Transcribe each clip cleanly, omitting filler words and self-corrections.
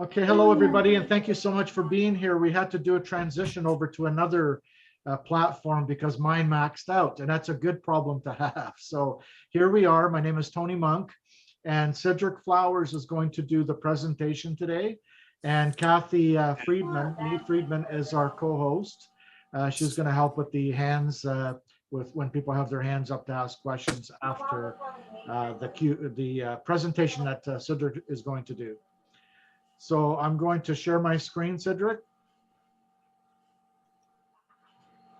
Okay, hello everybody, and thank you so much for being here. We had to do a transition over to another platform because mine maxed out, and that's a good problem to have. So here we are. My name is Tony Monk, and Cedric Flowers is going to do the presentation today, and Kathy Friedman, Friedman, is our co-host. She's going to help with the hands, with when people have their hands up to ask questions after the presentation that Cedric is going to do. So I'm going to share my screen, Cedric.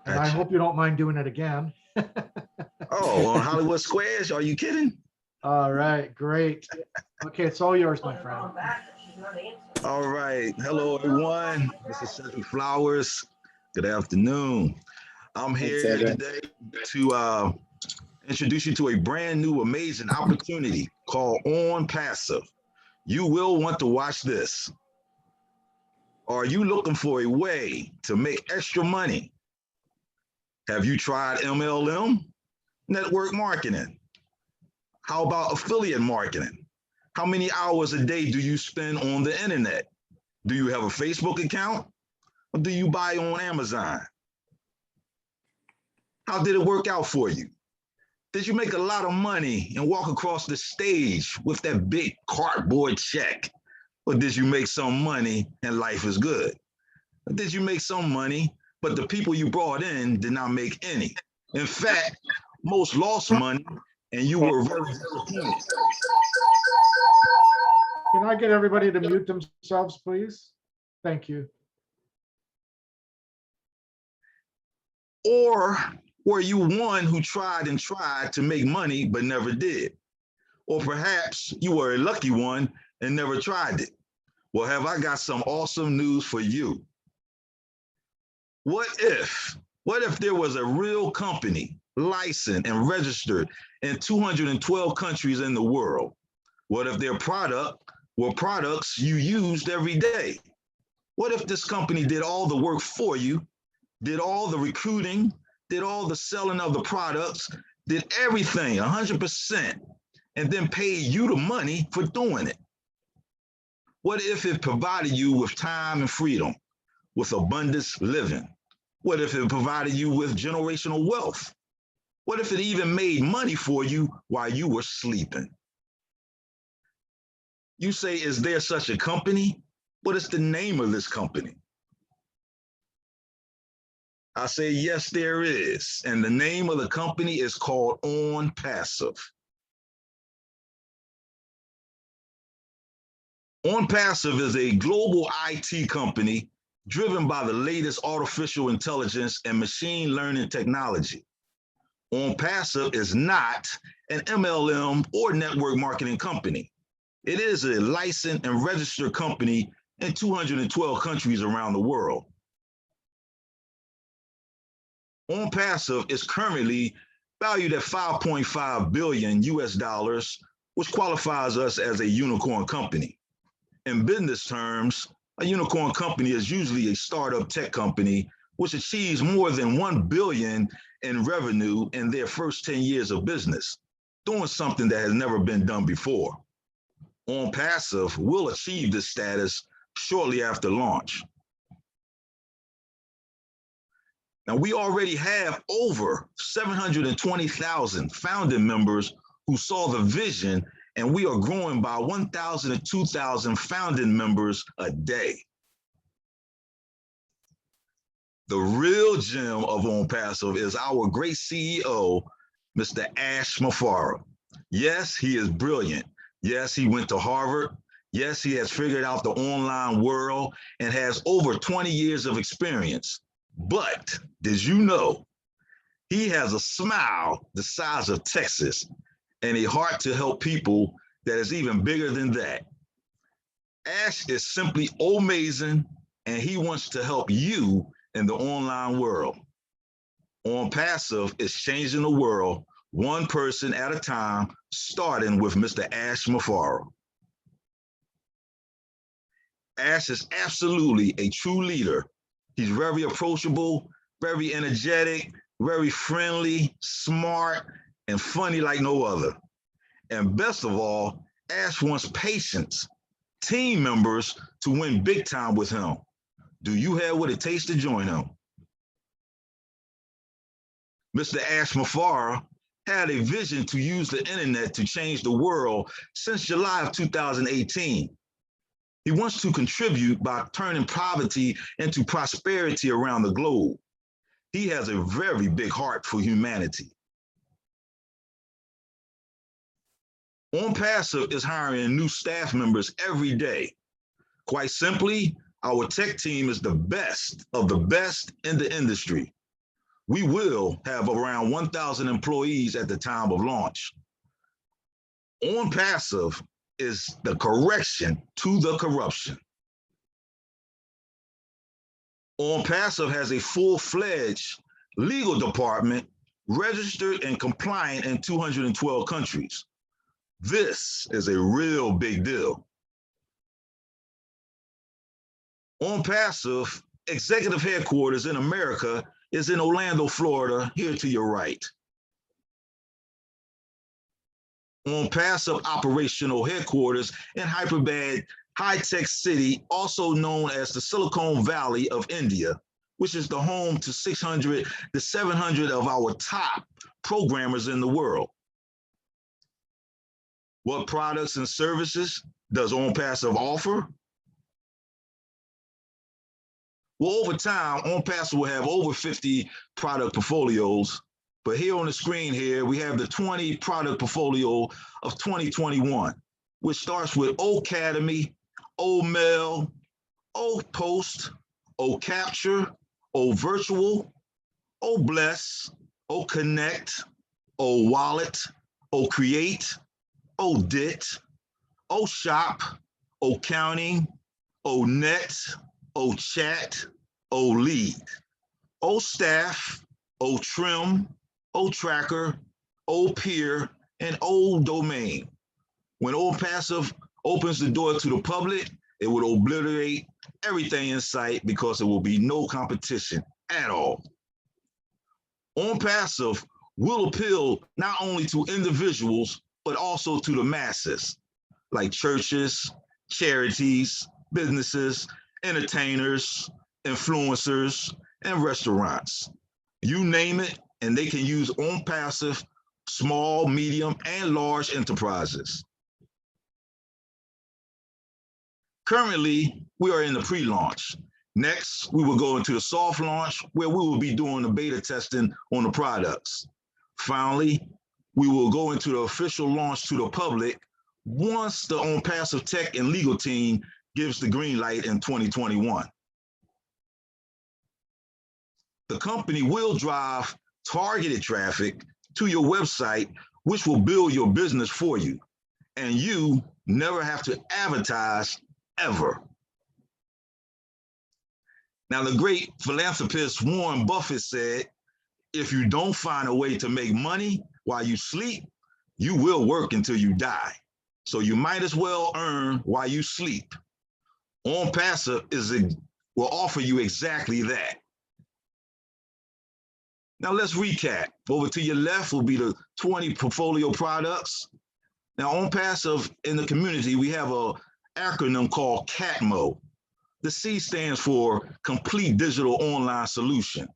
And I Gotcha. hope you don't mind doing it again. Oh, on Hollywood Squares? Are you kidding? All right, great. Okay, it's all yours, my friend. All right. Hello, everyone. This is Cedric Flowers. Good afternoon. I'm Hey, here Cedric. today to introduce you to a brand new, amazing opportunity called OnPassive. You will want to watch this. Are you looking for a way to make extra money? Have you tried MLM? Network marketing? How about affiliate marketing? How many hours a day do you spend on the internet? Do you have a Facebook account? Or do you buy on Amazon? How did it work out for you? Did you make a lot of money and walk across the stage with that big cardboard check? Or did you make some money and life is good? Or did you make some money, but the people you brought in did not make any? In fact, most lost money and you were very disappointed. Can I get everybody to mute themselves, please? Thank you. Or were you one who tried and tried to make money but never did? Or perhaps you were a lucky one and never tried it. Well, have I got some awesome news for you? What if there was a real company licensed and registered in 212 countries in the world? What if their product were products you used every day? What if this company did all the work for you, did all the recruiting, did all the selling of the products, did everything 100%, and then paid you the money for doing it? What if it provided you with time and freedom, with abundance living? What if it provided you with generational wealth? What if it even made money for you while you were sleeping? You say, is there such a company? What is the name of this company? I say, yes, there is. And the name of the company is called OnPassive. OnPassive is a global IT company driven by the latest artificial intelligence and machine learning technology. OnPassive is not an MLM or network marketing company. It is a licensed and registered company in 212 countries around the world. OnPassive is currently valued at 5.5 billion US dollars, which qualifies us as a unicorn company. In business terms, a unicorn company is usually a startup tech company which achieves more than 1 billion in revenue in their first 10 years of business, doing something that has never been done before. OnPassive will achieve this status shortly after launch. Now, we already have over 720,000 founding members who saw the vision, and we are growing by 1,000 to 2,000 founding members a day. The real gem of OnPassive is our great CEO, Mr. Ash Mafara. Yes, he is brilliant. Yes, he went to Harvard. Yes, he has figured out the online world and has over 20 years of experience. But did you know he has a smile the size of Texas and a heart to help people that is even bigger than that? Ash is simply amazing, and he wants to help you in the online world. OnPassive is changing the world one person at a time, starting with Mr. Ash Mafara. Ash is absolutely a true leader. He's very approachable, very energetic, very friendly, smart, and funny like no other. And best of all, Ash wants patience, team members to win big time with him. Do you have what it takes to join him? Mr. Ashmafara had a vision to use the internet to change the world since July of 2018. He wants to contribute by turning poverty into prosperity around the globe. He has a very big heart for humanity. OnPassive is hiring new staff members every day. Quite simply, our tech team is the best of the best in the industry. We will have around 1,000 employees at the time of launch. OnPassive is the correction to the corruption. OnPassive has a full-fledged legal department registered and compliant in 212 countries. This is a real big deal. OnPassive executive headquarters in America is in Orlando, Florida, here to your right. OnPassive operational headquarters in Hyderabad, high-tech city, also known as the Silicon Valley of India, which is the home to 600 to 700 of our top programmers in the world. What products and services does OnPassive offer? Well, over time, OnPassive will have over 50 product portfolios, but here on the screen here, we have the 20 product portfolio of 2021, which starts with O'Cademy, O'Mail, O'Post, O'Capture, O'Virtual, O'Bless, O'Connect, O'Wallet, O'Create, O'Dit, O'Shop, O'Counting, O'Net, O'Chat, O'Lead, O'Staff, O'Trim, O'Tracker, O'Peer, and O'Domain. When OnPassive opens the door to the public, it will obliterate everything in sight because there will be no competition at all. OnPassive will appeal not only to individuals, but also to the masses, like churches, charities, businesses, entertainers, influencers, and restaurants. You name it, and they can use OnPassive, small, medium, and large enterprises. Currently, we are in the pre-launch. Next, we will go into the soft launch where we will be doing the beta testing on the products. Finally, we will go into the official launch to the public once the OnPassive tech and legal team gives the green light in 2021. The company will drive targeted traffic to your website, which will build your business for you, and you never have to advertise ever. Now, the great philanthropist Warren Buffett said, if you don't find a way to make money while you sleep, you will work until you die. So you might as well earn while you sleep. OnPassive will offer you exactly that. Now let's recap. Over to your left will be the 20 portfolio products. Now OnPassive in the community, we have an acronym called CATMO. The C stands for Complete Digital Online Solution.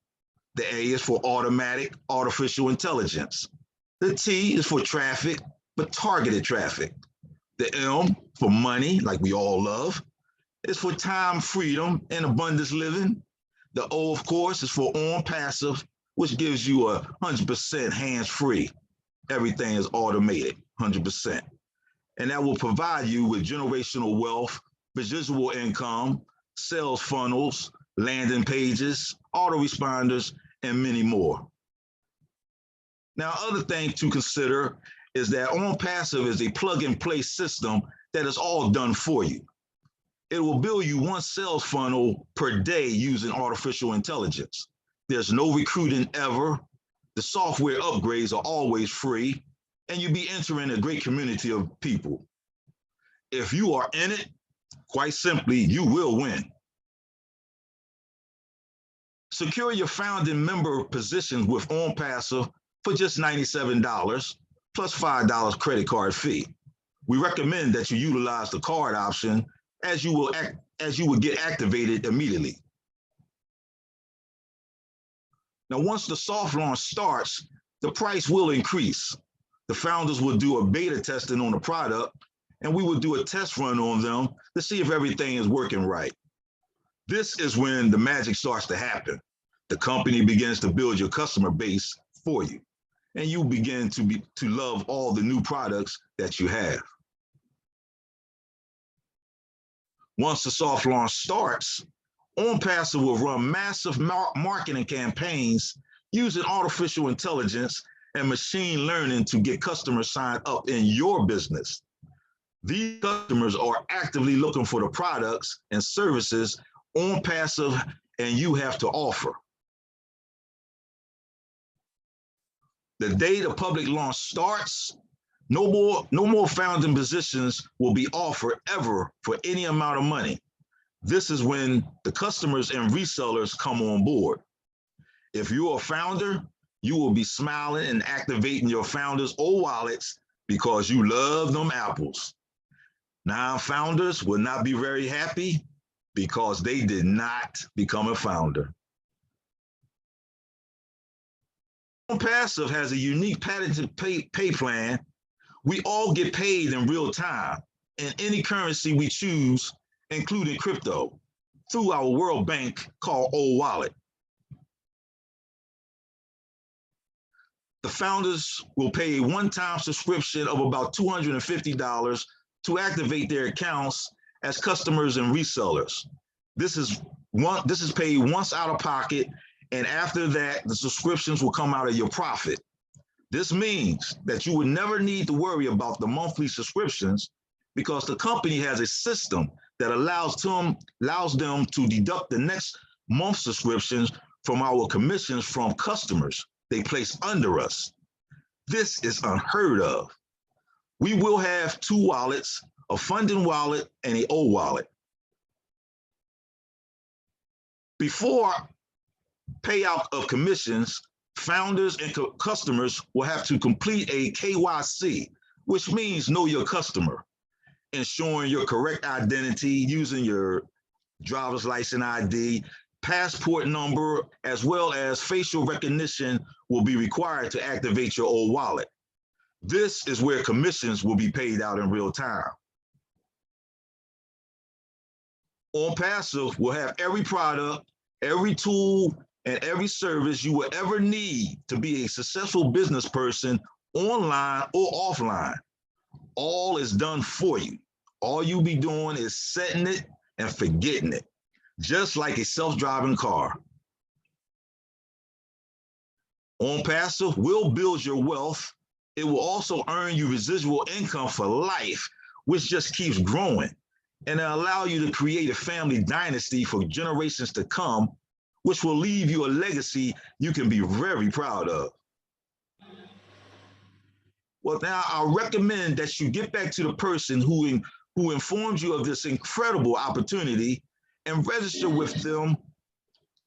The A is for Automatic Artificial Intelligence. The T is for traffic, but targeted traffic. The M for money, like we all love, is for time, freedom, and abundance living. The O, of course, is for OnPassive, which gives you 100% hands-free. Everything is automated, 100%. And that will provide you with generational wealth, residual income, sales funnels, landing pages, autoresponders, and many more. Now, other thing to consider is that OnPassive is a plug-and-play system that is all done for you. It will build you one sales funnel per day using artificial intelligence. There's no recruiting ever. The software upgrades are always free, and you'll be entering a great community of people. If you are in it, quite simply, you will win. Secure your founding member positions with OnPassive for just $97 plus $5 credit card fee. We recommend that you utilize the card option as you will get activated immediately. Now, once the soft launch starts, the price will increase. The founders will do a beta testing on the product, and we will do a test run on them to see if everything is working right. This is when the magic starts to happen. The company begins to build your customer base for you, and you begin to love all the new products that you have. Once the soft launch starts, OnPassive will run massive marketing campaigns using artificial intelligence and machine learning to get customers signed up in your business. These customers are actively looking for the products and services OnPassive and you have to offer. The day the public launch starts, no more founding positions will be offered ever for any amount of money. This is when the customers and resellers come on board. If you're a founder, you will be smiling and activating your founders' old wallets because you love them apples. Non-founders will not be very happy because they did not become a founder. OnPassive has a unique patented pay plan. We all get paid in real time in any currency we choose, including crypto, through our World Bank called OWallet. The founders will pay a one-time subscription of about $250 to activate their accounts as customers and resellers. This is paid once out of pocket, and after that, the subscriptions will come out of your profit. This means that you would never need to worry about the monthly subscriptions because the company has a system that allows them to deduct the next month's subscriptions from our commissions from customers they place under us. This is unheard of. We will have two wallets, a funding wallet and an OWallet. Before payout of commissions, founders and customers will have to complete a KYC, which means know your customer, ensuring your correct identity using your driver's license ID, passport number, as well as facial recognition will be required to activate your OWallet. This is where commissions will be paid out in real time. OnPassive will have every product, every tool, and every service you will ever need to be a successful business person online or offline. All is done for you. All you'll be doing is setting it and forgetting it, just like a self-driving car. OnPassive will build your wealth. It will also earn you residual income for life, which just keeps growing, and it'll allow you to create a family dynasty for generations to come, which will leave you a legacy you can be very proud of. Well, now I recommend that you get back to the person who informed you of this incredible opportunity and register with them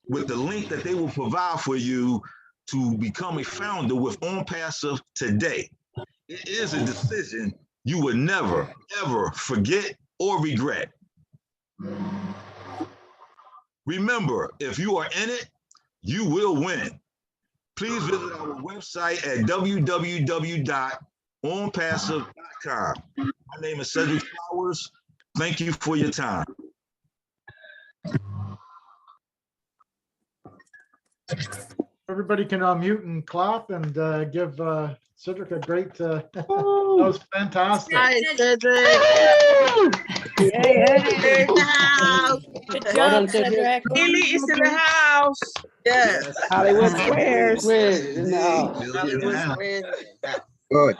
with the link that they will provide for you to become a founder with OnPassive today. It is a decision you would never, ever forget or regret. Remember, if you are in it, you will win. Please visit our website at www.onpassive.com. My name is Cedric Flowers. Thank you for your time. Everybody can unmute and clap and give Cedric a great, that was fantastic. Hi, Cedric. Yay. In the house. Good job, Cedric. Lily is in the house. Yes. Hollywood Squares. Hollywood Squares. Good.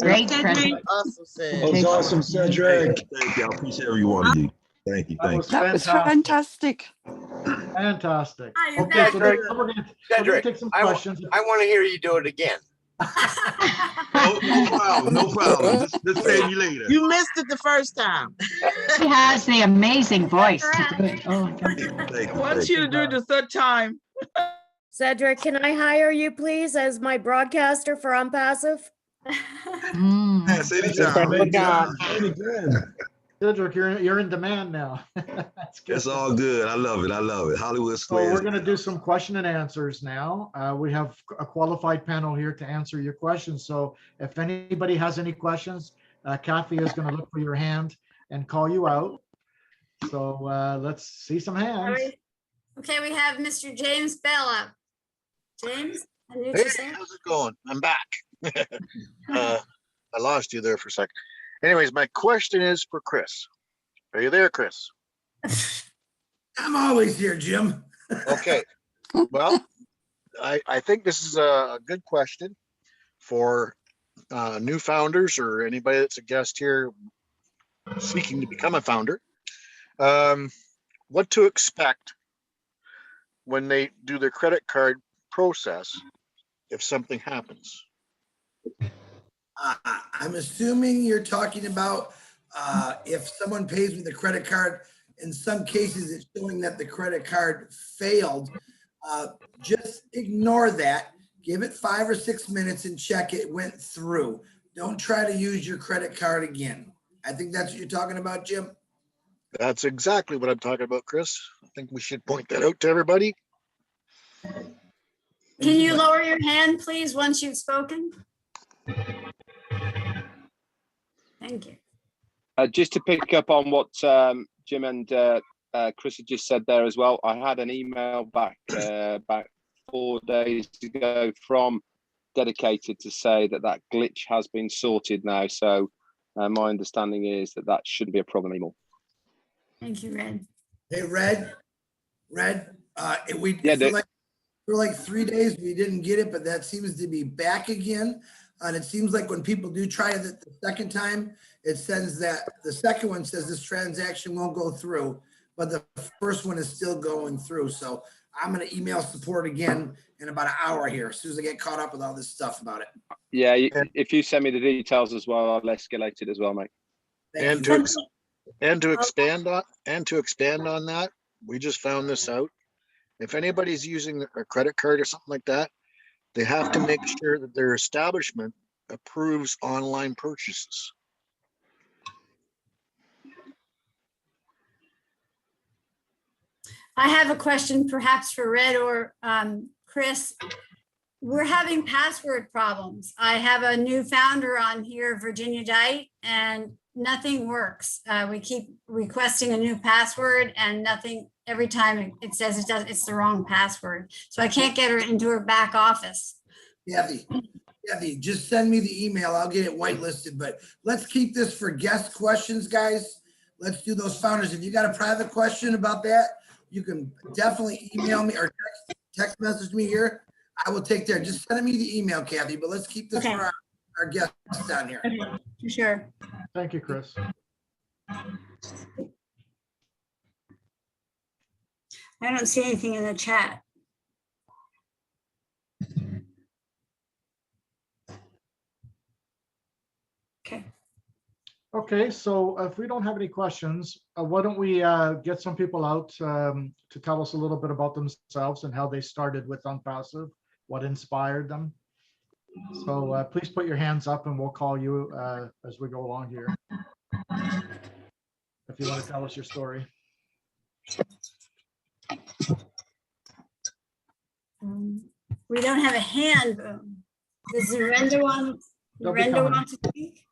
Great, Cedric. Cedric. Awesome, Cedric. That was awesome, Cedric. Thank you. I appreciate every one of you. Thank you. That Thank was you. That was fantastic. fantastic. Fantastic. Hi, Okay, so Cedric. we're going to Cedric, take some I questions. want to hear you do it again. No problem. No problem. Just pay me later. You missed it the first time. He has the amazing voice to do it. Oh, Thank you. I want you to do it the third time. Cedric, can I hire you, please, as my broadcaster for OnPassive? Yes, anytime. Good job. Cedric, you're in demand now. That's good. It's all good. I love it. I love it. Hollywood So we're Squares. going to do some question and answers now. We have a qualified panel here to answer your questions. So if anybody has any questions, Kathy is going to look for your hand and call you out. So let's see some hands. Okay, we have Mr. James Bell up. James, unmute Hey, yourself. how's it going? I'm back. I lost you there for a second. Anyways, my question is for Chris. Are you there, Chris? I'm always here, Jim. Okay. Well, I think this is a good question for new founders or anybody that's a guest here seeking to become a founder. What to expect when they do their credit card process if something happens. I'm assuming you're talking about if someone pays with a credit card, in some cases it's showing that the credit card failed. Just ignore that. Give it 5 or 6 minutes and check it went through. Don't try to use your credit card again. I think that's what you're talking about, Jim. That's exactly what I'm talking about, Chris. I think we should point that out to everybody. Can you lower your hand, please, once you've spoken? Thank you. Just to pick up on what Jim and Chris had just said there as well, I had an email back 4 days ago from Dedicated to say that glitch has been sorted now. So my understanding is that shouldn't be a problem anymore. Thank you, Red. Hey, Red, for like 3 days, we didn't get it, but that seems to be back again. And it seems like when people do try it the second time, it says that the second one says this transaction won't go through, but the first one is still going through. So I'm going to email support again in about an hour here, as soon as I get caught up with all this stuff about it. Yeah, if you send me the details as well, I'll escalate it as well, mate. And to expand on that, we just found this out. If anybody's using a credit card or something like that, they have to make sure that their establishment approves online purchases. I have a question perhaps for Red or Chris. We're having password problems. I have a new founder on here, Virginia Dite, and nothing works. We keep requesting a new password and nothing, every time it says it's the wrong password. So I can't get her into her back office. Kathy, just send me the email. I'll get it whitelisted, but let's keep this for guest questions, guys. Let's do those founders. If you got a private question about that, you can definitely email me or text message me here. I will take that. Just send me the email, Kathy, but let's keep this for our guests down here. Okay, sure. Thank you, Chris. I don't see anything in the chat. Okay. Okay, so if we don't have any questions, why don't we get some people out to tell us a little bit about themselves and how they started with OnPassive, what inspired them. So please put your hands up and we'll call you as we go along here. If you want to tell us your story. We don't have a hand. Does Zurenda want to speak?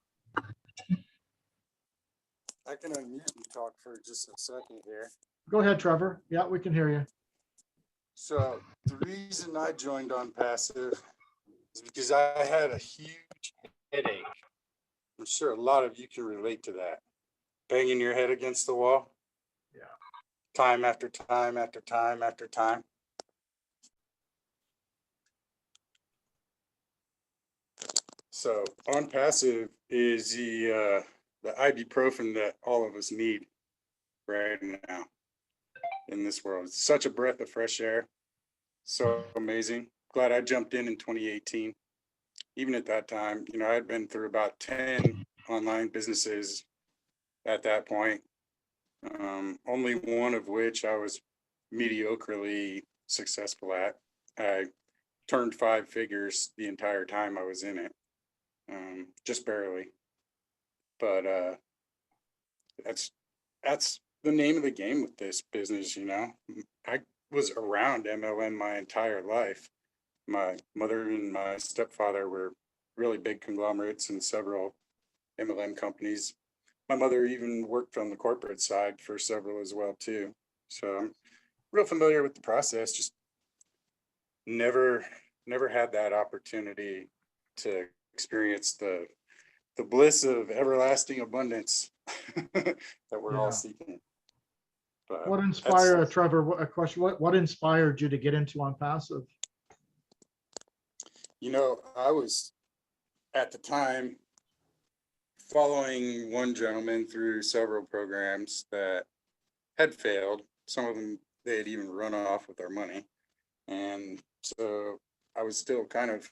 I can unmute and talk for just a second here. Go ahead, Trevor. Yeah, we can hear you. So the reason I joined OnPassive is because I had a huge headache. I'm sure a lot of you can relate to that. Banging your head against the wall. Yeah. Time after time after time after time. So OnPassive is the ibuprofen that all of us need right now in this world. It's such a breath of fresh air. So amazing. Glad I jumped in 2018. Even at that time, you know, I'd been through about 10 online businesses at that point. Only one of which I was mediocrely successful at. I turned 5 figures the entire time I was in it. Just barely. But that's the name of the game with this business, you know. I was around MLM my entire life. My mother and my stepfather were really big conglomerates in several MLM companies. My mother even worked on the corporate side for several as well too. So I'm real familiar with the process, just never had that opportunity to experience the bliss of everlasting abundance that we're all seeking. But What inspired, Trevor, a question, what inspired you to get into OnPassive? you know, I was at the time following one gentleman through several programs that had failed. Some of them, they had even run off with our money. And so I was still kind of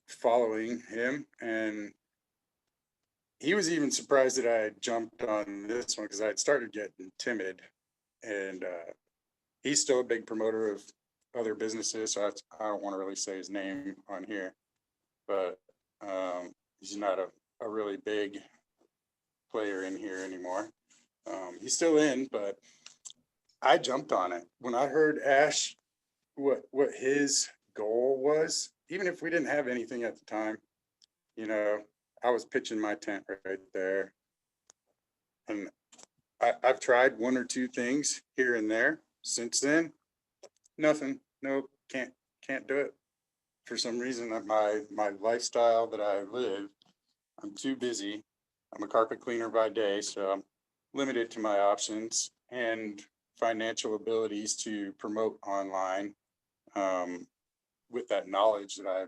following him, and he was even surprised that I had jumped on this one because I had started getting timid. And he's still a big promoter of other businesses, so I don't want to really say his name on here, but he's not a really big player in here anymore. He's still in, but I jumped on it when I heard Ash what his goal was. Even if we didn't have anything at the time, you know, I was pitching my tent right there. And I've tried one or two things here and there since then. Nothing. Nope. Can't do it. For some reason, my lifestyle that I live, I'm too busy. I'm a carpet cleaner by day, so I'm limited to my options and financial abilities to promote online with that knowledge that I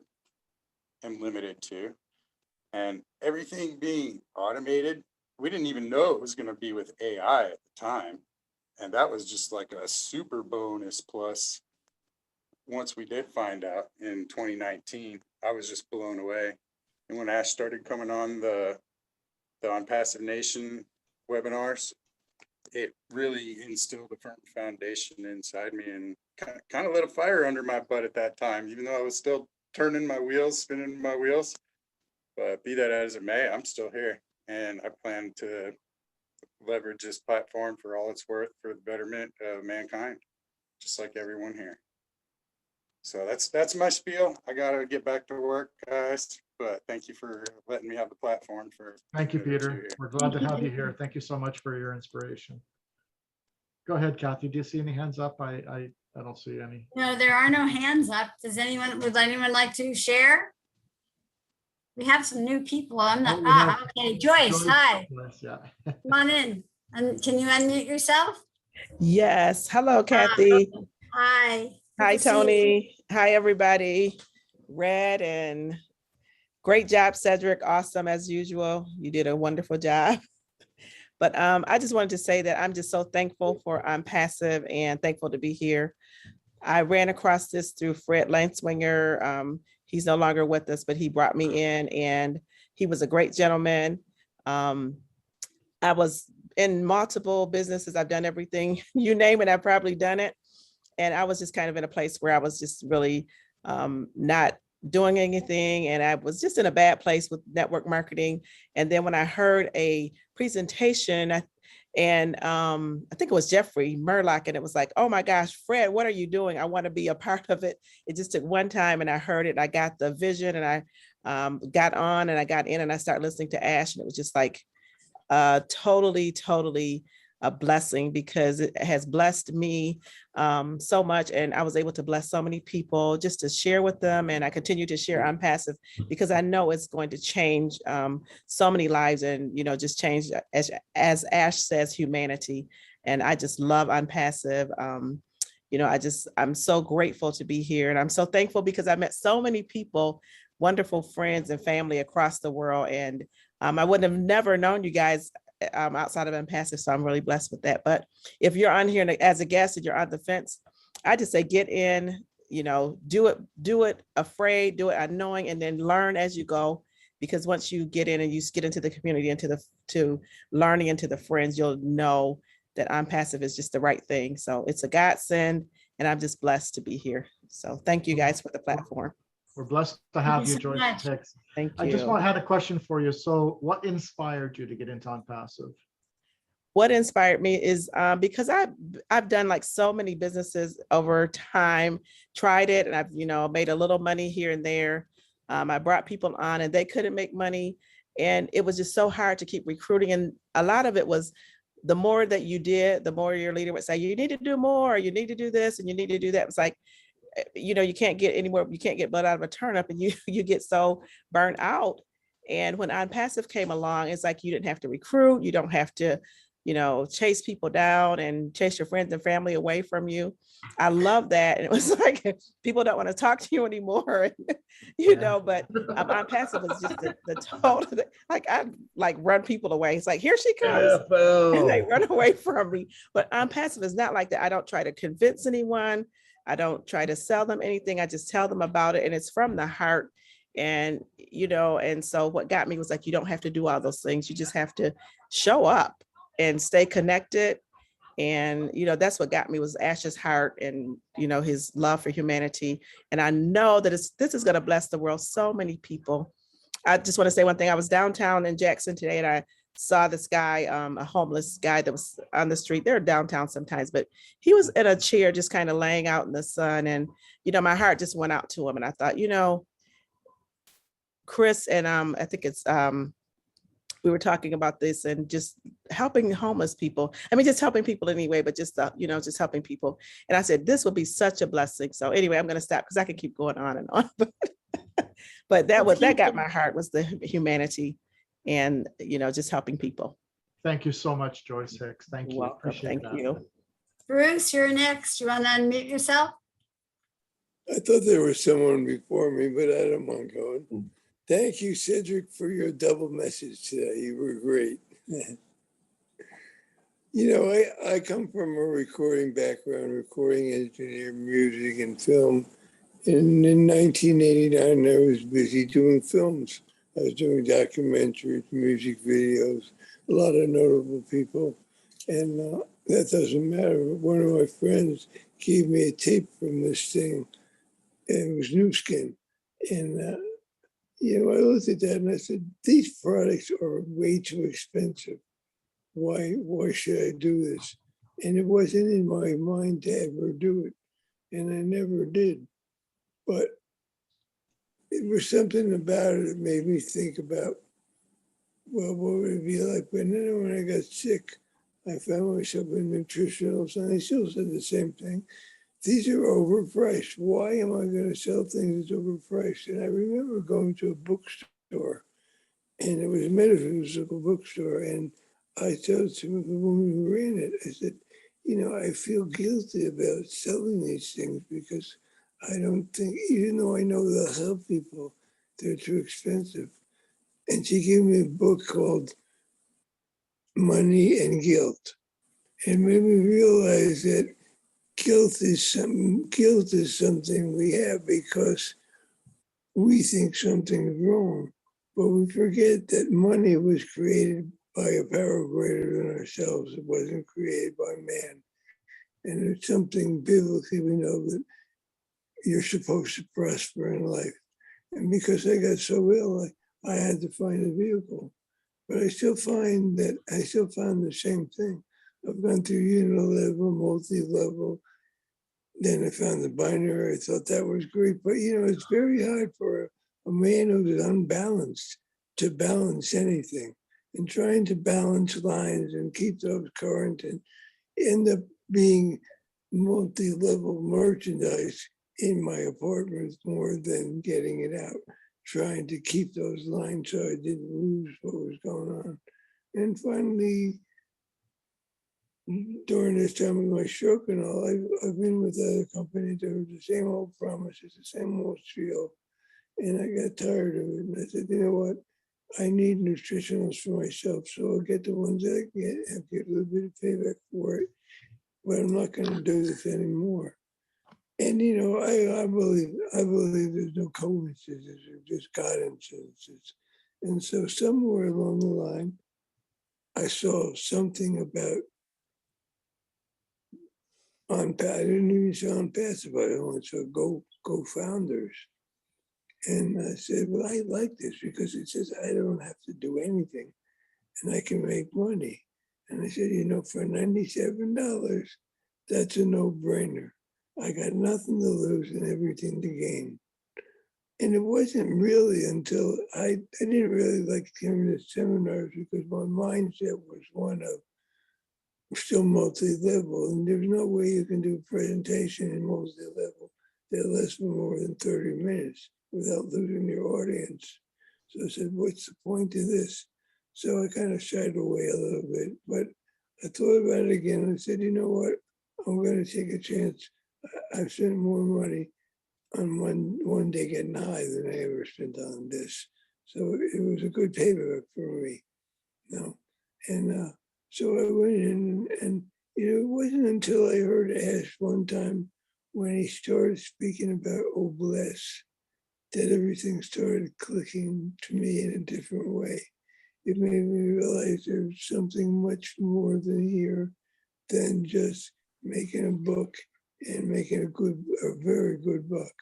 am limited to. And everything being automated, we didn't even know it was going to be with AI at the time. And that was just like a super bonus plus. Once we did find out in 2019, I was just blown away. And when Ash started coming on the OnPassive Nation webinars, it really instilled a firm foundation inside me and kind of lit a fire under my butt at that time, even though I was still turning my wheels, spinning my wheels. But be that as it may, I'm still here, and I plan to leverage this platform for all it's worth for the betterment of mankind, just like everyone here. So that's my spiel. I gotta get back to work, guys, but thank you for letting me have the platform for. Thank you, Peter. We're glad to have you here. Thank you so much for your inspiration. Go ahead, Kathy. Do you see any hands up? I don't see any. No, there are no hands up. Would anyone like to share? We have some new people. I'm not, okay, Joyce, hi. Yeah. Come on in. And can you unmute yourself? Yes. Hello, Kathy. Hi. Hi, Tony. Hi, everybody. Red, and great job, Cedric. Awesome as usual. You did a wonderful job. But I just wanted to say that I'm just so thankful for OnPassive and thankful to be here. I ran across this through Fred Lanswinger. He's no longer with us, but he brought me in, and he was a great gentleman. I was in multiple businesses. I've done everything, you name it, I've probably done it. And I was just kind of in a place where I was just really not doing anything. And I was just in a bad place with network marketing. And then when I heard a presentation, I think it was Jeffrey Murlock, and it was like, oh my gosh, Fred, what are you doing? I want to be a part of it. It just took one time, and I heard it. I got the vision, and I got on, and I got in, and I started listening to Ash, and it was just like totally a blessing, because it has blessed me so much. And I was able to bless so many people just to share with them. And I continue to share OnPassive because I know it's going to change so many lives, and, you know, just change, as Ash says, humanity. And I just love OnPassive. You know, I'm so grateful to be here. And I'm so thankful because I met so many people, wonderful friends and family across the world. And I would have never known you guys outside of OnPassive. So I'm really blessed with that. But if you're on here as a guest and you're on the fence, I just say, get in, you know, do it afraid, do it unknowing, and then learn as you go. Because once you get in and you get into the community, to learning, into the friends, you'll know that OnPassive is just the right thing. So it's a godsend, and I'm just blessed to be here. So thank you guys for the platform. We're blessed to have you, Joyce. Thank you. I just had a question for you. So what inspired you to get into OnPassive? what inspired me is because I've done like so many businesses over time, tried it, and I've, made a little money here and there. I brought people on and they couldn't make money. And it was just so hard to keep recruiting. And a lot of it was the more that you did, the more your leader would say, you need to do more, you need to do this, and you need to do that. It's like, you can't get anywhere, you can't get blood out of a turnip, and you get so burnt out. And when OnPassive came along, it's like you didn't have to recruit, you don't have to, chase people down and chase your friends and family away from you. I love that. And it was like, people don't want to talk to you anymore, but OnPassive was just the total, like I run people away. It's like, here she comes. And they run away from me. But OnPassive is not like that. I don't try to convince anyone. I don't try to sell them anything. I just tell them about it. And it's from the heart. And, and so what got me was like, you don't have to do all those things. You just have to show up and stay connected. And, that's what got me was Ash's heart and, his love for humanity. And I know that this is going to bless the world. So many people. I just want to say one thing. I was downtown in Jackson today and I saw this guy, a homeless guy that was on the street. They're downtown sometimes, but he was in a chair just kind of laying out in the sun. And, my heart just went out to him. And I thought, Chris and I think it's we were talking about this and just helping homeless people. I mean, just helping people anyway, but just, just helping people. And I said, this would be such a blessing. So anyway, I'm going to stop because I can keep going on and on. But that got my heart was the humanity and, just helping people. Thank you so much, Joyce Hicks. Thank you. Welcome. Thank you. Bruce, you're next. You want to unmute yourself? I thought there was someone before me, but I don't mind going. Thank you, Cedric, for your double message today. You were great. I come from a recording background, recording engineer, music and film. And in 1989, I was busy doing films. I was doing documentaries, music videos, a lot of notable people. And that doesn't matter. One of my friends gave me a tape from this thing. And it was New Skin. And I looked at that and I said, these products are way too expensive. Why should I do this? And it wasn't in my mind to ever do it. And I never did. But it was something about it that made me think about, well, what would it be like? But then when I got sick, I found myself in nutritionals and I still said the same thing. These are overpriced. Why am I going to sell things that's overpriced? And I remember going to a bookstore, and it was a metaphysical bookstore, and I told the woman who ran it, I said, I feel guilty about selling these things because I don't think, even though I know they'll help people, they're too expensive. And she gave me a book called Money and Guilt. It made me realize that guilt is something we have because we think something's wrong, but we forget that money was created by a power greater than ourselves. It wasn't created by man. And it's something biblically we know that you're supposed to prosper in life. And because I got so ill, I had to find a vehicle. But I still found the same thing. I've gone through unilevel, multi-level. Then I found the binary. I thought that was great. But, it's very hard for a man who's unbalanced to balance anything. And trying to balance lines and keep those current and end up being multi-level merchandise in my apartment more than getting it out. Trying to keep those lines so I didn't lose what was going on. And finally, during this time of my stroke and all, I've been with other companies that were the same old promises, the same old spiel. And I got tired of it. And I said, you know what? I need nutritionals for myself. So I'll get the ones that I get and get a little bit of payback for it. But I'm not going to do this anymore. And, I believe there's no coincidences, there's just God incidences. And so somewhere along the line, I saw something about I didn't even say OnPassive, I only saw Go Founders. And I said, well, I like this because it says I don't have to do anything and I can make money. And I said, you know, for $97, that's a no-brainer. I got nothing to lose and everything to gain. And it wasn't really until I didn't really like coming to seminars because my mindset was one of still multi-level, and there's no way you can do a presentation in multi-level that lasts for more than 30 minutes without losing your audience. So I said, what's the point of this? So I kind of shied away a little bit, but I thought about it again and I said, you know what? I'm going to take a chance. I've spent more money on one day getting high than I ever spent on this. So it was a good payback for me, you know. And so I went in and, you know, it wasn't until I heard Ash one time when he started speaking about Obless that everything started clicking to me in a different way. It made me realize there's something much more than here than just making a book and making a very good book.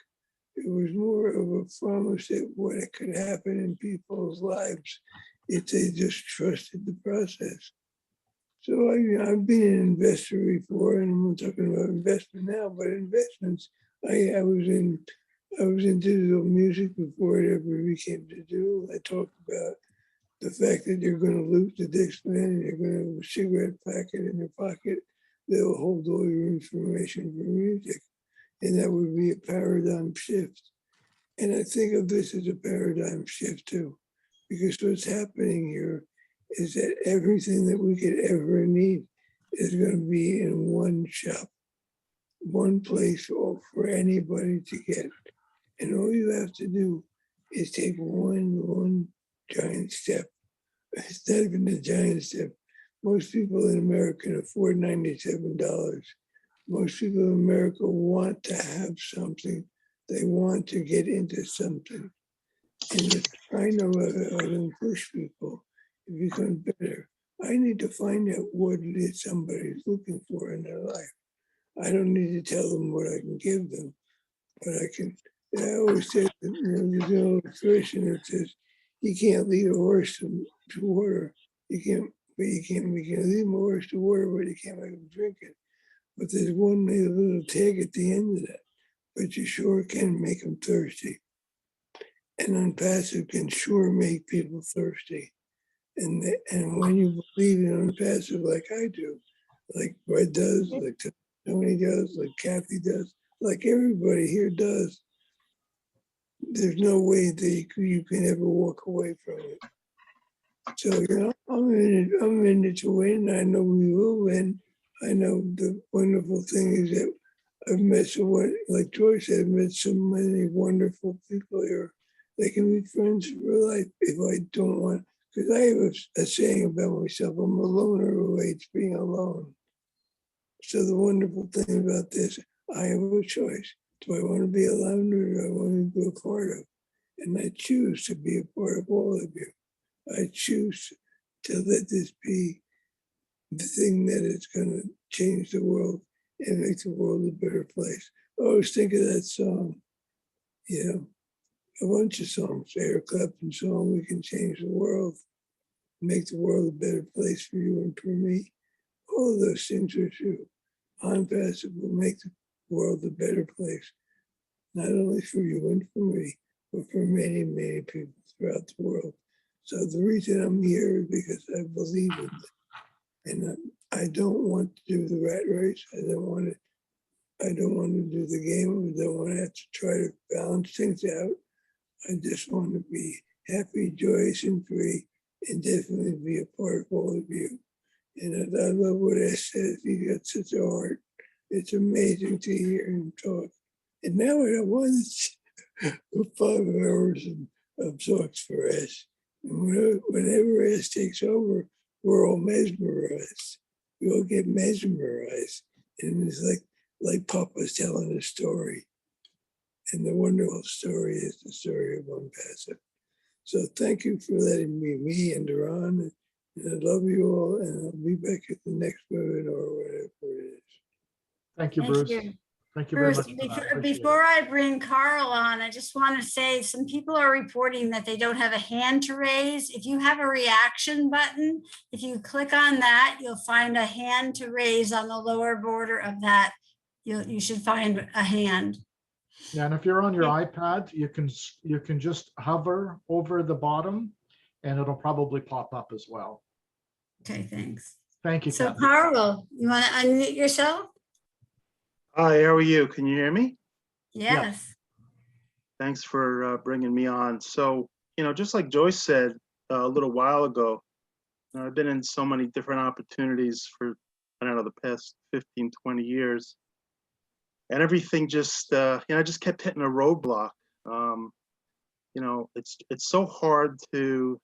It was more of a promise that what could happen in people's lives if they just trusted the process. So I've been an investor before, and I'm not talking about investment now, but investments. I was in digital music before it ever became digital. I talked about the fact that you're going to lose the Dixman and you're going to have a cigarette packet in your pocket that will hold all your information for music. And that would be a paradigm shift. And I think of this as a paradigm shift too, because what's happening here is that everything that we could ever need is going to be in one shop, one place for anybody to get. And all you have to do is take one giant step. It's not even a giant step. Most people in America can afford $97. Most people in America want to have something. They want to get into something. And it's trying to push people to become better. I need to find out what it is somebody's looking for in their life. I don't need to tell them what I can give them, but I can. I always say, that, you know, there's an illustration that says, you can't lead a horse to water. You can lead a horse to water, but you can't make them drink it. But there's one little tag at the end of that, but you sure can make them thirsty. And OnPassive can sure make people thirsty. And when you believe in OnPassive like I do, like Brett does, like Tony does, like Kathy does, like everybody here does, there's no way that you can ever walk away from it. So, you know, I'm in it to win. I know we will win. I know the wonderful thing is that I've met someone, like George said, I've met so many wonderful people here. They can be friends for life if I don't want, because I have a saying about myself, I'm a loner who hates being alone. So the wonderful thing about this, I have a choice. Do I want to be alone or do I want to be a part of? And I choose to be a part of all of you. I choose to let this be the thing that is going to change the world and make the world a better place. I always think of that song, you know, a bunch of songs, Eric Clapton song, We Can Change the World, make the world a better place for you and for me. All of those things are true. OnPassive will make the world a better place, not only for you and for me, but for many, many people throughout the world. So the reason I'm here is because I believe in it. And I don't want to do the rat race. I don't want to do the game. I don't want to have to try to balance things out. I just want to be happy, joyous, and free, and definitely be a part of all of you. And I love what Ash says. He got such a heart. It's amazing to hear him talk. And now I don't want 5 hours of talks for Ash. And whenever Ash takes over, we're all mesmerized. We all get mesmerized. And it's like Papa's telling a story. And the wonderful story is the story of OnPassive. So thank you for letting me and Duran. And I love you all. And I'll be back at the next webinar or whatever it is. Thank you, Bruce. you. Thank you very Bruce, much for that. Appreciate it. before I bring Carl on, I just want to say some people are reporting that they don't have a hand to raise. If you have a reaction button, if you click on that, you'll find a hand to raise on the lower border of that. You should find a hand. Yeah, and if you're on your iPad, you can just hover over the bottom and it'll probably pop up as well. Okay, thanks. Thank you, So Kathy. Carl, you want to unmute yourself? Hi, how are you? Can you hear me? Yes. Thanks for bringing me on. So, just like Joyce said a little while ago, I've been in so many different opportunities for, I don't know, the past 15, 20 years. And everything just, I just kept hitting a roadblock. It's so hard to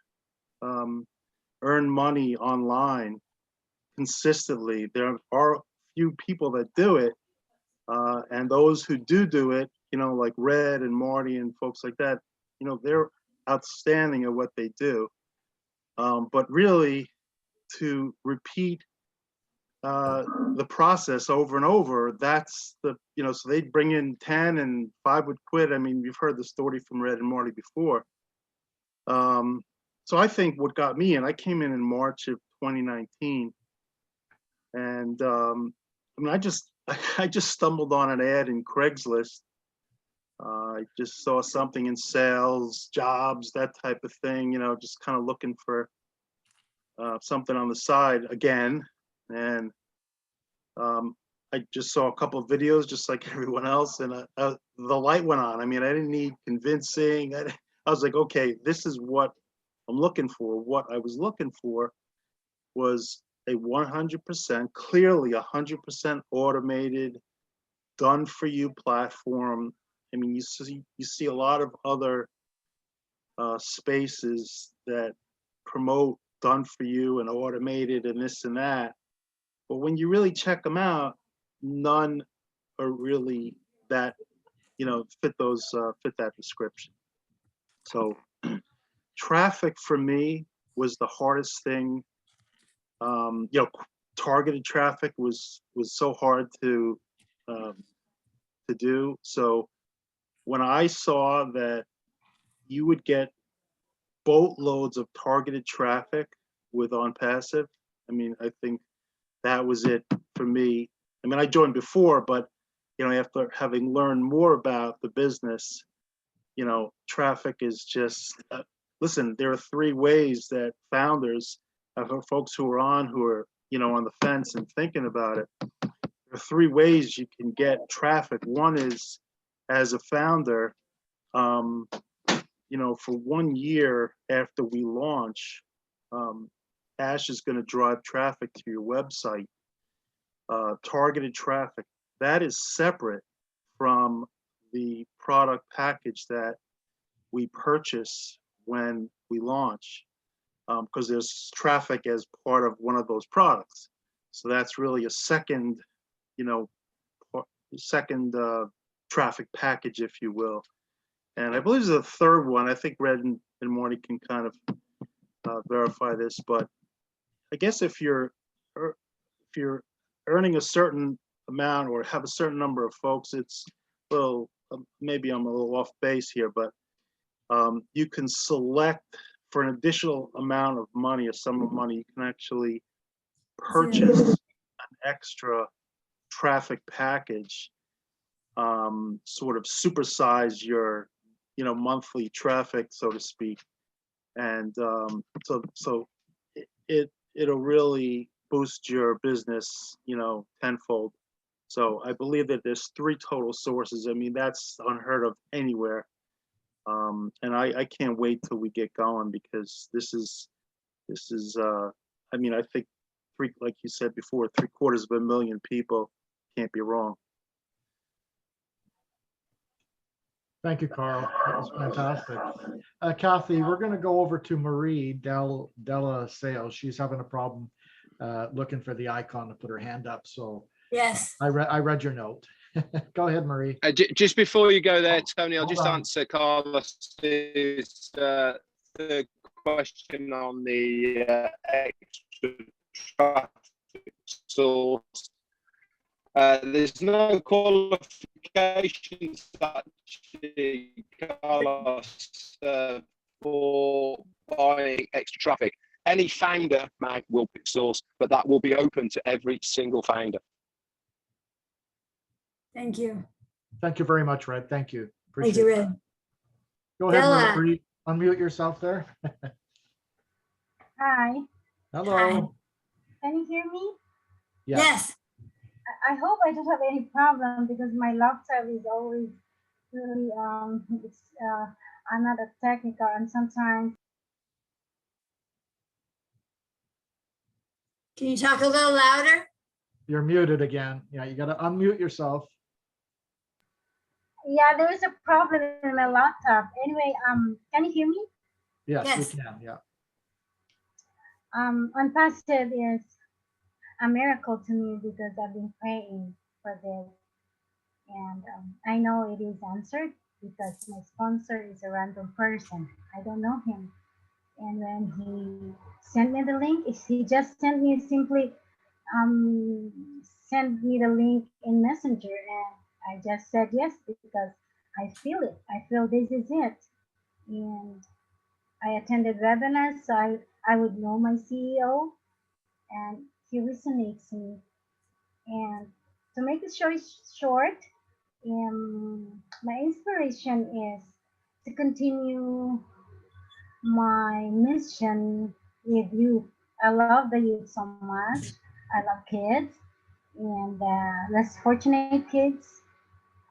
earn money online consistently. There are few people that do it. And those who do it, like Red and Marty and folks like that, they're outstanding at what they do. But really, to repeat the process over and over, that's so they'd bring in 10 and 5 would quit. I mean, you've heard the story from Red and Marty before. So I think what got me in, I came in March of 2019. And I just stumbled on an ad in Craigslist. I just saw something in sales, jobs, that type of thing, just kind of looking for something on the side again. And I just saw a couple of videos just like everyone else, and the light went on. I mean, I didn't need convincing. I was like, okay, this is what I'm looking for. What I was looking for was a 100%, clearly 100% automated, done for you platform. I mean, you see a lot of other spaces that promote done for you and automated and this and that. But when you really check them out, none are really that, fit that description. So traffic for me was the hardest thing. Targeted traffic was so hard to do. So when I saw that you would get boatloads of targeted traffic with OnPassive, I mean, I think that was it for me. I mean, I joined before, but after having learned more about the business, traffic is just listen. There are 3 ways that founders, folks who are on on the fence and thinking about it. There are 3 ways you can get traffic. One is as a founder, for 1 year after we launch, Ash is going to drive traffic to your website. Targeted traffic, that is separate from the product package that we purchase when we launch, because there's traffic as part of one of those products. So that's really a second traffic package, if you will. And I believe there's a third one. I think Red and Marty can kind of verify this, but I guess if you're earning a certain amount or have a certain number of folks, it's maybe I'm a little off base here, but you can select for an additional amount of money, a sum of money, you can actually purchase an extra traffic package, sort of supersize your monthly traffic, so to speak. And so it'll really boost your business, tenfold. So I believe that there's 3 total sources. I mean, that's unheard of anywhere. And I can't wait till we get going, because this is I mean, I think like you said before, 750,000 people, can't be wrong. Thank you, Carl. That was fantastic. Kathy, we're going to go over to Marie Della Sales. She's having a problem looking for the icon to put her hand up. So yes, I read your note. Go ahead, Marie. Just before you go there, Tony, I'll just answer Carlos's third question on the extra traffic source. There's no qualifications actually, Carlos, for buying extra traffic. Any founder mag will pick source, but that will be open to every single founder. Thank you. Thank you very much, Red. Thank you. Thank Appreciate you, it. Red. Go ahead, Bella. Marie. Unmute yourself there. Hi, Hello. can you hear me? Yes. I hope I don't have any problem because my laptop is always really, I'm not a technical and sometimes. Can you talk a little louder? You're muted again. Yeah, you got to unmute yourself. Yeah, there is a problem in my laptop. Anyway, can you hear me? Yes, Yes. we can. Yeah. OnPassive is a miracle to me because I've been praying for this. And I know it is answered because my sponsor is a random person. I don't know him. And when he sent me the link, he just sent me simply send me the link in Messenger, and I just said yes because I feel it. I feel this is it. And I attended webinars so I would know my CEO, and he resonates me. And to make the story short, my inspiration is to continue my mission with youth. I love the youth so much. I love kids and less fortunate kids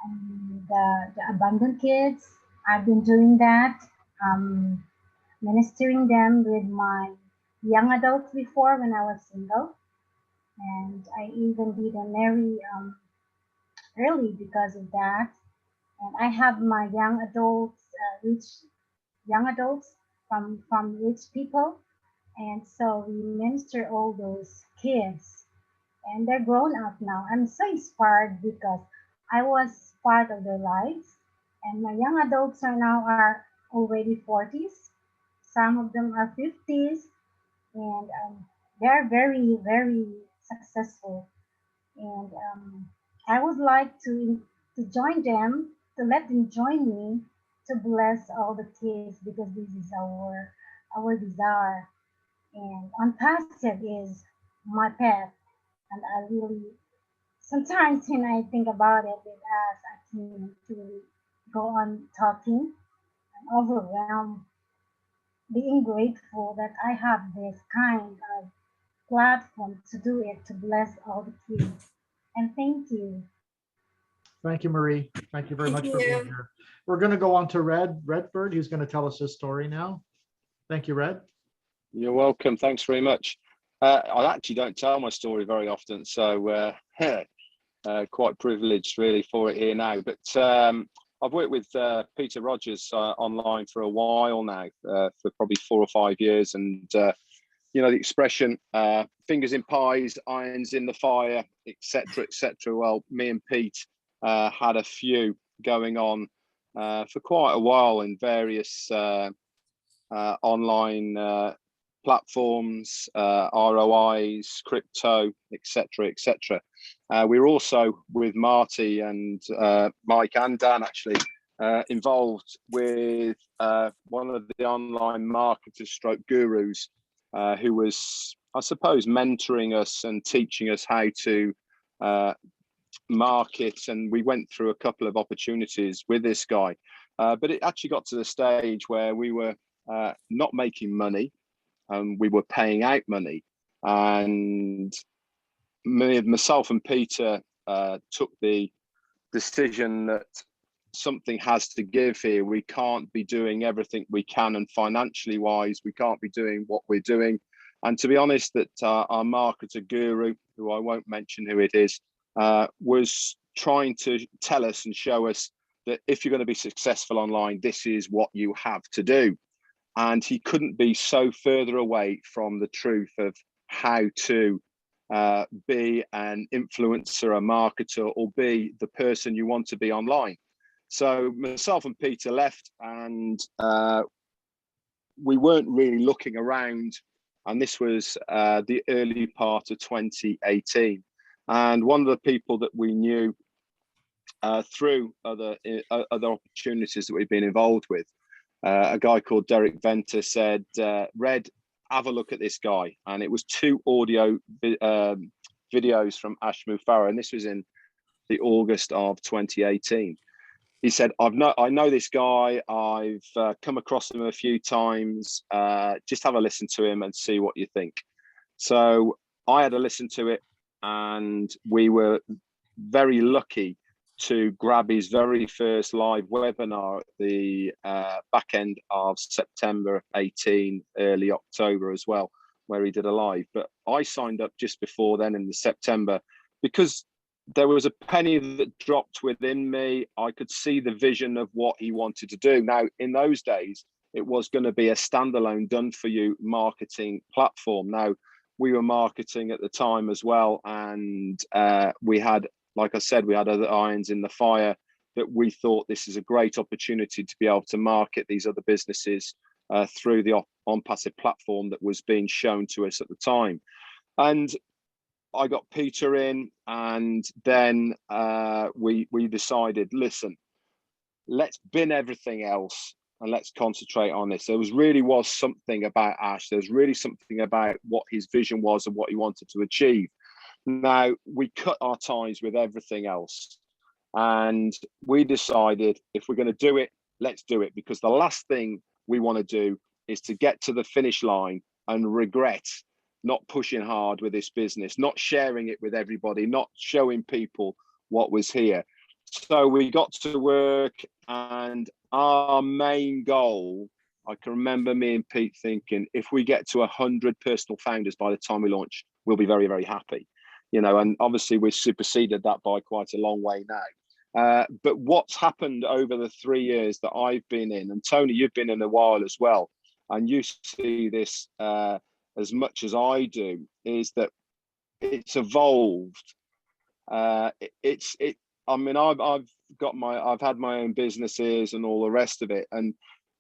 and the abandoned kids. I've been doing that, ministering them with my young adults before when I was single. And I even didn't marry early because of that. And I have my young adults, rich young adults from rich people. And so we minister all those kids and they're grown up now. I'm so inspired because I was part of their lives and my young adults are now are already 40s. Some of them are 50s and they're very, very successful. And I would like to join them, to let them join me to bless all the kids because this is our desire. And OnPassive is my path, and I really sometimes when I think about it, with us, I can really go on talking and overwhelmed, being grateful that I have this kind of platform to do it to bless all the kids. And thank you. Thank you, Marie. Thank you very Thank much for being you. here. We're going to go on to Redford. He's going to tell us his story now. Thank you, Red. You're welcome. Thanks very much. I actually don't tell my story very often, so quite privileged really for it here now. But I've worked with Peter Rogers online for a while now, for probably 4 or 5 years. And, you know, the expression, fingers in pies, irons in the fire, etc., etc. Well, me and Pete had a few going on for quite a while in various online platforms, ROIs, crypto, etc., etc. We're also with Marty and Mike and Dan actually involved with one of the online marketers stroke gurus who was, I suppose, mentoring us and teaching us how to market. And we went through a couple of opportunities with this guy, but it actually got to the stage where we were not making money. We were paying out money, and myself and Peter took the decision that something has to give here. We can't be doing everything we can, and financially wise, we can't be doing what we're doing. And to be honest, that our marketer guru, who I won't mention who it is, was trying to tell us and show us that if you're going to be successful online, this is what you have to do. And he couldn't be so further away from the truth of how to be an influencer, a marketer, or be the person you want to be online. So myself and Peter left, and we weren't really looking around. And this was the early part of 2018. And one of the people that we knew through other opportunities that we've been involved with, a guy called Derek Venter said, Red, have a look at this guy. And it was 2 audio videos from Ashmu Farah, and this was in the August of 2018. He said, I know this guy. I've come across him a few times. Just have a listen to him and see what you think. So I had a listen to it, and we were very lucky to grab his very first live webinar at the back end of September 18, early October as well, where he did a live. But I signed up just before then in the September, because there was a penny that dropped within me. I could see the vision of what he wanted to do. Now, in those days, it was going to be a standalone done for you marketing platform. Now, we were marketing at the time as well, and we had, like I said, we had other irons in the fire that we thought this is a great opportunity to be able to market these other businesses through the OnPassive platform that was being shown to us at the time. And I got Peter in, and then we decided, listen, let's bin everything else and let's concentrate on this. There really was something about Ash. There's really something about what his vision was and what he wanted to achieve. Now, we cut our ties with everything else, and we decided, if we're going to do it, let's do it, because the last thing we want to do is to get to the finish line and regret not pushing hard with this business, not sharing it with everybody, not showing people what was here. So we got to work, and our main goal, I can remember me and Pete thinking, if we get to 100 personal founders by the time we launch, we'll be very, very happy. You know, and obviously we've superseded that by quite a long way now. But what's happened over the 3 years that I've been in, and Tony, you've been in a while as well, and you see this as much as I do, is that it's evolved. I mean, I've had my own businesses and all the rest of it. And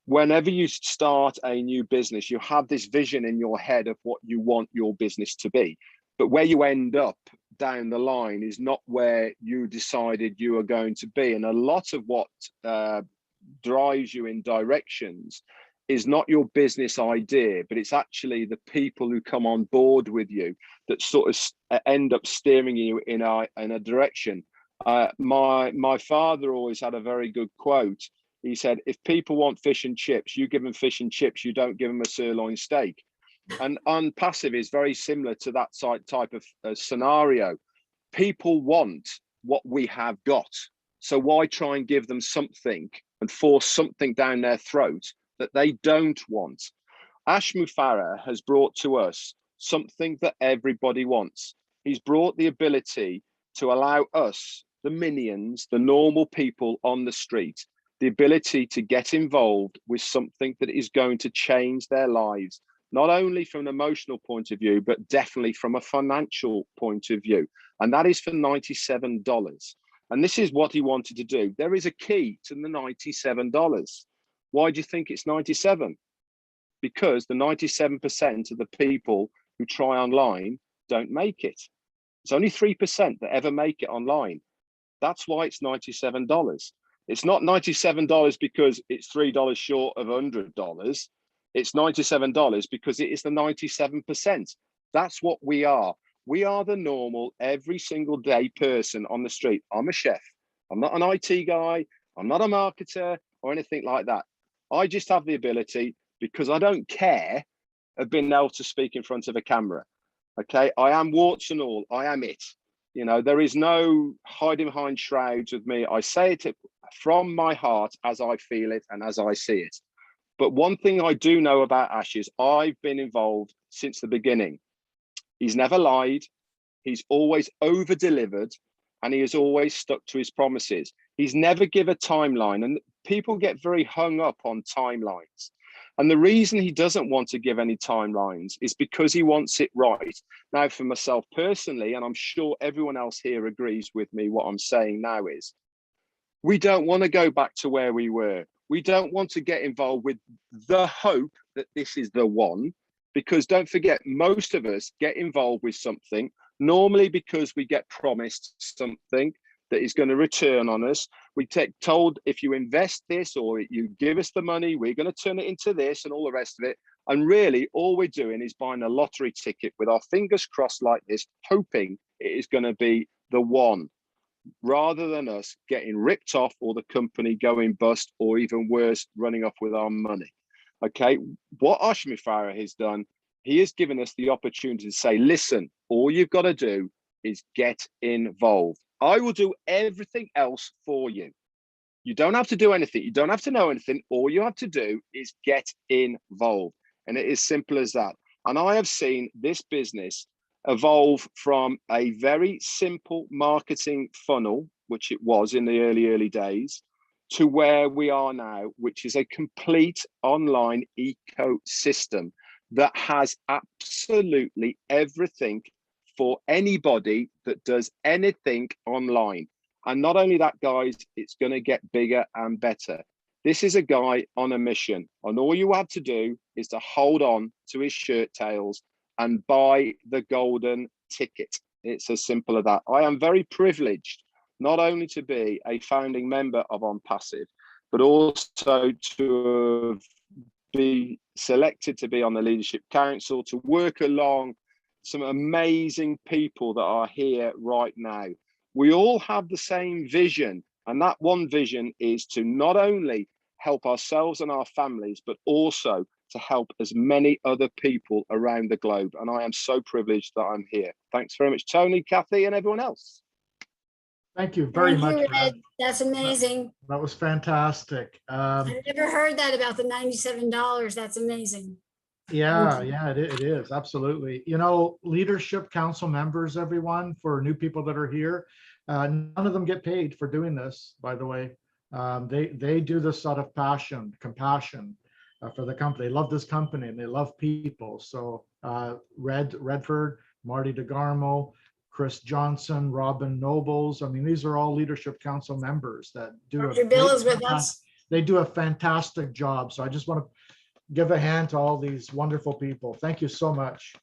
whenever you start a new business, you have this vision in your head of what you want your business to be. But where you end up down the line is not where you decided you are going to be. And a lot of what drives you in directions is not your business idea, but it's actually the people who come on board with you that sort of end up steering you in a direction. My father always had a very good quote. He said, if people want fish and chips, you give them fish and chips, you don't give them a sirloin steak. And OnPassive is very similar to that type of scenario. People want what we have got. So why try and give them something and force something down their throat that they don't want? Ashmu Farah has brought to us something that everybody wants. He's brought the ability to allow us, the minions, the normal people on the street, the ability to get involved with something that is going to change their lives, not only from an emotional point of view, but definitely from a financial point of view. And that is for $97. And this is what he wanted to do. There is a key to the $97. Why do you think it's 97? Because the 97% of the people who try online don't make it. It's only 3% that ever make it online. That's why it's $97. It's not $97 because it's $3 short of $100. It's $97 because it is the 97%. That's what we are. We are the normal, every single day person on the street. I'm a chef. I'm not an IT guy. I'm not a marketer or anything like that. I just have the ability, because I don't care, of being able to speak in front of a camera. Okay, I am warts and all. I am it. You know, there is no hiding behind shrouds with me. I say it from my heart as I feel it and as I see it. But one thing I do know about Ash is I've been involved since the beginning. He's never lied. He's always over-delivered, and he has always stuck to his promises. He's never give a timeline, and people get very hung up on timelines. And the reason he doesn't want to give any timelines is because he wants it right. Now, for myself personally, and I'm sure everyone else here agrees with me, what I'm saying now is, we don't want to go back to where we were. We don't want to get involved with the hope that this is the one, because don't forget, most of us get involved with something Normally, because we get promised something that is going to return on us, we told if you invest this or you give us the money, we're going to turn it into this and all the rest of it. And really, all we're doing is buying a lottery ticket with our fingers crossed like this, hoping it is going to be the one, rather than us getting ripped off or the company going bust, or even worse, running off with our money. Okay, what Ashmi Farah has done, he has given us the opportunity to say, listen, all you've got to do is get involved. I will do everything else for you. You don't have to do anything. You don't have to know anything. All you have to do is get involved. And it is simple as that. And I have seen this business evolve from a very simple marketing funnel, which it was in the early days, to where we are now, which is a complete online ecosystem that has absolutely everything for anybody that does anything online. And not only that, guys, it's going to get bigger and better. This is a guy on a mission, and all you have to do is to hold on to his shirt tails and buy the golden ticket. It's as simple as that. I am very privileged not only to be a founding member of OnPassive, but also to be selected to be on the Leadership Council, to work along some amazing people that are here right now. We all have the same vision, and that one vision is to not only help ourselves and our families, but also to help as many other people around the globe. And I am so privileged that I'm here. Thanks very much, Tony, Kathy, and everyone else. Thank you very much. Red. That's amazing. That was fantastic. I've never heard that about the $97. That's amazing. Yeah, it is. Absolutely. You know, Leadership Council members, everyone, for new people that are here, none of them get paid for doing this, by the way. They do this out of passion, compassion for the company. They love this company and they love people. So Redford, Marty DeGarmo, Chris Johnson, Robin Nobles. I mean, these are all Leadership Council members that do Bill is with us. They do a fantastic job. So I just want to give a hand to all these wonderful people. Thank you so much.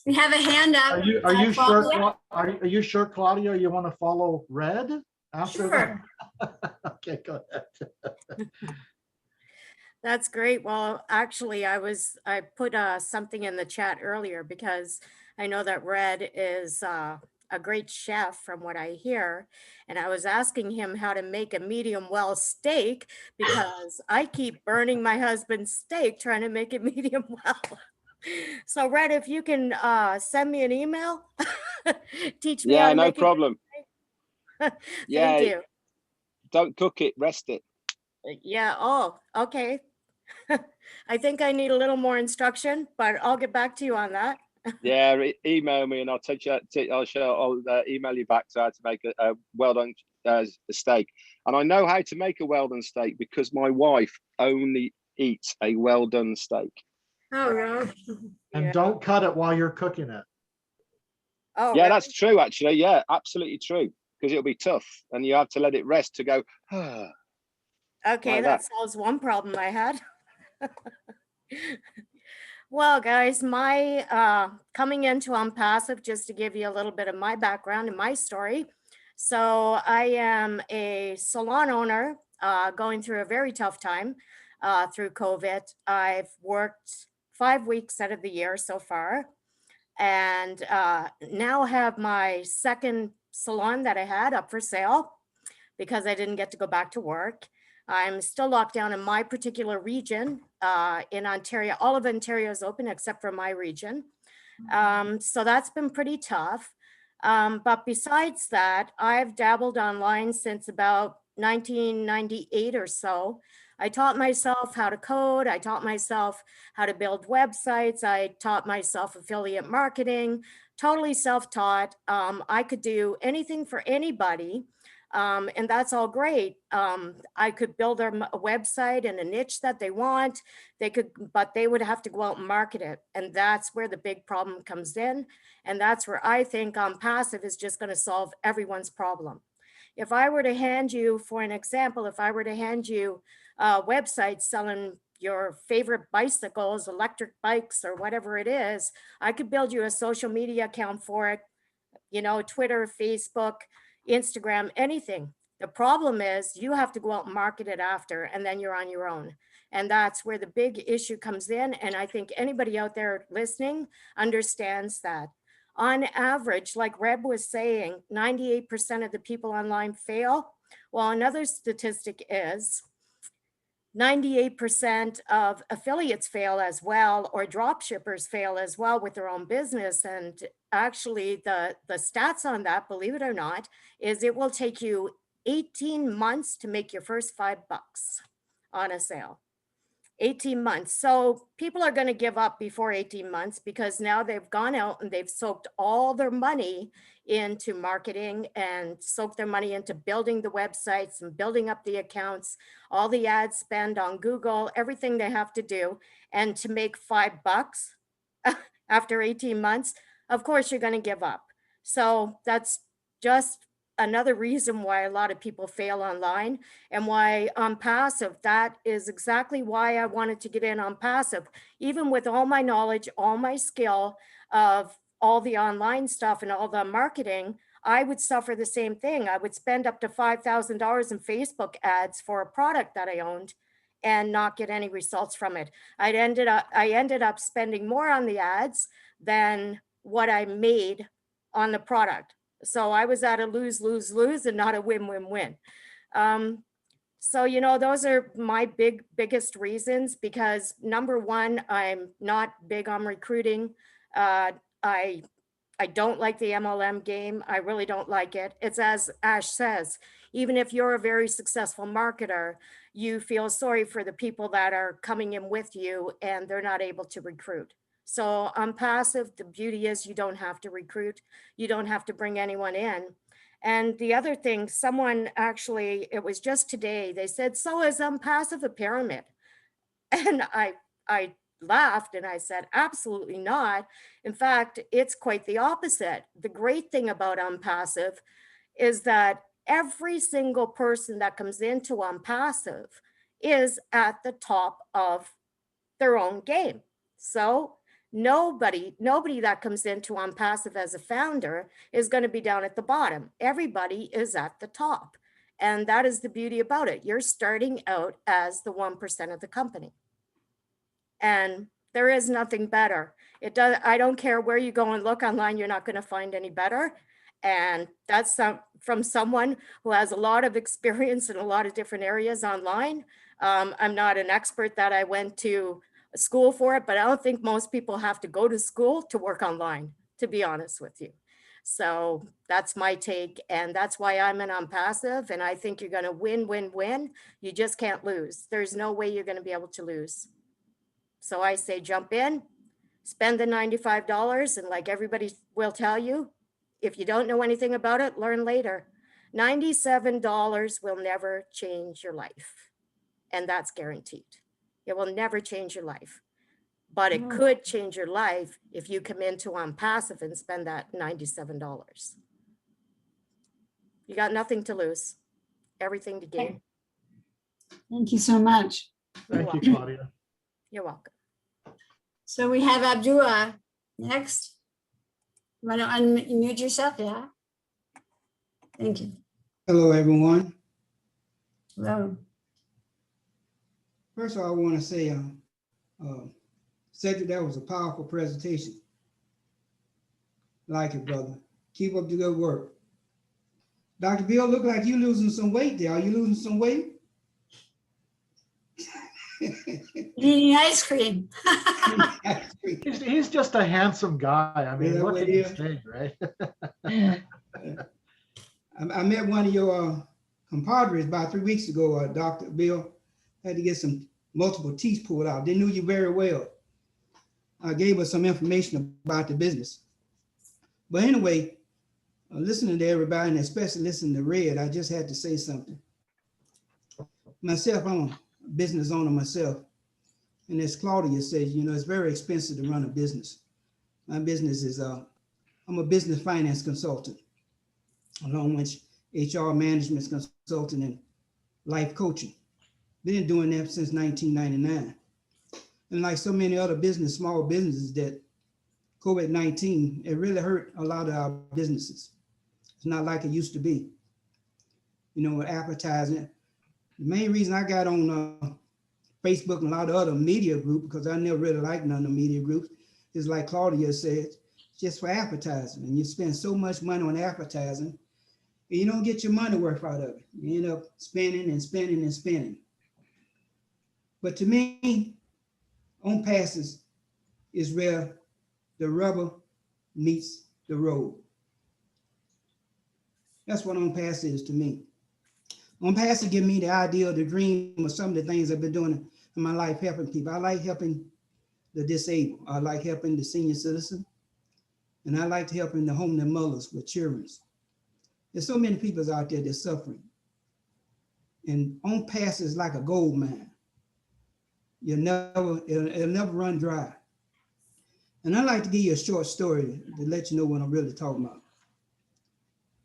We have a hand up. Are you sure? Are you sure, Claudia? You want to follow Red after Sure. that? Okay, go ahead. That's great. Well, actually, I put something in the chat earlier because I know that Red is a great chef from what I hear. And I was asking him how to make a medium well steak because I keep burning my husband's steak trying to make it medium well. So Red, if you can send me an email, teach me. Yeah, no problem. Thank Yeah, you. Don't cook it, rest it. Yeah. Oh, okay. I think I need a little more instruction, but I'll get back to you on that. Yeah, email me and I'll email you back to how to make a well done steak. And I know how to make a well done steak because my wife only eats a well done steak. Oh, no. And don't cut it while you're cooking it. Oh, yeah, really? that's true, actually. Yeah, absolutely true. Because it'll be tough and you have to let it rest to go. Okay, like that solves one problem I had. Well, guys, my coming into OnPassive, just to give you a little bit of my background and my story. So I am a salon owner going through a very tough time through COVID. I've worked 5 weeks out of the year so far, and now have my second salon that I had up for sale because I didn't get to go back to work. I'm still locked down in my particular region in Ontario. All of Ontario is open except for my region. So that's been pretty tough. But besides that, I've dabbled online since about 1998 or so. I taught myself how to code. I taught myself how to build websites. I taught myself affiliate marketing, totally self-taught. I could do anything for anybody. And that's all great. I could build them a website in a niche that they want. They could, but they would have to go out and market it. And that's where the big problem comes in. And that's where I think OnPassive is just going to solve everyone's problem. If I were to hand you, for an example, if I were to hand you a website selling your favorite bicycles, electric bikes, or whatever it is. I could build you a social media account for it, you know, Twitter, Facebook, Instagram, anything. The problem is you have to go out and market it after, and then you're on your own. And that's where the big issue comes in. And I think anybody out there listening understands that. On average, like Reb was saying, 98% of the people online fail. Well, another statistic is 98% of affiliates fail as well, or drop shippers fail as well with their own business. And actually the stats on that, believe it or not, is it will take you 18 months to make your first $5 on a sale. 18 months. So people are going to give up before 18 months because now they've gone out and they've soaked all their money into marketing and soaked their money into building the websites and building up the accounts, all the ad spend on Google, everything they have to do. And to make $5 after 18 months, of course, you're going to give up. So that's just another reason why a lot of people fail online, and why OnPassive, that is exactly why I wanted to get in OnPassive. Even with all my knowledge, all my skill of all the online stuff and all the marketing, I would suffer the same thing. I would spend up to $5,000 in Facebook ads for a product that I owned and not get any results from it. I ended up spending more on the ads than what I made on the product. So I was at a lose, lose, lose and not a win, win, win. So, you know, those are my biggest reasons, because number one, I'm not big on recruiting. I don't like the MLM game. I really don't like it. It's as Ash says, even if you're a very successful marketer, you feel sorry for the people that are coming in with you and they're not able to recruit. So OnPassive, the beauty is you don't have to recruit. You don't have to bring anyone in. And the other thing, someone actually, it was just today, they said, so is OnPassive a pyramid? And I laughed and I said, absolutely not. In fact, it's quite the opposite. The great thing about OnPassive is that every single person that comes into OnPassive is at the top of their own game. So nobody that comes into OnPassive as a founder is going to be down at the bottom. Everybody is at the top. And that is the beauty about it. You're starting out as the 1% of the company. And there is nothing better. I don't care where you go and look online, you're not going to find any better. And that's from someone who has a lot of experience in a lot of different areas online. I'm not an expert that I went to school for it, but I don't think most people have to go to school to work online, to be honest with you. So that's my take. And that's why I'm in OnPassive. And I think you're going to win, win, win. You just can't lose. There's no way you're going to be able to lose. So I say, jump in, spend the $95. And like everybody will tell you, if you don't know anything about it, learn later. $97 will never change your life. And that's guaranteed. It will never change your life, but it could change your life if you come into OnPassive and spend that $97. You got nothing to lose, everything to gain. Thank you so much. Thank you, Claudia. You're welcome. So we have Abdullah next. You want to unmute yourself? Yeah. Thank you. Hello, everyone. Hello. First of all, I want to say, Cedric, that was a powerful presentation. Like it, brother. Keep up the good work. Dr. Bill, look like you losing some weight there. Are you losing some weight? Eating ice cream. He's just a handsome guy. I mean, Yeah, look well, at yeah. his stage, right? I met one of your compadres about 3 weeks ago, Dr. Bill. Had to get some multiple teeth pulled out. They knew you very well. Gave us some information about the business. But anyway, listening to everybody, and especially listening to Red, I just had to say something. Myself, I'm a business owner myself. And as Claudia says, you know, it's very expensive to run a business. My business is, I'm a business finance consultant, along with HR management consultant and life coaching. Been doing that since 1999. And like so many other small businesses, that COVID-19, it really hurt a lot of our businesses. It's not like it used to be. You know, with advertising. The main reason I got on Facebook and a lot of other media groups, because I never really liked none of the media groups, is like Claudia said, just for advertising. And you spend so much money on advertising, and you don't get your money worth out of it. You end up spending and spending and spending. But to me, OnPassive is where the rubber meets the road. That's what OnPassive is to me. OnPassive give me the idea, the dream of some of the things I've been doing in my life, helping people. I like helping the disabled. I like helping the senior citizen. And I like helping the homeless mothers with children. There's so many people out there that's suffering. And OnPassive is like a gold mine. It'll never run dry. And I'd like to give you a short story to let you know what I'm really talking about.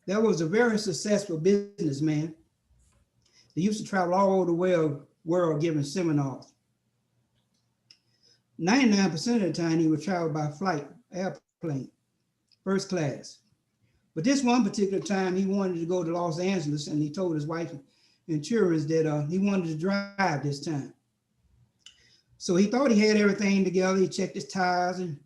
There was a very successful businessman that used to travel all over the world giving seminars. 99% of the time he would travel by flight, airplane, first class. But this one particular time he wanted to go to Los Angeles, and he told his wife and children that he wanted to drive this time. So he thought he had everything together. He checked his tires and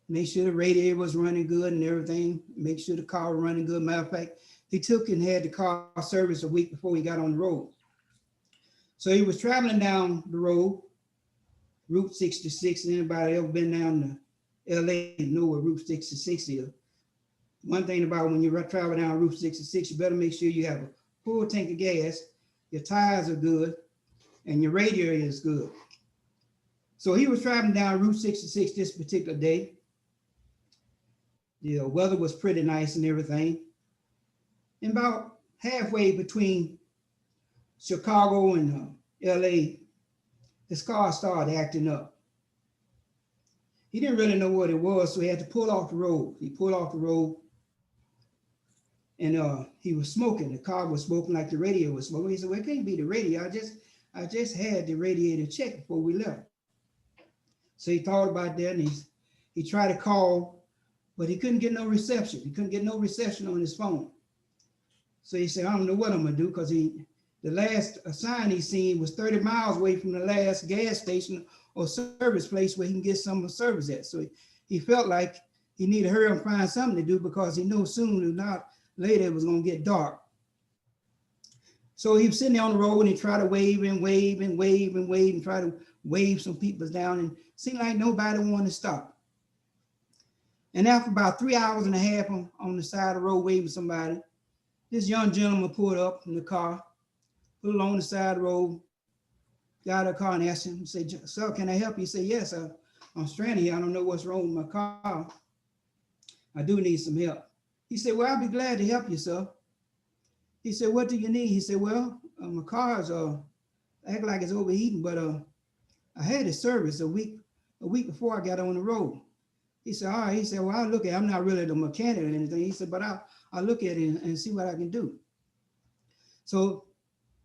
made sure the radiator was running good and everything, make sure the car was running good. Matter of fact, he took and had the car service a week before he got on the road. So he was traveling down the road, Route 66. Anybody ever been down to LA know what Route 66 is. One thing about when you travel down Route 66, you better make sure you have a full tank of gas, your tires are good, and your radiator is good. So he was traveling down Route 66 this particular day. The weather was pretty nice and everything. And about halfway between Chicago and LA, his car started acting up. He didn't really know what it was, so he had to pull off the road. He pulled off the road, and he was smoking. The car was smoking like the radio was smoking. He said, well, it can't be the radio. I just had the radiator checked before we left. So he thought about that, and he tried to call, but he couldn't get no reception. He couldn't get no reception on his phone. So he said, I don't know what I'm gonna do, because the last sign he seen was 30 miles away from the last gas station or service place where he can get some service at. So he felt like he needed to hurry up and find something to do, because he knew sooner or not later it was gonna get dark. So he was sitting there on the road, and he tried to wave and wave and wave and wave and try to wave some people down, and it seemed like nobody wanted to stop. And after about 3 hours and a half on the side of the road waving somebody, this young gentleman pulled up in the car, put along the side of the road, got out of the car and asked him, said, sir, can I help you? He said, yes, I'm stranded here. I don't know what's wrong with my car. I do need some help. He said, well, I'll be glad to help you, sir. He said, what do you need? He said, well, my car's act like it's overheating, but I had a service a week before I got on the road. He said, all right. He said, well, I'll look at it. I'm not really the mechanic or anything. He said, but I'll look at it and see what I can do. So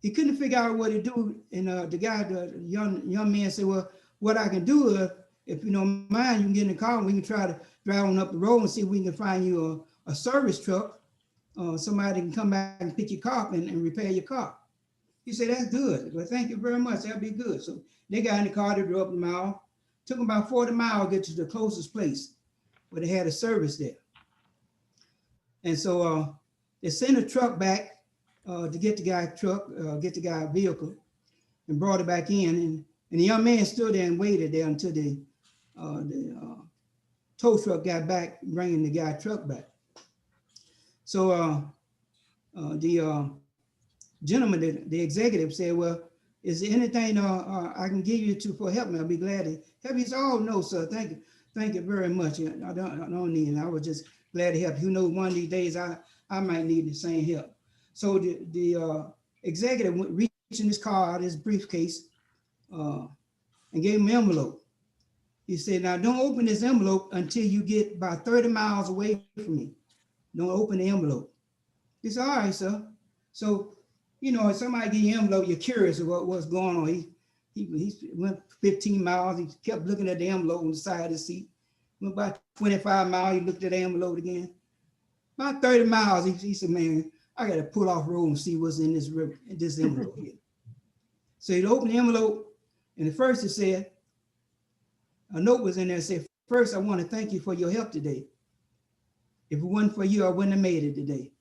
he couldn't figure out what to do. And the young man said, well, what I can do, if you don't mind, you can get in the car and we can try to drive on up the road and see if we can find you a service truck. Somebody can come back and pick your car up and repair your car. He said, that's good. Well, thank you very much. That'll be good. So they got in the car, they drove up the mile. Took them about 40 miles to get to the closest place where they had a service there. And so they sent a truck back to get the guy vehicle, and brought it back in. And the young man stood there and waited there until the tow truck got back, bringing the guy truck back. So the gentleman, the executive said, well, is there anything I can give you for help me? I'll be glad to help you. He said, oh, no, sir, thank you very much. I don't need it. I was just glad to help you. Who knows, one of these days I might need the same help. So the executive reached in his car out his briefcase and gave him an envelope. He said, now don't open this envelope until you get about 30 miles away from me. Don't open the envelope. He said, all right, sir. So, you know, if somebody give you an envelope, you're curious about what's going on. He went 15 miles. He kept looking at the envelope on the side of the seat. Went about 25 miles. He looked at the envelope again. About 30 miles. He said, "Man, I got to pull off road and see what's in this envelope here." So he opened the envelope, and at first it said, a note was in there that said, "First, I want to thank you for your help today. If it wasn't for you, I wouldn't have made it today.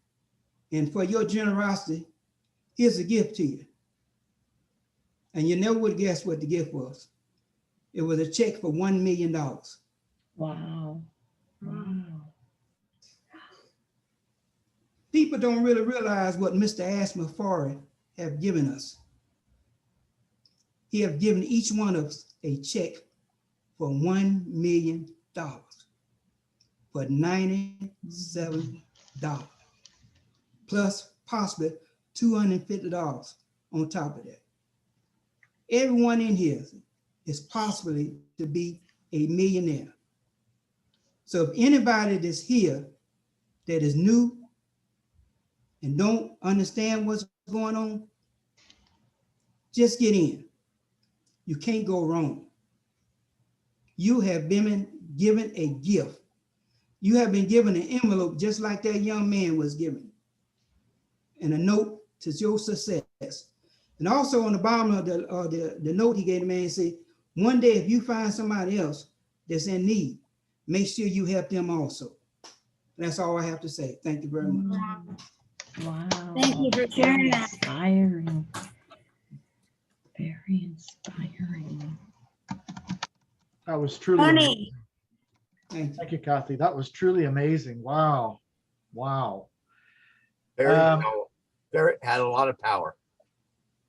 And for your generosity, here's a gift to you." And you never would guess what the gift was. It was a check for $1 million. Wow. Wow. People don't really realize what Mr. Ashmafari have given us. He have given each one of us a check for $1 million for $97, plus possibly $250 on top of that. Everyone in here is possibly to be a millionaire. So if anybody that's here that is new and don't understand what's going on, just get in. You can't go wrong. You have been given a gift. You have been given an envelope just like that young man was given, and a note to your success. And also on the bottom of the note he gave the man, said, "One day if you find somebody else that's in need, make sure you help them also." And that's all I have to say. Thank you very much. Wow. Thank you for sharing that. Inspiring. Very inspiring. That was truly Tony. amazing. Thank you, Kathy. That was truly amazing. Wow. Wow. Very powerful. Had a lot of power.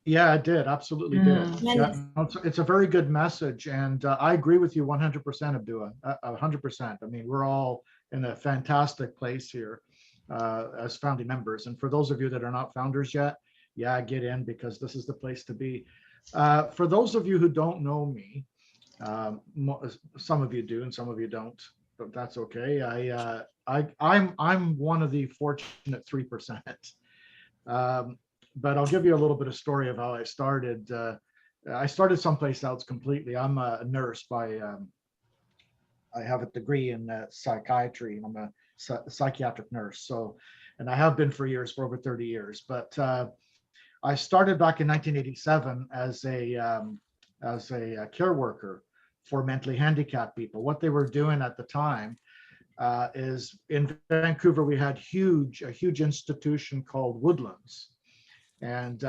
Yeah, it did. Absolutely did. Yeah. Yeah, it's a very good message. And I agree with you 100%, Abdua, 100%. I mean, we're all in a fantastic place here as founding members. And for those of you that are not founders yet, yeah, get in, because this is the place to be. For those of you who don't know me, some of you do and some of you don't, but that's okay. I'm one of the fortunate 3%. But I'll give you a little bit of story of how I started. I started someplace else completely. I'm a nurse by, I have a degree in psychiatry, and I'm a psychiatric nurse. So, and I have been for years, for over 30 years. But I started back in 1987 as a care worker for mentally handicapped people. What they were doing at the time is in Vancouver, we had a huge institution called Woodlands. And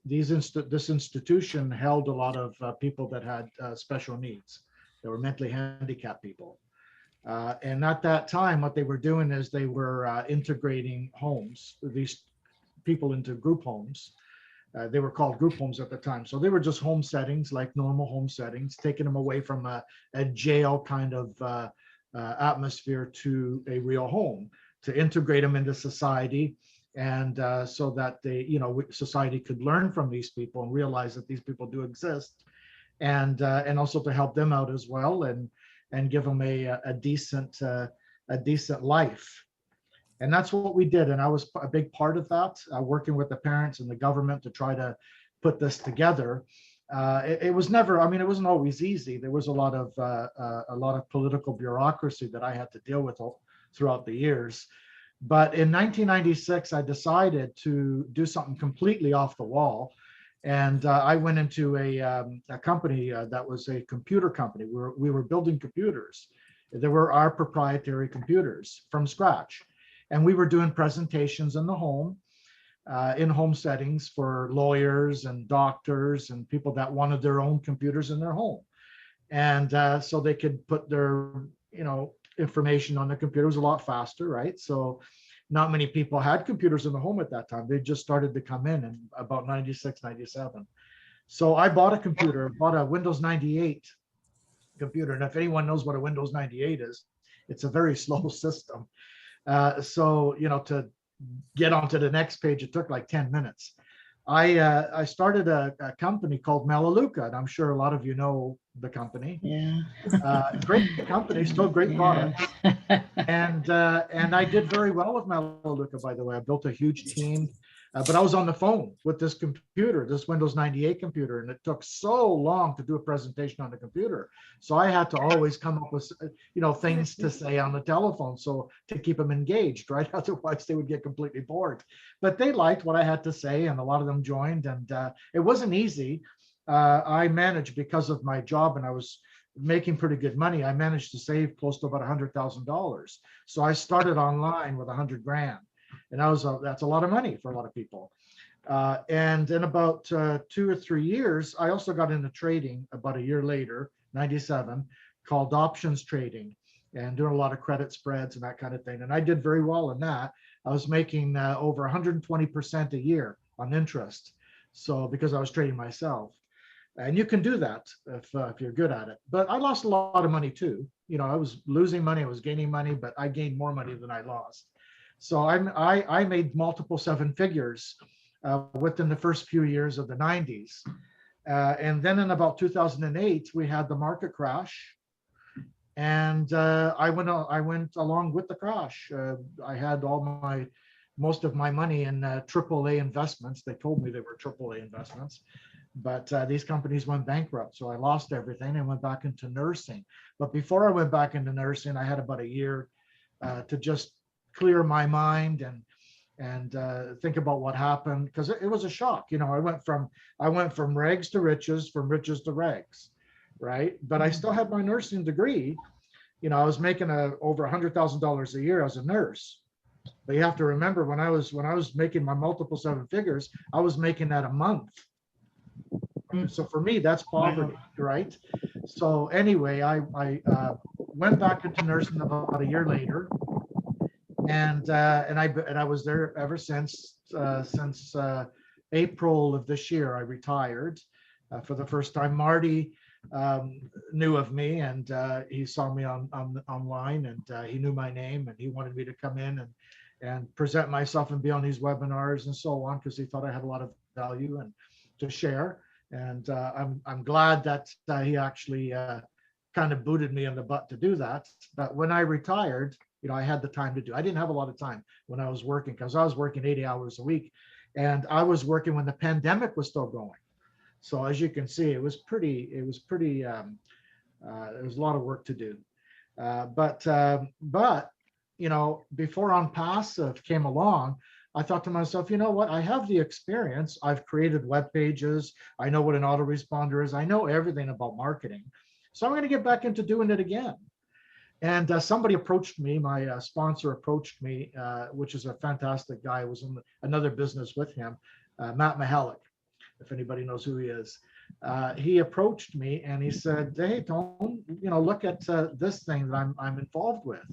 this institution held a lot of people that had special needs. They were mentally handicapped people. And at that time, what they were doing is they were integrating homes, these people into group homes. They were called group homes at the time. So they were just home settings, like normal home settings, taking them away from a jail kind of atmosphere to a real home, to integrate them into society. And so that society could learn from these people and realize that these people do exist, and also to help them out as well, and give them a decent life. And that's what we did. And I was a big part of that, working with the parents and the government to try to put this together. It was never, I mean, it wasn't always easy. There was a lot of political bureaucracy that I had to deal with throughout the years. But in 1996, I decided to do something completely off the wall. And I went into a company that was a computer company. We were building computers. They were our proprietary computers from scratch. And we were doing presentations in the home, in home settings for lawyers and doctors and people that wanted their own computers in their home. And so they could put their, information on the computer. It was a lot faster, right? So not many people had computers in the home at that time. They just started to come in about 96, 97. So I bought a computer, bought a Windows 98 computer. And if anyone knows what a Windows 98 is, it's a very slow system. So, to get onto the next page, it took like 10 minutes. I started a company called Melaleuca, and I'm sure a lot of you know the company. Yeah. Great company, still great product. And I did very well with Melaleuca, by the way. I built a huge team. But I was on the phone with this computer, this Windows 98 computer, and it took so long to do a presentation on the computer. So I had to always come up with, things to say on the telephone, so to keep them engaged, right? Otherwise, they would get completely bored. But they liked what I had to say, and a lot of them joined, and it wasn't easy. I managed, because of my job, and I was making pretty good money, I managed to save close to about $100,000. So I started online with 100 grand. And that's a lot of money for a lot of people. And in about 2 or 3 years, I also got into trading about a year later, 97, called options trading, and doing a lot of credit spreads and that kind of thing. And I did very well in that. I was making over 120% a year on interest. So because I was trading myself. And you can do that if you're good at it. But I lost a lot of money too. I was losing money, I was gaining money, but I gained more money than I lost. So I made multiple 7 figures within the first few years of the 90s. And then in about 2008, we had the market crash. And I went along with the crash. I had most of my money in AAA investments. They told me they were AAA investments. But these companies went bankrupt. So I lost everything and went back into nursing. But before I went back into nursing, I had about a year to just clear my mind and think about what happened, because it was a shock. I went from rags to riches, from riches to rags, right? But I still had my nursing degree. I was making over $100,000 a year as a nurse. But you have to remember, when I was making my multiple 7 figures, I was making that a month. So for me, that's poverty, right? So anyway, I went back into nursing about a year later. And I was there ever since April of this year. I retired for the first time. Marty knew of me, and he saw me online, and he knew my name, and he wanted me to come in and present myself and be on these webinars and so on, because he thought I had a lot of value and to share. And I'm glad that he actually kind of booted me in the butt to do that. But when I retired, I had the time to do. I didn't have a lot of time when I was working, because I was working 80 hours a week, and I was working when the pandemic was still going. So as you can see, it was a lot of work to do. But before OnPassive came along, I thought to myself, you know what? I have the experience. I've created web pages. I know what an autoresponder is. I know everything about marketing. So I'm going to get back into doing it again. And somebody approached me, my sponsor approached me, which is a fantastic guy. I was in another business with him, Matt Mihalik, if anybody knows who he is. He approached me and he said, hey, Tone, look at this thing that I'm involved with.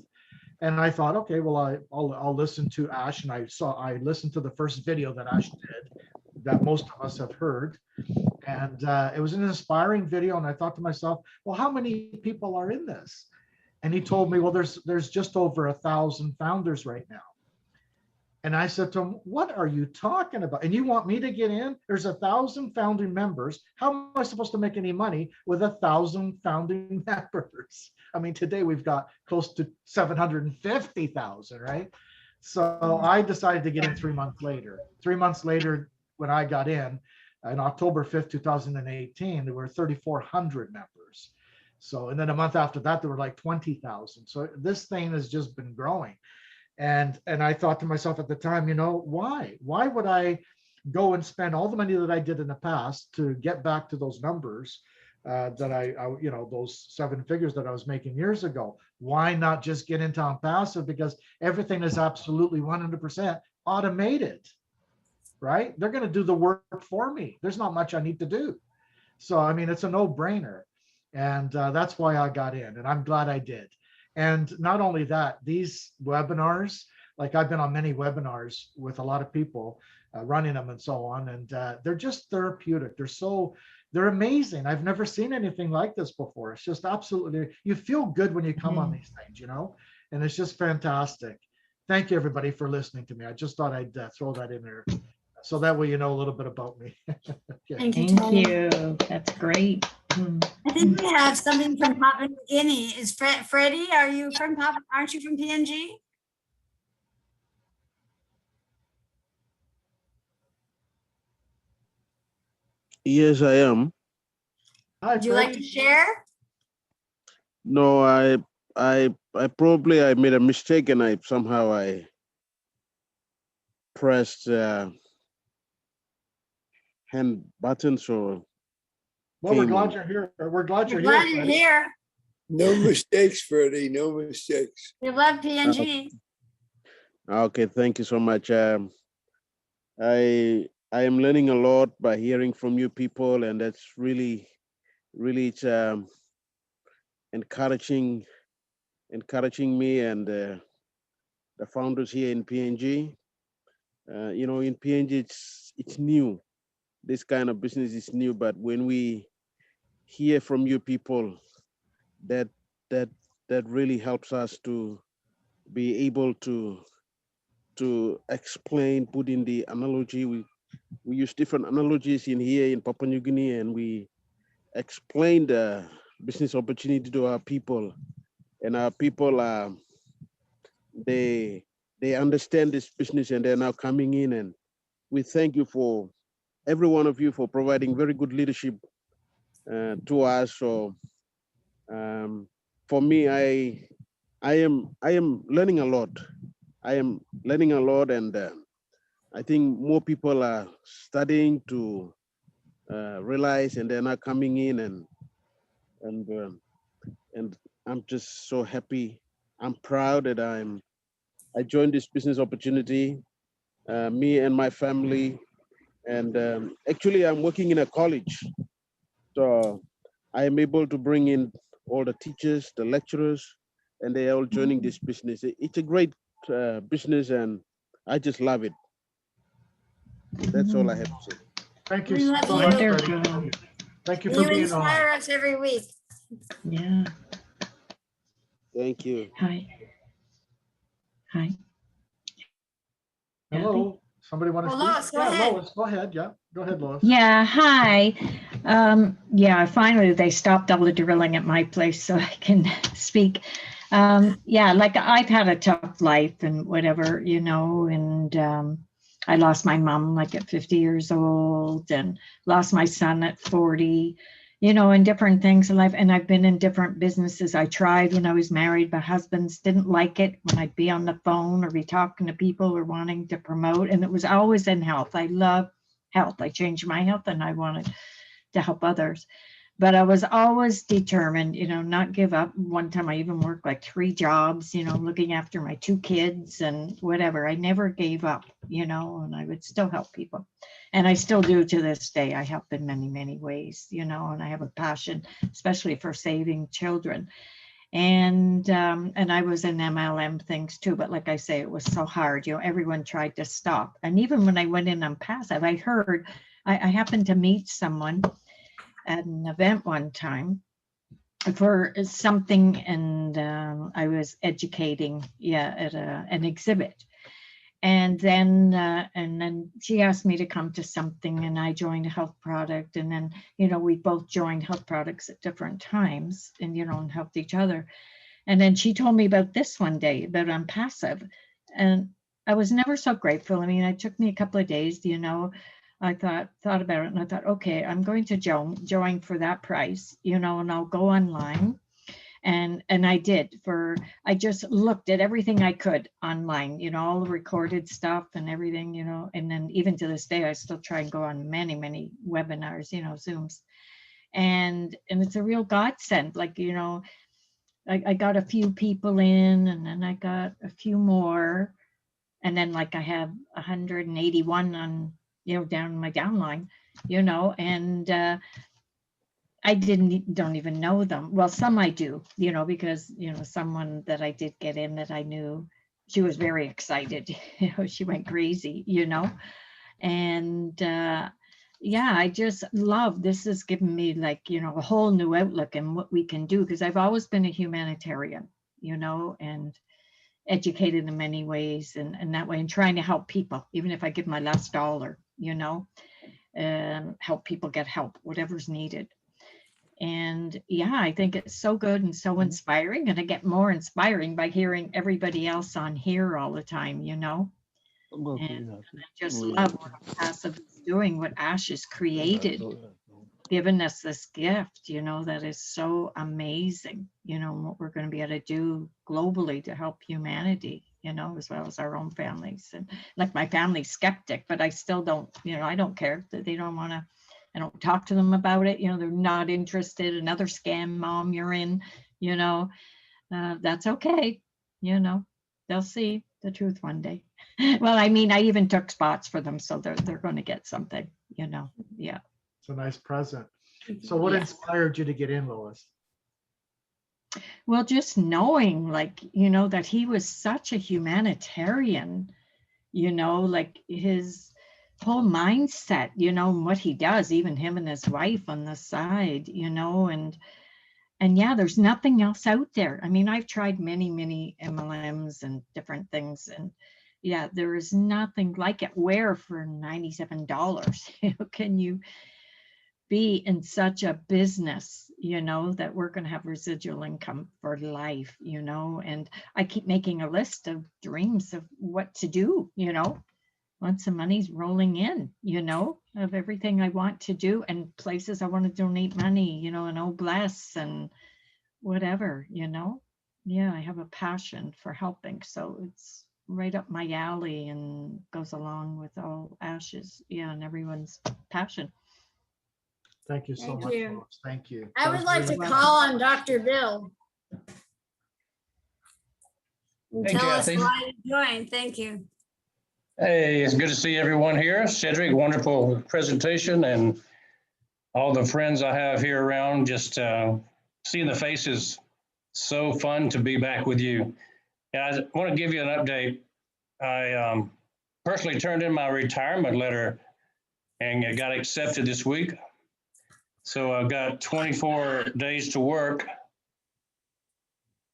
And I thought, okay, well, I'll listen to Ash. And I listened to the first video that Ash did, that most of us have heard. And it was an inspiring video. And I thought to myself, well, how many people are in this? And he told me, well, there's just over 1,000 founders right now. And I said to him, what are you talking about? And you want me to get in? There's 1,000 founding members. How am I supposed to make any money with 1,000 founding members? I mean, today we've got close to 750,000, right? So I decided to get in 3 months later. 3 months later, when I got in October 5th, 2018, there were 3,400 members. So, and then a month after that, there were like 20,000. So this thing has just been growing. And I thought to myself at the time, why would I go and spend all the money that I did in the past to get back to those numbers that I those 7 figures that I was making years ago? Why not just get into OnPassive? Because everything is absolutely 100% automated, right? They're going to do the work for me. There's not much I need to do. So, I mean, it's a no-brainer. And that's why I got in, and I'm glad I did. And not only that, these webinars, like I've been on many webinars with a lot of people running them and so on, and they're just therapeutic. They're amazing. I've never seen anything like this before. It's just absolutely, you feel good when you come on these things, and it's just fantastic. Thank you, everybody, for listening to me. I just thought I'd throw that in there, so that way you know a little bit about me. Okay. Thank you. That's great. I think we have something from Papua New Guinea. Is Freddie? Are you from Papua? Aren't you from PNG? Yes, I am. Hi, Would you like to share? No, I probably I made a mistake and I pressed hand button, so. Well, we're glad you're here. We're glad you're here. Glad you're here. No mistakes, Freddie, no mistakes. We love PNG. Okay, thank you so much. I am learning a lot by hearing from you people, and that's really it's encouraging me and the founders here in PNG. In PNG, it's new. This kind of business is new, but when we hear from you people, that really helps us to be able to explain, put in the analogy. We use different analogies in here in Papua New Guinea, and we explain the business opportunity to our people, and our people they understand this business, and they're now coming in, and we thank you for every one of you for providing very good leadership to us. So for me, I am learning a lot. I am learning a lot, and I think more people are starting to realize, and they're now coming in, and I'm just so happy. I'm proud that I joined this business opportunity, me and my family, and actually I'm working in a college, so I am able to bring in all the teachers, the lecturers, and they are all joining this business. It's a great business, and I just love it. That's all I have to say. Thank you We so love much, you. Freddie. Thank you for You being inspire on. us every week. Yeah. Thank you. Hi. Hi. Hello. Somebody want to Well, speak? Lois, go Yeah, ahead. Lois, go ahead. Yeah, go ahead, Lois. Yeah, hi. Yeah, finally they stopped all the drilling at my place so I can speak. Yeah, like I've had a tough life and whatever, and I lost my mom like at 50 years old and lost my son at 40, and different things in life. And I've been in different businesses. I tried when I was married, but husbands didn't like it when I'd be on the phone or be talking to people or wanting to promote. And it was always in health. I love health. I changed my health and I wanted to help others. But I was always determined, not give up. One time I even worked like 3 jobs, looking after my 2 kids and whatever. I never gave up, and I would still help people. And I still do to this day. I help in many, many ways, and I have a passion, especially for saving children. And I was in MLM things too, but like I say, it was so hard. Everyone tried to stop. And even when I went in OnPassive, I heard, I happened to meet someone at an event one time for something, and I was educating, at an exhibit. And then she asked me to come to something, and I joined a health product, and then we both joined health products at different times, and and helped each other. And then she told me about this one day about OnPassive, and I was never so grateful. I mean, it took me a couple of days, I thought about it, and I thought, okay, I'm going to join for that price, and I'll go online. And I did. I just looked at everything I could online, all the recorded stuff and everything, and then even to this day, I still try and go on many, many webinars, Zooms. And it's a real godsend. Like, I got a few people in, and then I got a few more. And then like I have 181 on, down my downline, and I don't even know them. Well, some I do, because, someone that I did get in that I knew, she was very excited, she went crazy, and yeah, I just love, this has given me like, a whole new outlook in what we can do, because I've always been a humanitarian, and educated in many ways, and that way, and trying to help people, even if I give my last dollar, help people get help, whatever's needed. And yeah, I think it's so good and so inspiring, and I get more inspiring by hearing everybody else on here all the time, And I just love what OnPassive is doing, what Ash has created, given us this gift, that is so amazing, what we're going to be able to do globally to help humanity, as well as our own families. And like my family's skeptic, but I still don't, I don't care that they don't want to, I don't talk to them about it. They're not interested. Another scam, mom, you're in, that's okay. They'll see the truth one day. Well, I mean, I even took spots for them, so they're going to get something, yeah. It's a nice present. So what inspired you to get in, Lois? Well, just knowing, that he was such a humanitarian, like his whole mindset, and what he does, even him and his wife on the side, and yeah, there's nothing else out there. I mean, I've tried many MLMs and different things, and yeah, there is nothing like it. Where for $97, can you be in such a business, that we're going to have residual income for life, and I keep making a list of dreams of what to do, once the money's rolling in, of everything I want to do and places I want to donate money, and oh bless and whatever, yeah, I have a passion for helping. So it's right up my alley and goes along with all Ash's, and everyone's passion. Thank you so much, Lois. Thank you. I would like to call on Dr. Bill. And Hey, tell us Kathy. why you joined. Thank you. Hey, it's good to see everyone here. Cedric, wonderful presentation, and all the friends I have here around. Just seeing the faces, so fun to be back with you. And I want to give you an update. I personally turned in my retirement letter and it got accepted this week. So I've got 24 days to work.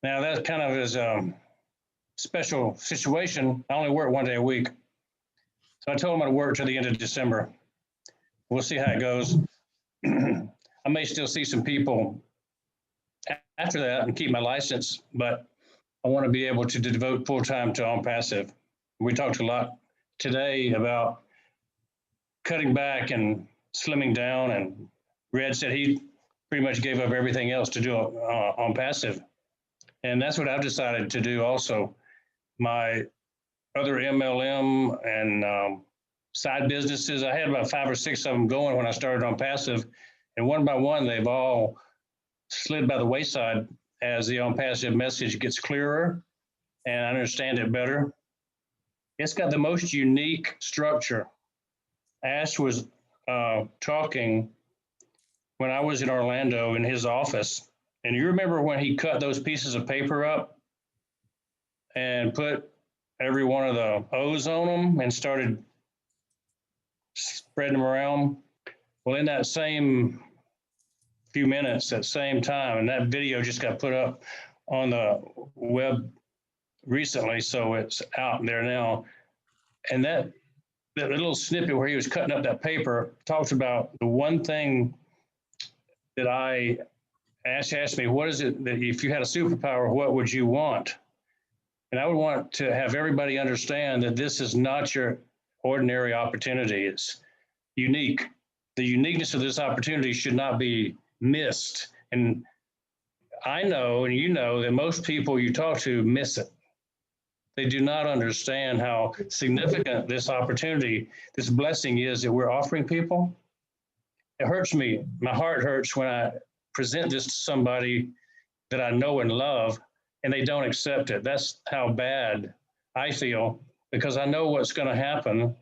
Now that kind of is a special situation. I only work 1 day a week. So I told them I'd work to the end of December. We'll see how it goes. I may still see some people after that and keep my license, but I want to be able to devote full time to OnPassive. We talked a lot today about cutting back and slimming down, and Red said he pretty much gave up everything else to do OnPassive. And that's what I've decided to do also. My other MLM and side businesses, I had about 5 or 6 of them going when I started OnPassive, and one by one, they've all slid by the wayside as the OnPassive message gets clearer and I understand it better. It's got the most unique structure. Ash was talking when I was in Orlando in his office, and you remember when he cut those pieces of paper up and put every one of the O's on them and started spreading them around? Well, in that same few minutes, that same time, and that video just got put up on the web recently, so it's out there now. And that little snippet where he was cutting up that paper talks about the one thing that Ash asked me, what is it that if you had a superpower, what would you want? And I would want to have everybody understand that this is not your ordinary opportunity. It's unique. The uniqueness of this opportunity should not be missed. And I know, and you know, that most people you talk to miss it. They do not understand how significant this opportunity, this blessing is that we're offering people. It hurts me. My heart hurts when I present this to somebody that I know and love and they don't accept it. That's how bad I feel, because I know what's going to happen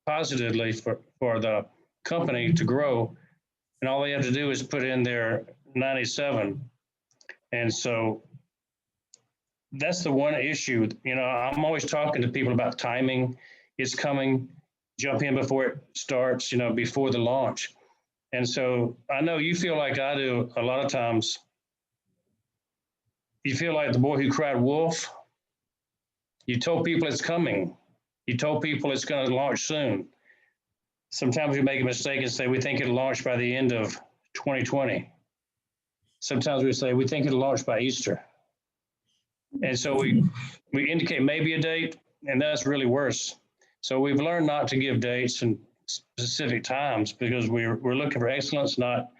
positively for the company to grow. And all they have to do is put in their 97. And so that's the one issue. You know, I'm always talking to people about timing. It's coming. Jump in before it starts, you know, before the launch. And so I know you feel like I do a lot of times. You feel like the boy who cried wolf. You told people it's coming. You told people it's going to launch soon. Sometimes we make a mistake and say we think it'll launch by the end of 2020. Sometimes we say we think it'll launch by Easter. And so we indicate maybe a date, and that's really worse. So we've learned not to give dates and specific times because we're looking for excellence, not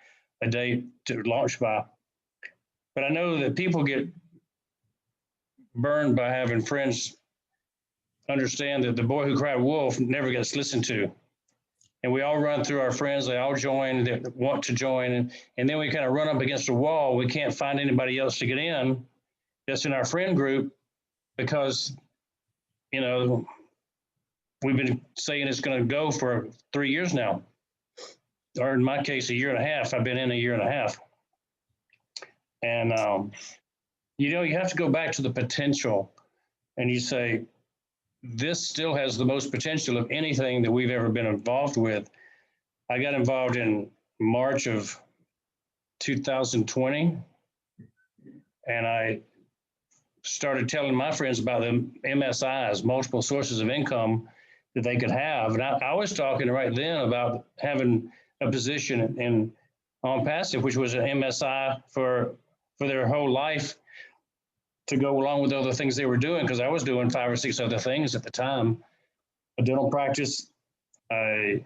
a date to launch by. But I know that people get burned by having friends understand that the boy who cried wolf never gets listened to. And we all run through our friends, they all join, they want to join, and then we kind of run up against a wall. We can't find anybody else to get in that's in our friend group because, you know, we've been saying it's going to go for 3 years now, or in my case, 1.5 years. I've been in 1.5 years. And, you know, you have to go back to the potential and you say, this still has the most potential of anything that we've ever been involved with. I got involved in March of 2020, and I started telling my friends about the MSIs, multiple sources of income that they could have. And I was talking right then about having a position in OnPassive, which was an MSI for their whole life, to go along with other things they were doing, because I was doing 5 or 6 other things at the time: a dental practice, a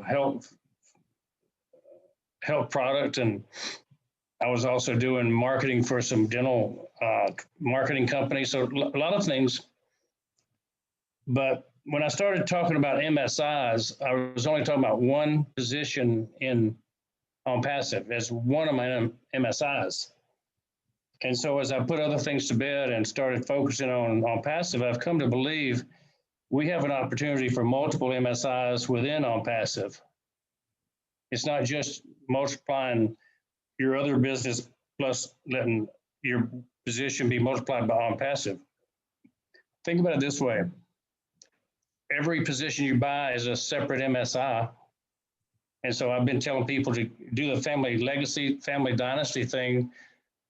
health product, and I was also doing marketing for some dental marketing companies. So a lot of things. But when I started talking about MSIs, I was only talking about one position in OnPassive as one of my MSIs. And so as I put other things to bed and started focusing on OnPassive, I've come to believe we have an opportunity for multiple MSIs within OnPassive. It's not just multiplying your other business plus letting your position be multiplied by OnPassive. Think about it this way. Every position you buy is a separate MSI. And so I've been telling people to do the family legacy, family dynasty thing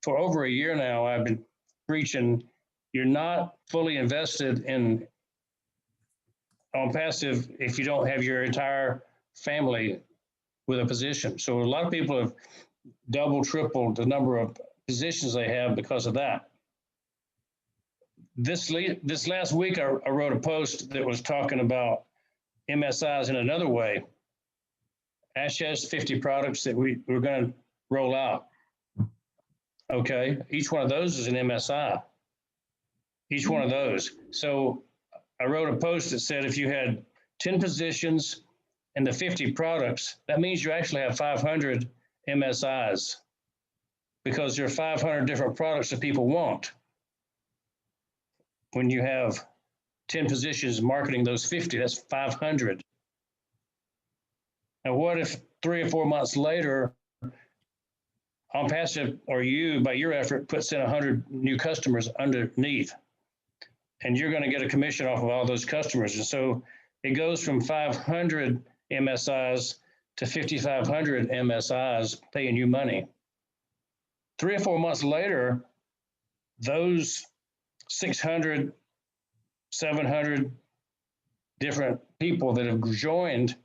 for over 1 year now. I've been preaching, you're not fully invested in OnPassive if you don't have your entire family with a position. So a lot of people have double, tripled the number of positions they have because of that. This last week, I wrote a post that was talking about MSIs in another way. Ash has 50 products that we're going to roll out. Okay, each one of those is an MSI. Each one of those. So I wrote a post that said if you had 10 positions and the 50 products, that means you actually have 500 MSIs, because there are 500 different products that people want. When you have 10 positions marketing those 50, that's 500. Now, what if 3 or 4 months later, OnPassive, or you, by your effort, puts in 100 new customers underneath, and you're going to get a commission off of all those customers. And so it goes from 500 MSIs to 5,500 MSIs paying you money. 3 or 4 months later, those 600, 700 different people that have joined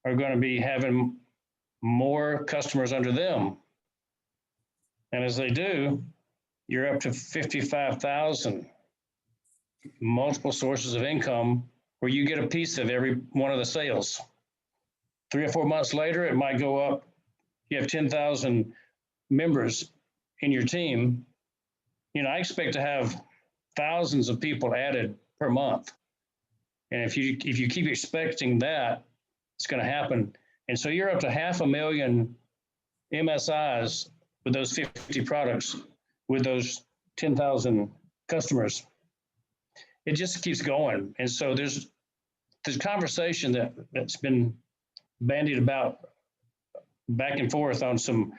are going to be having more customers under them. And as they do, you're up to 55,000 multiple sources of income where you get a piece of every one of the sales. 3 or 4 months later, it might go up. You have 10,000 members in your team. You know, I expect to have thousands of people added per month. And if you keep expecting that, it's going to happen. And so you're up to 500,000 MSIs with those 50 products, with those 10,000 customers. It just keeps going. And so there's conversation that's been bandied about back and forth on some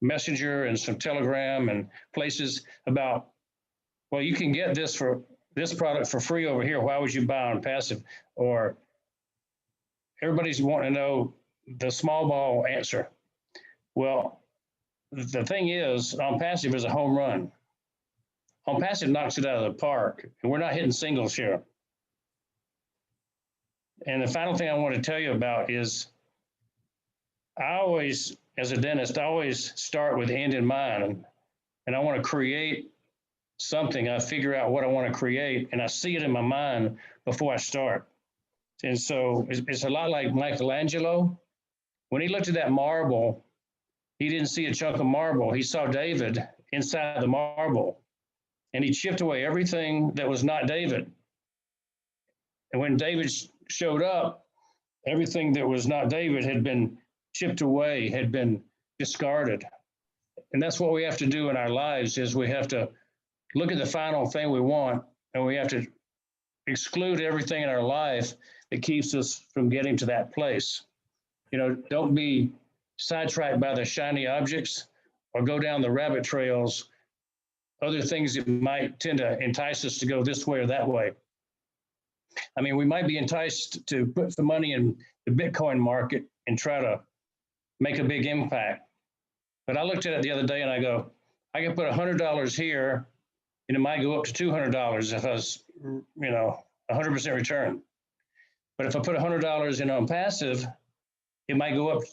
Messenger and some Telegram and places about, well, you can get this product for free over here. Why would you buy OnPassive? Or everybody's wanting to know the small ball answer. Well, the thing is, OnPassive is a home run. OnPassive knocks it out of the park, and we're not hitting singles here. And the final thing I want to tell you about is, I always, as a dentist, I always start with the end in mind, and I want to create something. I figure out what I want to create, and I see it in my mind before I start. And so it's a lot like Michelangelo. When he looked at that marble, he didn't see a chunk of marble. He saw David inside the marble. And he chipped away everything that was not David. And when David showed up, everything that was not David had been chipped away, had been discarded. And that's what we have to do in our lives, is we have to look at the final thing we want, and we have to exclude everything in our life that keeps us from getting to that place. Don't be sidetracked by the shiny objects or go down the rabbit trails, other things that might tend to entice us to go this way or that way. I mean, we might be enticed to put some money in the Bitcoin market and try to make a big impact. But I looked at it the other day and I go, I can put $100 here and it might go up to $200 if I was, 100% return. But if I put $100 in OnPassive, it might go up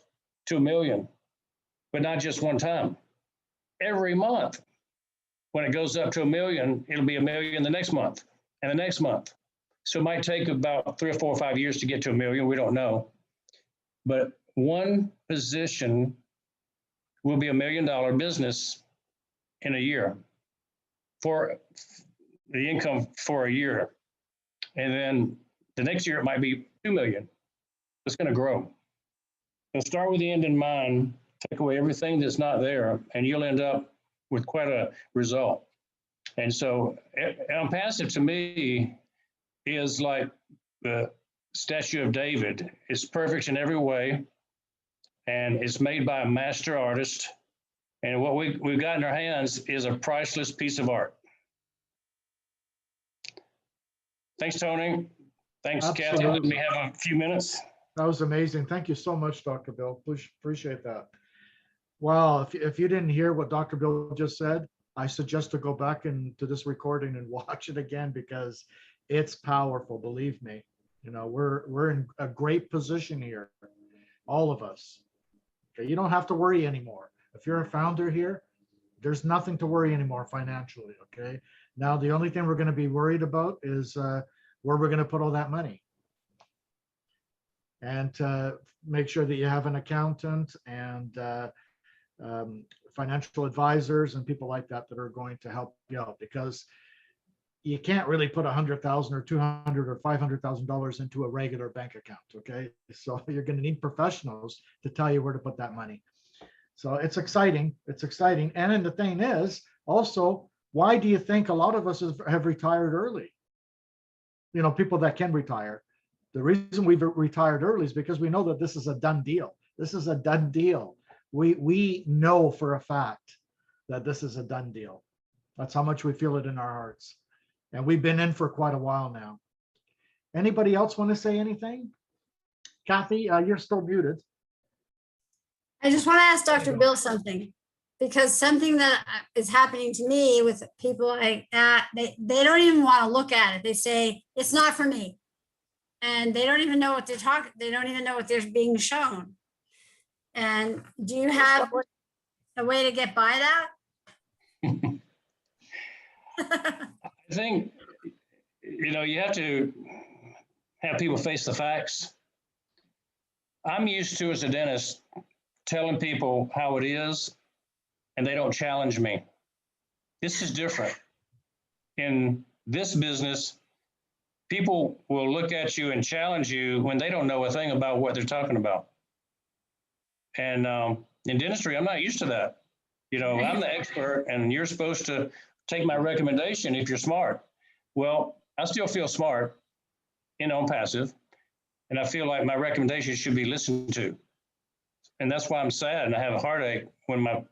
to $1 million, but not just one time. Every month, when it goes up to $1 million, it'll be $1 million the next month and the next month. So it might take about 3 or 4 or 5 years to get to $1 million. We don't know. But one position will be $1 million business in a year for the income for a year. And then the next year, it might be 2 million. It's going to grow. So start with the end in mind, take away everything that's not there, and you'll end up with quite a result. And so OnPassive to me is like the statue of David. It's perfect in every way, and it's made by a master artist. And what we've got in our hands is a priceless piece of art. Thanks, Tony. Thanks, Kathy. Let me have a few minutes. That was amazing. Thank you so much, Dr. Bill. Appreciate that. Wow, if you didn't hear what Dr. Bill just said, I suggest to go back into this recording and watch it again, because it's powerful, believe me. We're in a great position here, all of us. Okay, you don't have to worry anymore. If you're a founder here, there's nothing to worry anymore financially, okay? Now, the only thing we're going to be worried about is where we're going to put all that money. And make sure that you have an accountant and financial advisors and people like that that are going to help you out, because you can't really put $100,000 or $200,000 or $500,000 into a regular bank account. Okay, so you're going to need professionals to tell you where to put that money. So it's exciting. It's exciting. And then the thing is also, why do you think a lot of us have retired early? People that can retire. The reason we've retired early is because we know that this is a done deal. This is a done deal. We know for a fact that this is a done deal. That's how much we feel it in our hearts. And we've been in for quite a while now. Anybody else want to say anything? Kathy, you're still muted. I just want to ask Dr. Bill something, because something that is happening to me with people like that, they don't even want to look at it. They say, it's not for me. And they don't even know what they're talking. They don't even know what they're being shown. And do you have a way to get by that? I think, you have to have people face the facts. I'm used to, as a dentist, telling people how it is, and they don't challenge me. This is different. In this business, people will look at you and challenge you when they don't know a thing about what they're talking about. And in dentistry, I'm not used to that. I'm the expert, and you're supposed to take my recommendation if you're smart. Well, I still feel smart in OnPassive, and I feel like my recommendations should be listened to. And that's why I'm sad and I have a heartache when my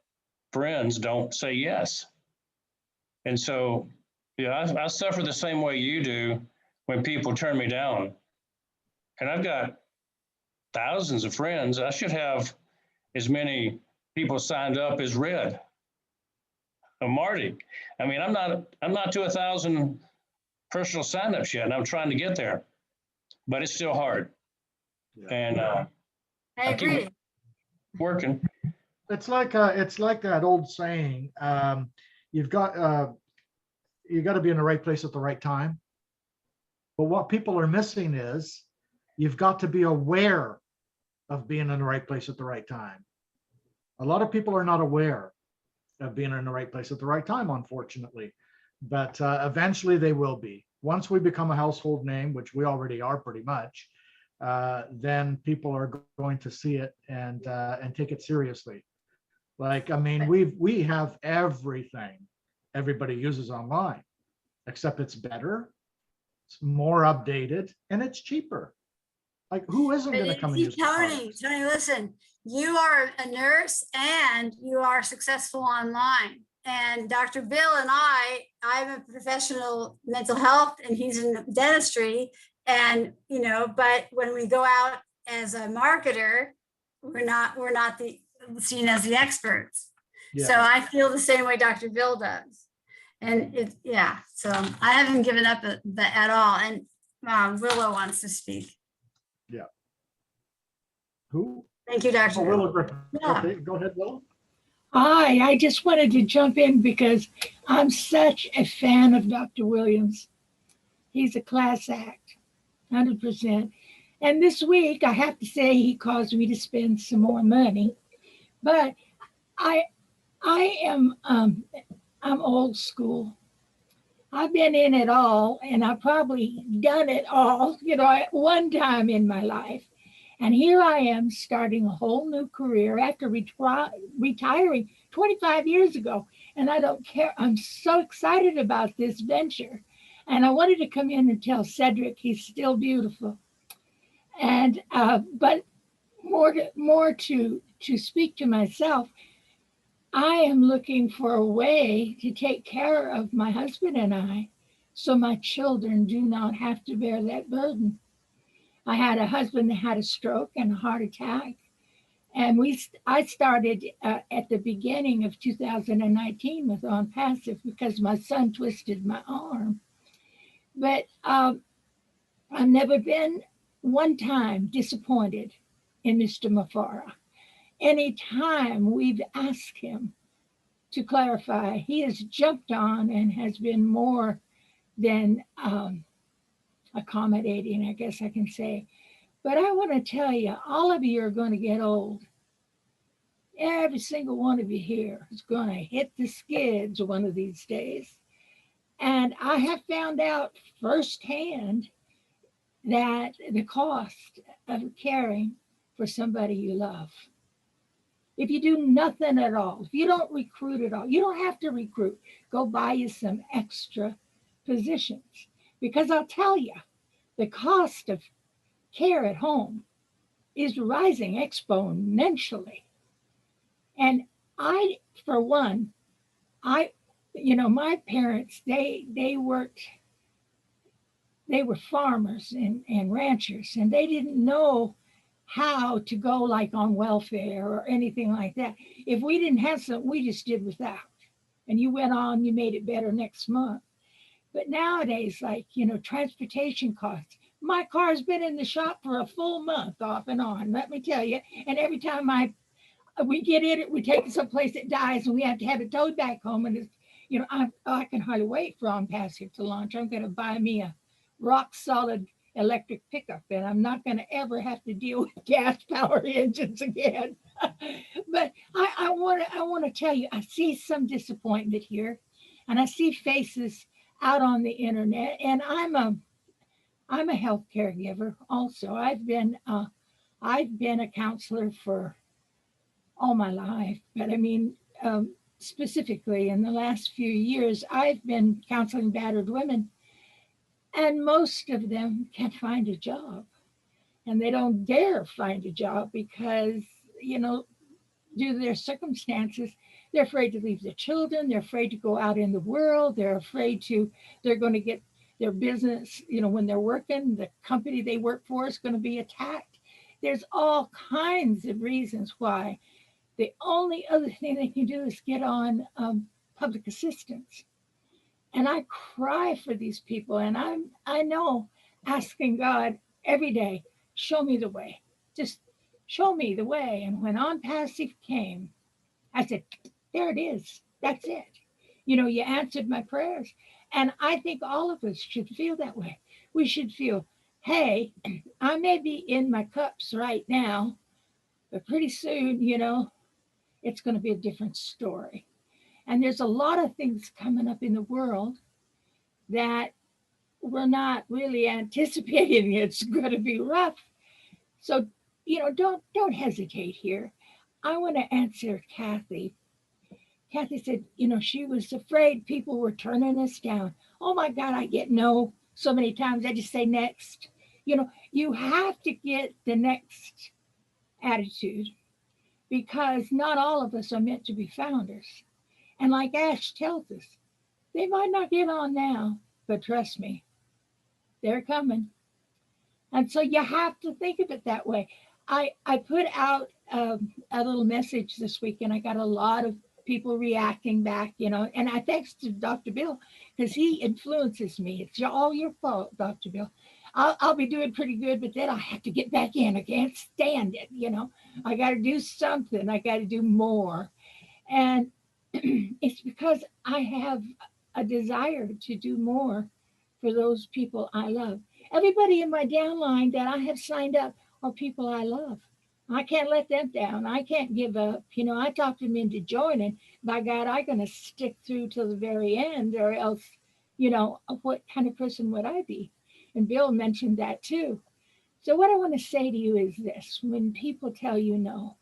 friends don't say yes. And so, I suffer the same way you do when people turn me down. And I've got thousands of friends. I should have as many people signed up as Red or Marty. I mean, I'm not to 1,000 personal signups yet, and I'm trying to get there, but it's still hard. Yeah. And I agree. Working. It's like that old saying, you got to be in the right place at the right time. But what people are missing is you've got to be aware of being in the right place at the right time. A lot of people are not aware of being in the right place at the right time, unfortunately. But eventually they will be. Once we become a household name, which we already are pretty much, then people are going to see it and take it seriously. Like, I mean, we have everything everybody uses online, except it's better, it's more updated, and it's cheaper. Like, who isn't going to come and use the products? Tony, listen, you are a nurse and you are successful online. And Dr. Bill and I'm a professional mental health and he's in dentistry. And, you know, but when we go out as a marketer, we're not seen as the experts. Yeah. So I feel the same way Dr. Bill does. And so I haven't given up at all. And Willow wants to speak. Yeah. Who? Thank you, Dr. Willow Griffin. Yeah. Okay, go ahead, Willow. Hi, I just wanted to jump in because I'm such a fan of Dr. Williams. He's a class act, 100%. And this week, I have to say, he caused me to spend some more money. But I'm old school. I've been in it all, and I've probably done it all, you know, at one time in my life. And here I am starting a whole new career after retiring 25 years ago. And I don't care. I'm so excited about this venture. And I wanted to come in and tell Cedric he's still beautiful. And but more to speak to myself, I am looking for a way to take care of my husband and I so my children do not have to bear that burden. I had a husband that had a stroke and a heart attack. And I started at the beginning of 2019 with OnPassive because my son twisted my arm. But I've never been one time disappointed in Mr. Mafara. Anytime we've asked him to clarify, he has jumped on and has been more than accommodating, I guess I can say. But I want to tell you, all of you are going to get old. Every single one of you here is going to hit the skids one of these days. And I have found out firsthand that the cost of caring for somebody you love. If you do nothing at all, if you don't recruit at all, you don't have to recruit. Go buy you some extra positions. Because I'll tell you, the cost of care at home is rising exponentially. And I, for one, my parents, they were farmers and ranchers, and they didn't know how to go like on welfare or anything like that. If we didn't have something, we just did without. And you went on, you made it better next month. But nowadays, like, transportation costs. My car's been in the shop for a full month off and on, let me tell you. And every time we get in it, we take it someplace it dies and we have to have it towed back home. And it's, I can hardly wait for OnPassive to launch. I'm going to buy me a rock solid electric pickup and I'm not going to ever have to deal with gas power engines again. But I want to tell you, I see some disappointment here and I see faces out on the internet, and I'm a health caregiver also. I've been a counselor for all my life, but I mean, specifically in the last few years, I've been counseling battered women, and most of them can't find a job, and they don't dare find a job because, due to their circumstances, they're afraid to leave their children. They're afraid to go out in the world. They're going to get their business, when they're working, the company they work for is going to be attacked. There's all kinds of reasons why. The only other thing they can do is get on public assistance. And I cry for these people. And I know asking God every day, show me the way. Just show me the way. And when OnPassive came, I said, there it is. That's it. You answered my prayers. And I think all of us should feel that way. we should feel, hey, I may be in my cups right now, but pretty soon, it's going to be a different story. And there's a lot of things coming up in the world that we're not really anticipating. It's going to be rough. So, don't hesitate here. I want to answer Kathy. Kathy said, she was afraid people were turning us down. Oh my God, I get no so many times. I just say next. You have to get the next attitude because not all of us are meant to be founders. And like Ash tells us, they might not get on now, but trust me, they're coming. And so you have to think of it that way. I put out a little message this week and I got a lot of people reacting back, and I thanks to Dr. Bill because he influences me. It's all your fault, Dr. Bill. I'll be doing pretty good, but then I have to get back in. I can't stand it, I got to do something. I got to do more. And it's because I have a desire to do more for those people I love. Everybody in my downline that I have signed up are people I love. I can't let them down. I can't give up. I talked them into joining. By God, I'm going to stick through till the very end, or else, what kind of person would I be? And Bill mentioned that too. So what I want to say to you is this: when people tell you no,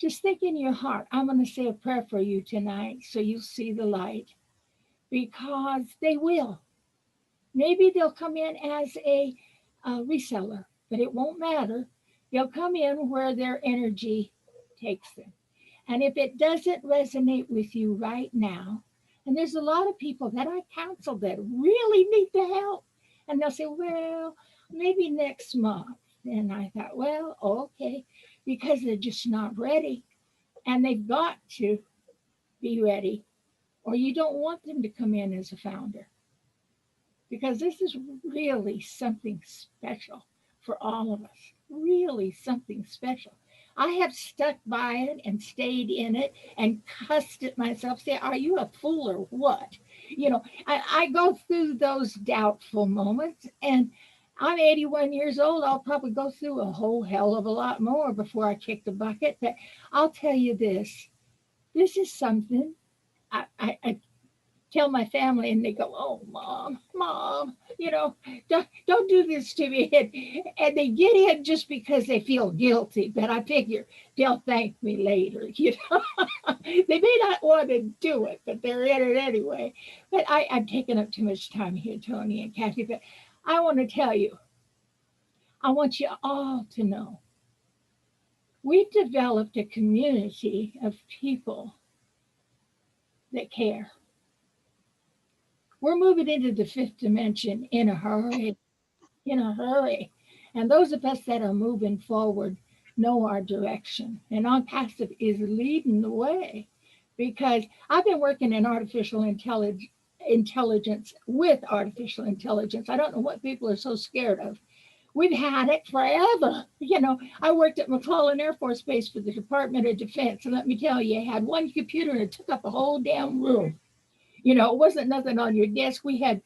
just think in your heart, I'm going to say a prayer for you tonight so you'll see the light, because they will. Maybe they'll come in as a reseller, but it won't matter. They'll come in where their energy takes them. And if it doesn't resonate with you right now, and there's a lot of people that I counsel that really need the help, and they'll say, well, maybe next month. And I thought, well, okay, because they're just not ready. And they've got to be ready, or you don't want them to come in as a founder. Because this is really something special for all of us, really something special. I have stuck by it and stayed in it and cussed at myself, say, are you a fool or what? I go through those doubtful moments, and I'm 81 years old. I'll probably go through a whole hell of a lot more before I kick the bucket. But I'll tell you this is something I tell my family, and they go, oh, mom, don't do this to me. And they get in just because they feel guilty. But I figure they'll thank me later. They may not want to do it, but they're in it anyway. But I'm taking up too much time here, Tony and Kathy. But I want to tell you, I want you all to know, we've developed a community of people that care. We're moving into the fifth dimension in a hurry. And those of us that are moving forward know our direction. And OnPassive is leading the way, because I've been working in artificial intelligence with artificial intelligence. I don't know what people are so scared of. We've had it forever. I worked at McClellan Air Force Base for the Department of Defense. And let me tell you, I had one computer and it took up the whole damn room. It wasn't nothing on your desk. We had,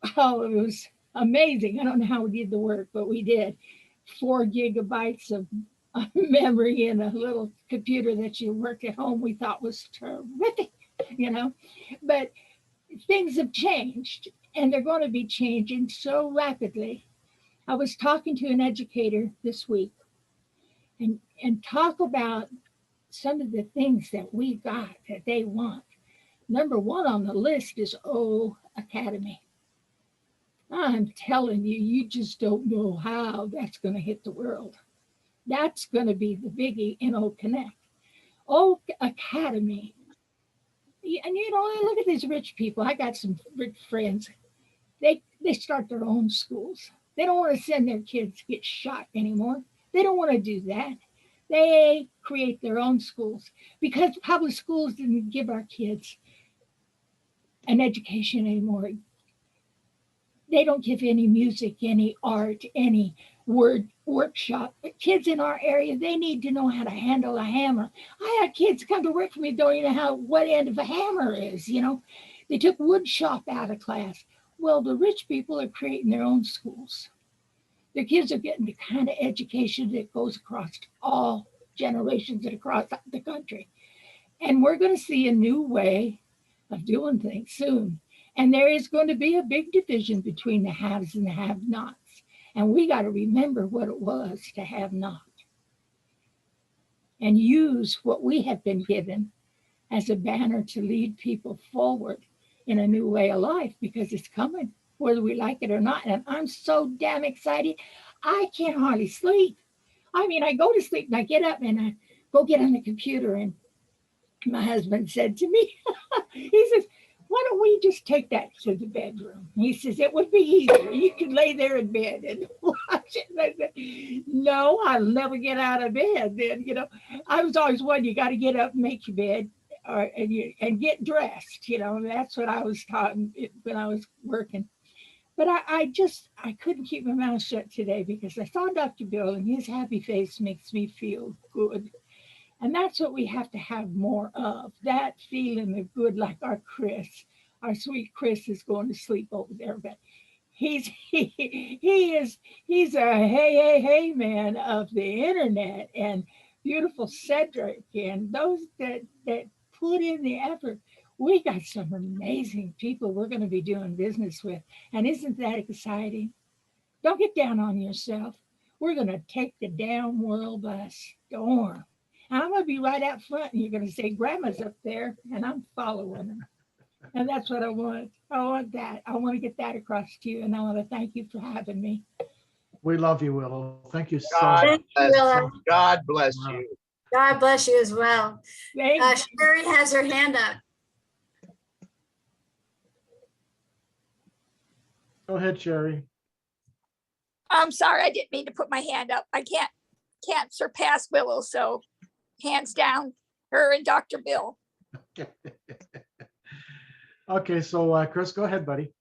it was amazing. I don't know how we did the work, but we did. 4 gigabytes of memory in a little computer that you work at home. We thought was terrific, But things have changed, and they're going to be changing so rapidly. I was talking to an educator this week and talk about some of the things that we got that they want. Number 1 on the list is O Academy. I'm telling you, you just don't know how that's going to hit the world. That's going to be the biggie in O Connect. O Academy. And look at these rich people. I got some rich friends. They start their own schools. They don't want to send their kids to get shot anymore. They don't want to do that. They create their own schools because public schools didn't give our kids an education anymore. They don't give any music, any art, any word workshop. The kids in our area, they need to know how to handle a hammer. I had kids come to work for me, don't even know what end of a hammer is, They took wood shop out of class. Well, the rich people are creating their own schools. Their kids are getting the kind of education that goes across all generations and across the country. And we're going to see a new way of doing things soon. And there is going to be a big division between the haves and the have-nots. And we got to remember what it was to have not. And use what we have been given as a banner to lead people forward in a new way of life, because it's coming, whether we like it or not. And I'm so damn excited. I can't hardly sleep. I mean, I go to sleep and I get up and I go get on the computer, and my husband said to me, he says, why don't we just take that to the bedroom? He says, it would be easier. You could lay there in bed and watch it. And I said, no, I'll never get out of bed. Then, you know, I was always one, you got to get up and make your bed and get dressed. You know, that's what I was taught when I was working. But I couldn't keep my mouth shut today because I saw Dr. Bill, and his happy face makes me feel good. And that's what we have to have more of, that feeling of good, like our sweet Chris is going to sleep over there, but he's a hey man of the internet, and beautiful Cedric and those that put in the effort. We got some amazing people we're going to be doing business with. And isn't that exciting? Don't get down on yourself. We're going to take the damn world by storm. And I'm going to be right out front, and you're going to say, Grandma's up there, and I'm following her. And that's what I want. I want that. I want to get that across to you, and I want to thank you for having me. We love you, Willow. Thank you so much. God bless you. God bless you as well. Sherry has her hand up. Go ahead, Sherry. I'm sorry, I didn't mean to put my hand up. I can't surpass Willow, so hands down, her and Dr. Bill. Okay, so Chris, go ahead, buddy.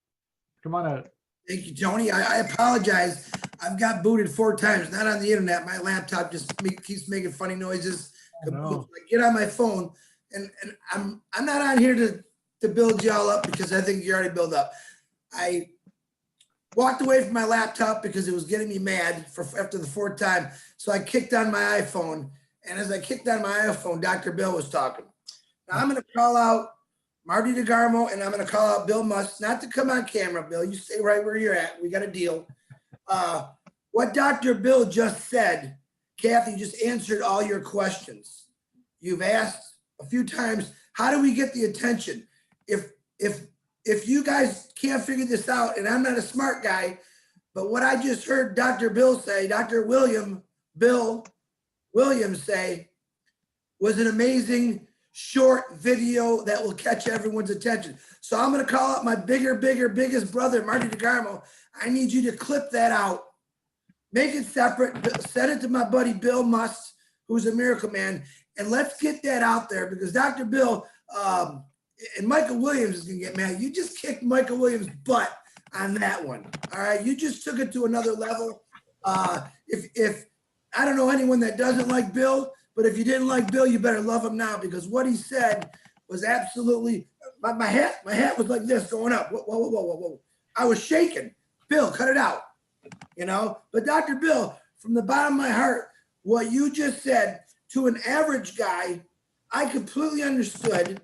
Come on out. Thank you, Tony. I apologize. I've got booted 4 times, not on the internet. My laptop just keeps making funny noises. No. I get on my phone, and I'm not on here to build y'all up, because I think you already built up. I walked away from my laptop because it was getting me mad after the 4th time. So I kicked on my iPhone. And as I kicked on my iPhone, Dr. Bill was talking. Now I'm going to call out Marty DeGarmo, and I'm going to call out Bill Musk, not to come on camera, Bill. You stay right where you're at. We got a deal. What Dr. Bill just said, Kathy just answered all your questions. You've asked a few times, how do we get the attention? If you guys can't figure this out, and I'm not a smart guy, but what I just heard Dr. Bill say, Dr. Bill Williams say, was an amazing short video that will catch everyone's attention. So I'm going to call up my biggest brother, Marty DeGarmo. I need you to clip that out, make it separate, send it to my buddy Bill Musk, who's a miracle man, and let's get that out there, because Dr. Bill and Michael Williams is going to get mad. You just kicked Michael Williams' butt on that one. All right, you just took it to another level. If I don't know anyone that doesn't like Bill, but if you didn't like Bill, you better love him now, because what he said was absolutely, my hat was like this going up. Whoa. I was shaking. Bill, cut it out. You know, but Dr. Bill, from the bottom of my heart, what you just said to an average guy, I completely understood.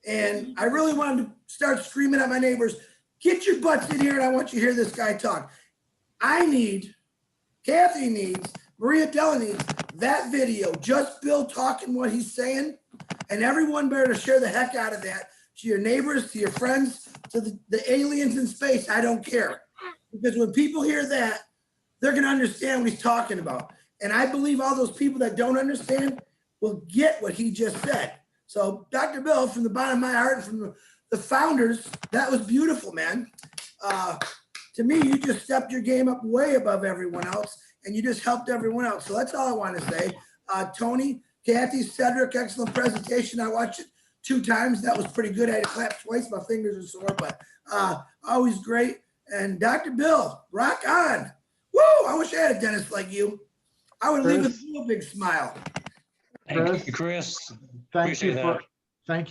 And I really wanted to start screaming at my neighbors, get your butts in here, and I want you to hear this guy talk. Kathy needs, Maria Della needs that video, just Bill talking what he's saying, and everyone better share the heck out of that to your neighbors, to your friends, to the aliens in space. I don't care. Because when people hear that, they're going to understand what he's talking about. And I believe all those people that don't understand will get what he just said. So Dr. Bill, from the bottom of my heart and from the founders, that was beautiful, man. To me, you just stepped your game up way above everyone else, and you just helped everyone else. So that's all I want to say. Tony, Kathy, Cedric, excellent presentation. I watched it 2 times. That was pretty good. I had to clap twice. My fingers are sore, but always great. And Dr. Bill, rock on. Woo! I wish I had a dentist like you. I would leave with a real big smile. Thank you, Chris. Thank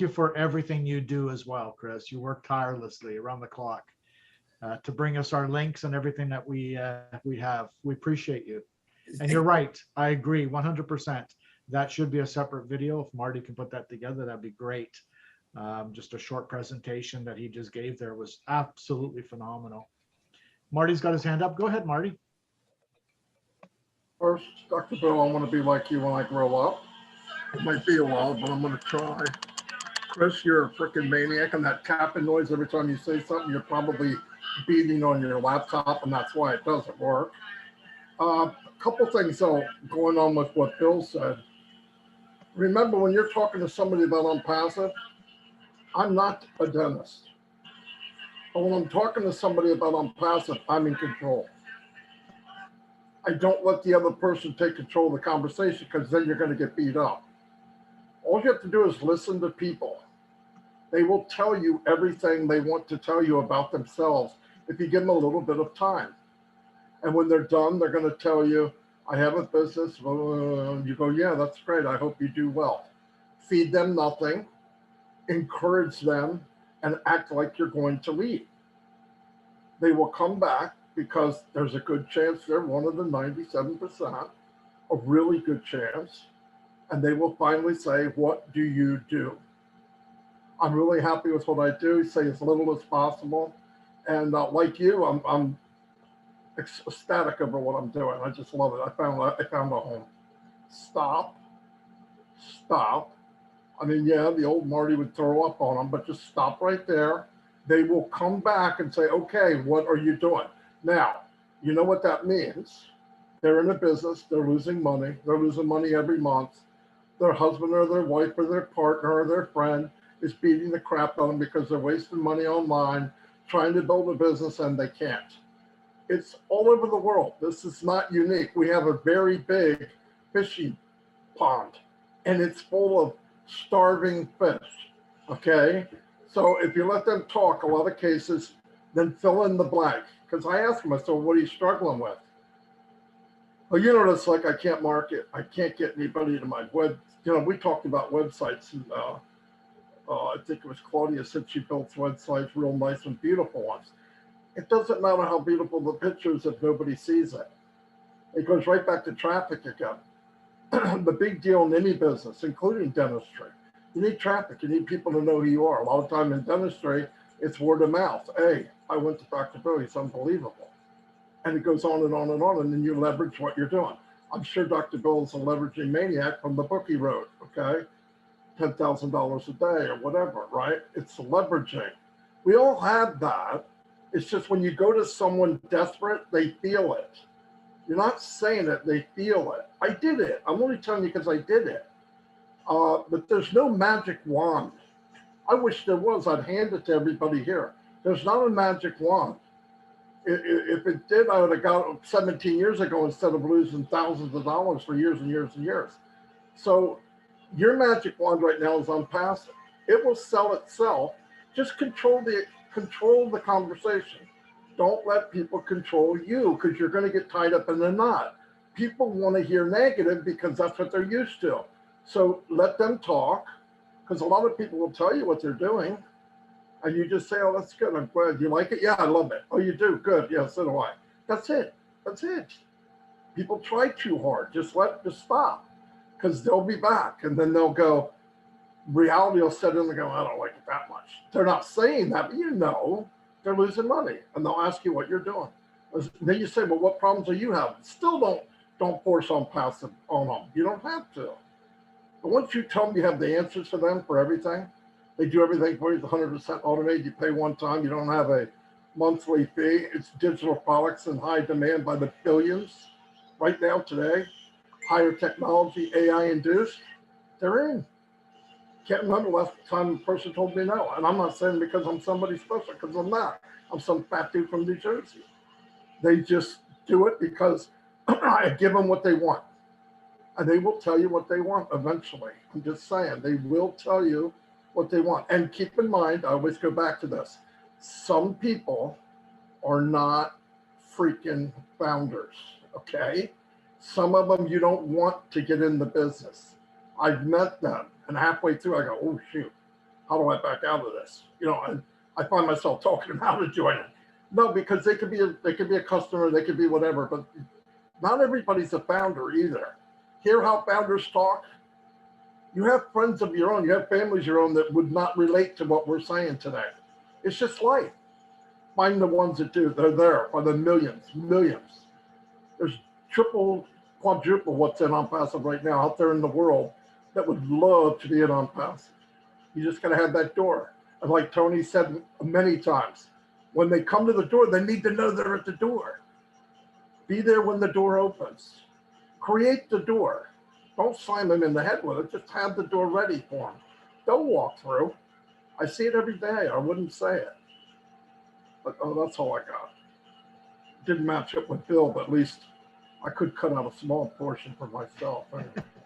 you for everything you do as well, Chris. You work tirelessly around the clock. to bring us our links and everything that we have. We appreciate you. And you're right. I agree 100%. That should be a separate video. If Marty can put that together, that'd be great. Just a short presentation that he just gave there was absolutely phenomenal. Marty's got his hand up. Go ahead, Marty. First, Dr. Bill, I want to be like you when I grow up. It might be a while, but I'm going to try. Chris, you're a freaking maniac, and that tapping noise every time you say something, you're probably beating on your laptop, and that's why it doesn't work. A couple things, though, going on with what Bill said. Remember, when you're talking to somebody about OnPassive, I'm not a dentist. But when I'm talking to somebody about OnPassive, I'm in control. I don't let the other person take control of the conversation, because then you're going to get beat up. All you have to do is listen to people. They will tell you everything they want to tell you about themselves if you give them a little bit of time. And when they're done, they're going to tell you, I have a business. You go, yeah, that's great. I hope you do well. Feed them nothing, encourage them, and act like you're going to leave. They will come back because there's a good chance they're one of the 97%, a really good chance. And they will finally say, what do you do? I'm really happy with what I do. Say as little as possible. And like you, I'm ecstatic over what I'm doing. I just love it. I found a home. Stop. I mean, yeah, the old Marty would throw up on them, but just stop right there. They will come back and say, okay, what are you doing? Now, you know what that means. They're in a business. They're losing money. They're losing money every month. Their husband or their wife or their partner or their friend is beating the crap out of them because they're wasting money online, trying to build a business, and they can't. It's all over the world. This is not unique. We have a very big fishing pond, and it's full of starving fish, okay? So if you let them talk, a lot of cases, then fill in the blank. Because I ask them, I said, what are you struggling with? Well, you know what it's like, I can't market. I can't get anybody to my web. You know, we talked about websites, and I think it was Claudia said she built websites, real nice and beautiful ones. It doesn't matter how beautiful the pictures if nobody sees it. It goes right back to traffic again. The big deal in any business, including dentistry, you need traffic. You need people to know who you are. A lot of time in dentistry, it's word of mouth. Hey, I went to Dr. Bill. He's unbelievable. And it goes on and on and on, and then you leverage what you're doing. I'm sure Dr. Bill is a leveraging maniac from the book he wrote, okay? $10,000 a day or whatever, right? It's leveraging. We all have that. It's just when you go to someone desperate, they feel it. You're not saying it, they feel it. I did it. I'm only telling you because I did it. But there's no magic wand. I wish there was. I'd hand it to everybody here. There's not a magic wand. If it did, I would have got it 17 years ago instead of losing thousands of dollars for years and years and years. So your magic wand right now is OnPassive. It will sell itself. Just control the conversation. Don't let people control you, because you're going to get tied up in a knot. People want to hear negative because that's what they're used to. So let them talk, because a lot of people will tell you what they're doing. And you just say, oh, that's good. I'm glad you like it. Yeah, I love it. Oh, you do? Good. Yeah, so do I. That's it. That's it. People try too hard. Just stop, because they'll be back. And then they'll go, reality will set in and go, I don't like it that much. They're not saying that, but you know they're losing money. And they'll ask you what you're doing. And then you say, well, what problems are you having? Still don't force OnPassive on them. You don't have to. But once you tell them you have the answers for them for everything, they do everything for you. It's 100% automated. You pay one time. You don't have a monthly fee. It's digital products in high demand by the billions right now today. Higher technology, AI induced. They're in. Can't remember last time a person told me no. And I'm not saying because I'm somebody special, because I'm not. I'm some fat dude from New Jersey. They just do it because I give them what they want. And they will tell you what they want eventually. I'm just saying, they will tell you what they want. And keep in mind, I always go back to this. Some people are not freaking founders, okay? Some of them you don't want to get in the business. I've met them, and halfway through I go, oh shoot, how do I back out of this? You know, and I find myself talking them out of joining. No, because they could be a customer, they could be whatever, but not everybody's a founder either. Hear how founders talk? You have friends of your own, you have families of your own that would not relate to what we're saying today. It's just life. Find the ones that do. They're there by the millions. There's triple, quadruple what's in OnPassive right now out there in the world that would love to be in OnPassive. You just got to have that door. And like Tony said many times, when they come to the door, they need to know they're at the door. Be there when the door opens. Create the door. Don't slam them in the head with it. Just have the door ready for them. Don't walk through. I see it every day. I wouldn't say it. But that's all I got. Didn't match up with Bill, but at least I could cut out a small portion for myself.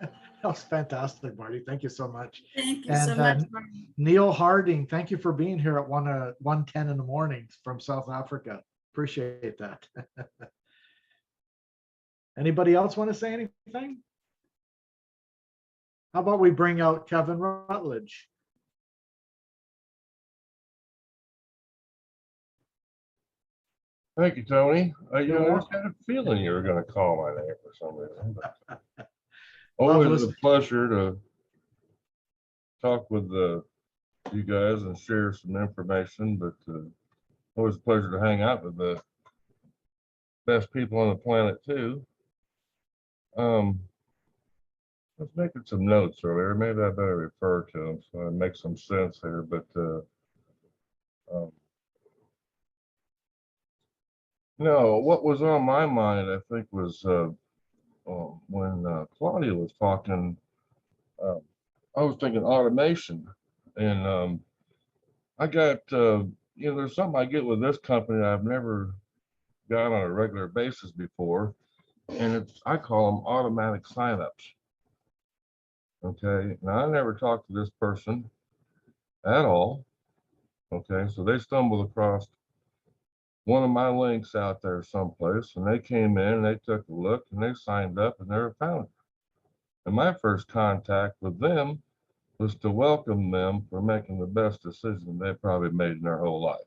That was fantastic, Marty. Thank you so much. Thank you so much. Marty. Neil Harding, thank you for being here at 1:10 in the morning from South Africa. Appreciate that. Anybody else want to say anything? How about we bring out Kevin Rutledge? Thank you, Tony. I just had a feeling you were going to call my name for some reason. But always a pleasure to talk with you guys and share some information, but always a pleasure to hang out with the best people on the planet too. I was making some notes earlier. Maybe I better refer to them so it makes some sense here. But no, what was on my mind, I think, was when Claudia was talking. I was thinking automation, and I got there's something I get with this company I've never got on a regular basis before, and I call them automatic signups. Okay, now I never talked to this person at all. Okay, so they stumbled across one of my links out there someplace, and they came in and they took a look and they signed up and they're a founder. And my first contact with them was to welcome them for making the best decision they probably made in their whole life.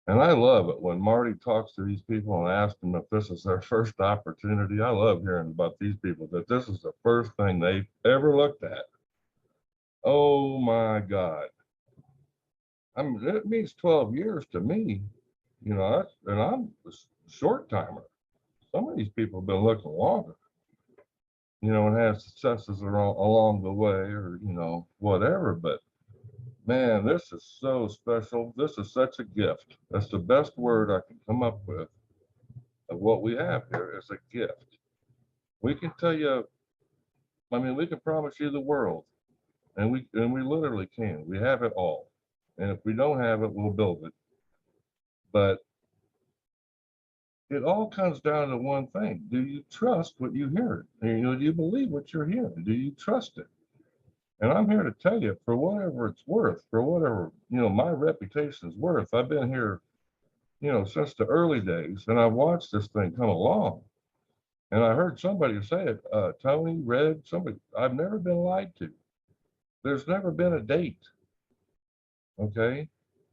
And I love it when Marty talks to these people and asks them if this is their first opportunity. I love hearing about these people, that this is the first thing they've ever looked at. Oh my God. I mean, it means 12 years to me, and I'm a short timer. Some of these people have been looking longer, and had successes along the way, or, whatever. But man, this is so special. This is such a gift. That's the best word I can come up with of what we have here is a gift. We can tell you, we can promise you the world, and we literally can. We have it all. And if we don't have it, we'll build it. But it all comes down to one thing. Do you trust what you hear? Do you believe what you're hearing? Do you trust it? And I'm here to tell you, for whatever it's worth, for whatever, my reputation is worth, I've been here, since the early days, and I've watched this thing come along. And I heard somebody say it, Tony, Red, somebody, I've never been lied to. There's never been a date. Okay.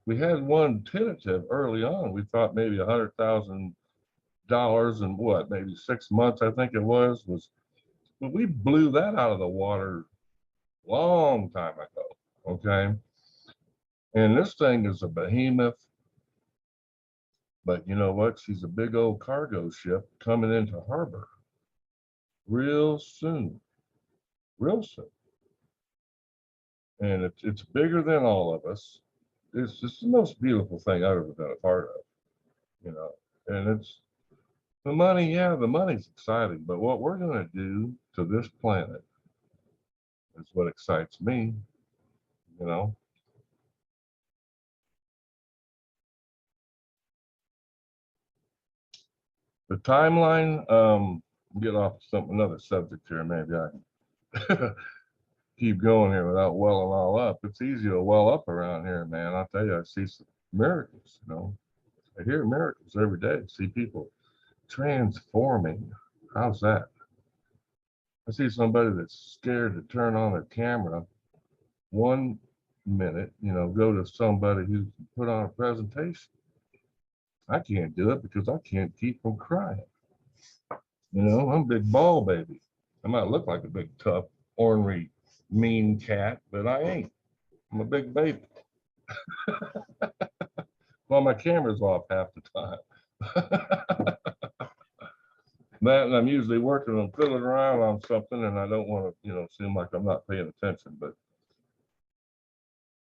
We had one tentative early on. We thought maybe $100,000 in maybe 6 months, I think it was, but we blew that out of the water long time ago. Okay. And this thing is a behemoth, but you know what? She's a big old cargo ship coming into harbor real soon. And it's bigger than all of us. It's just the most beautiful thing I've ever been a part of, and it's the money. Yeah, the money's exciting, but what we're going to do to this planet is what excites me, The timeline, get off another subject here. Maybe I can keep going here without welling all up. It's easy to well up around here, man. I'll tell you, I see some miracles, I hear miracles every day. I see people transforming. How's that? I see somebody that's scared to turn on their camera 1 minute, go to somebody who can put on a presentation. I can't do it because I can't keep from crying. You know, I'm a big ball baby. I might look like a big, tough, ornery, mean cat, but I ain't. I'm a big baby. Well, my camera's off half the time. That, and I'm usually working on fiddling around on something, and I don't want to, seem like I'm not paying attention. But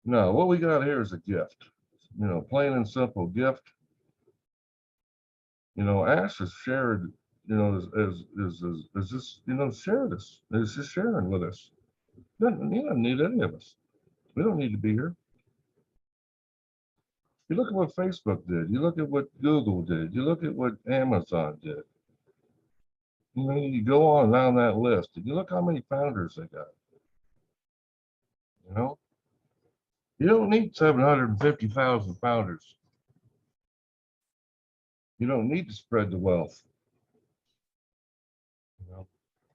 no, what we got here is a gift. Plain and simple gift. Ash has shared. Is just share this. Is just sharing with us. You don't need any of us. We don't need to be here. You look at what Facebook did. You look at what Google did. You look at what Amazon did. You go on down that list, and you look how many founders they got. You don't need 750,000 founders. You don't need to spread the wealth.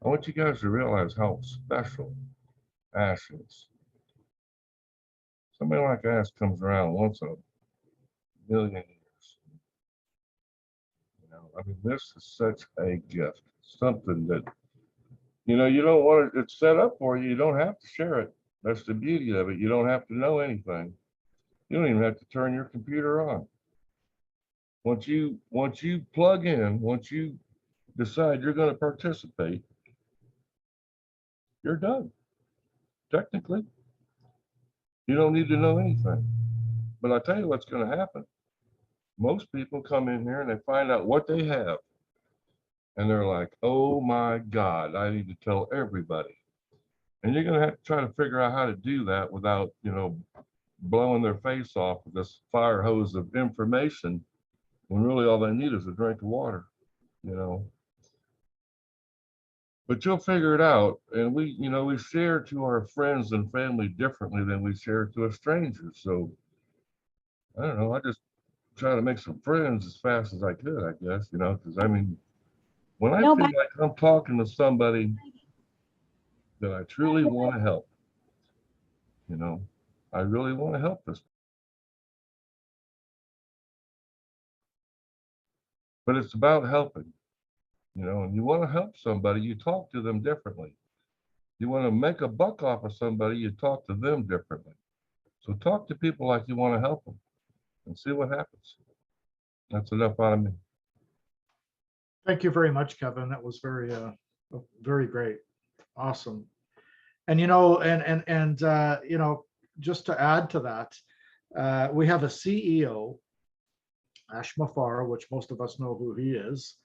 I want you guys to realize how special Ash is. Somebody like Ash comes around once in a million years. This is such a gift. Something that, you don't want it, it's set up for you. You don't have to share it. That's the beauty of it. You don't have to know anything. You don't even have to turn your computer on. Once you plug in, once you decide you're going to participate, you're done. Technically, you don't need to know anything. But I tell you what's going to happen. Most people come in here and they find out what they have. And they're like, oh my God, I need to tell everybody. And you're going to have to try to figure out how to do that without, blowing their face off with this fire hose of information when really all they need is a drink of water, But you'll figure it out. And we share to our friends and family differently than we share to a stranger. So I don't know, I just try to make some friends as fast as I could, I guess, because when I feel like I'm talking to somebody that I truly want to help, I really want to help this. But it's about helping, and you want to help somebody, you talk to them differently. You want to make a buck off of somebody, you talk to them differently. So talk to people like you want to help them and see what happens. That's enough out of me. Thank you very much, Kevin. That was very, very great. Awesome. And, just to add to that, we have a CEO, Ash Mafar, which most of us know who he is.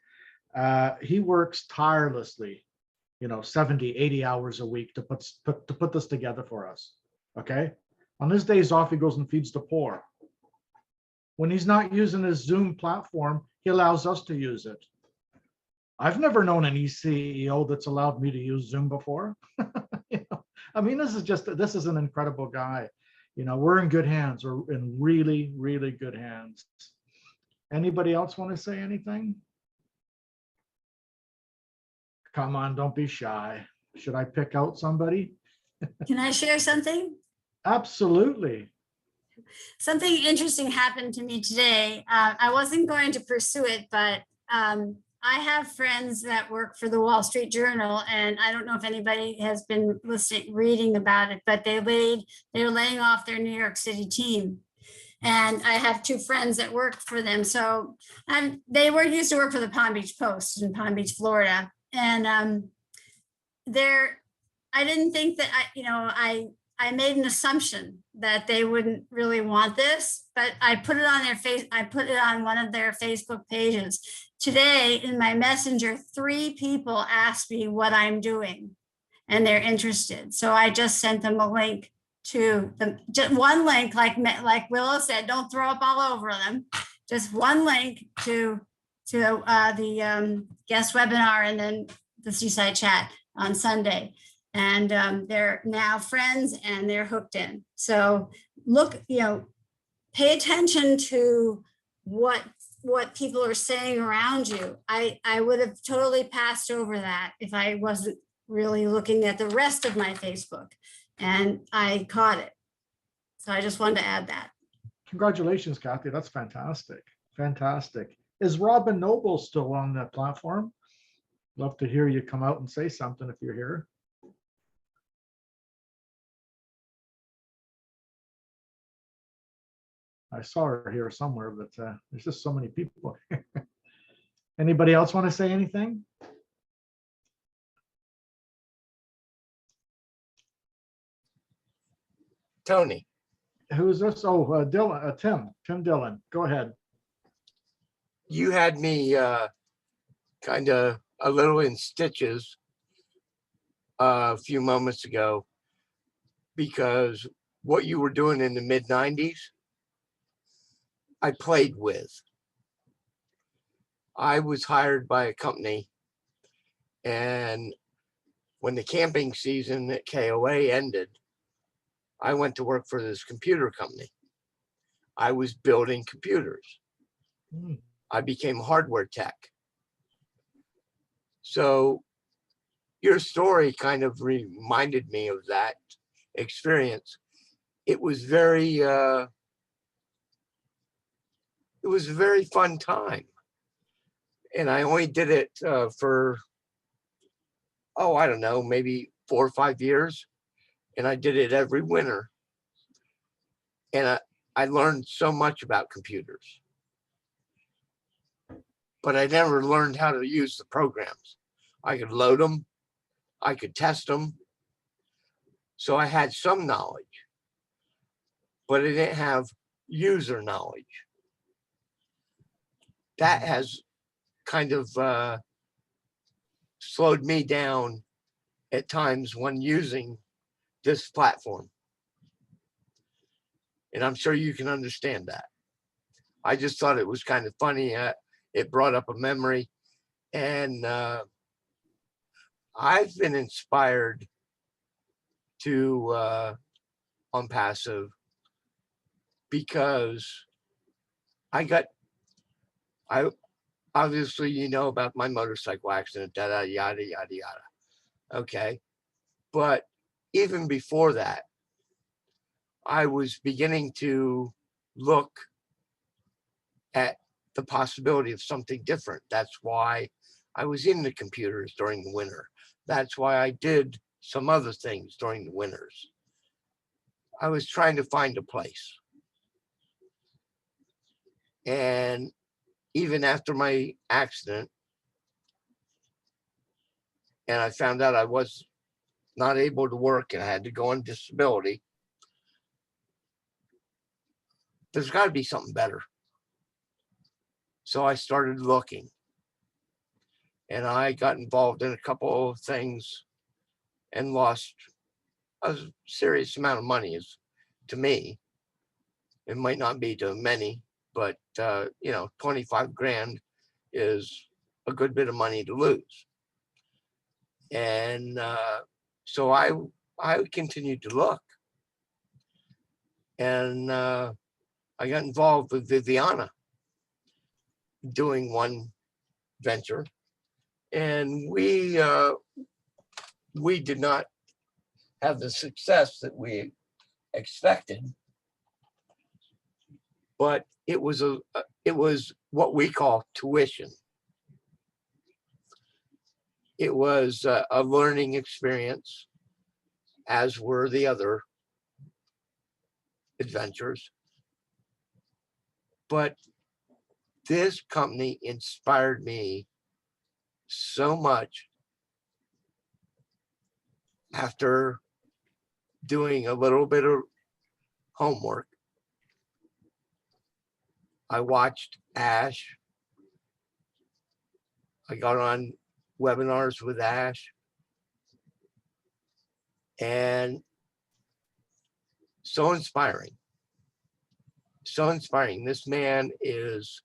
He works tirelessly, 70, 80 hours a week to put this together for us. Okay. On his days off, he goes and feeds the poor. When he's not using his Zoom platform, he allows us to use it. I've never known any CEO that's allowed me to use Zoom before. This is an incredible guy. We're in good hands. We're in really, really good hands. Anybody else want to say anything? Come on, don't be shy. Should I pick out somebody? Can I share something? Absolutely. Something interesting happened to me today. I wasn't going to pursue it, but I have friends that work for the Wall Street Journal, and I don't know if anybody has been reading about it, but they're laying off their New York City team. And I have two friends that work for them. So they used to work for the Palm Beach Post in Palm Beach, Florida. And I didn't think that I made an assumption that they wouldn't really want this, but I put it on I put it on one of their Facebook pages. Today in my messenger, 3 people asked me what I'm doing and they're interested. So I just sent them a link to just one link, like Willow said, don't throw up all over them. Just one link to the guest webinar and then the Seaside Chat on Sunday. And they're now friends and they're hooked in. So look, pay attention to what people are saying around you. I would have totally passed over that if I wasn't really looking at the rest of my Facebook, and I caught it. So I just wanted to add that. Congratulations, Kathy. That's fantastic. Fantastic. Is Robin Noble still on the platform? Love to hear you come out and say something if you're here. I saw her here somewhere, but there's just so many people. Anybody else want to say anything? Tony, Who's this? Oh, Dylan, Tim Dillon. Go ahead. you had me kind of a little in stitches a few moments ago, because what you were doing in the mid 90s, I played with. I was hired by a company, and when the camping season at KOA ended, I went to work for this computer company. I was building computers. I became hardware tech. So your story kind of reminded me of that experience. It was a very fun time. And I only did it for, I don't know, maybe 4 or 5 years. And I did it every winter. And I learned so much about computers. But I never learned how to use the programs. I could load them, I could test them. So I had some knowledge, but I didn't have user knowledge. That has kind of slowed me down at times when using this platform. And I'm sure you can understand that. I just thought it was kind of funny. It brought up a memory. And I've been inspired to OnPassive because I obviously, you know about my motorcycle accident, yada, yada, yada. Okay. But even before that, I was beginning to look at the possibility of something different. That's why I was into computers during the winter. That's why I did some other things during the winters. I was trying to find a place. And even after my accident, and I found out I was not able to work and I had to go on disability, there's got to be something better. So I started looking, and I got involved in a couple of things and lost a serious amount of money. Is to me, it might not be to many, but 25 grand is a good bit of money to lose. And so I continued to look, and I got involved with Viviana doing one venture, and we did not have the success that we expected, but it was what we call tuition. It was a learning experience, as were the other adventures. But this company inspired me so much. After doing a little bit of homework, I watched Ash. I got on webinars with Ash. And so inspiring. So inspiring. This man is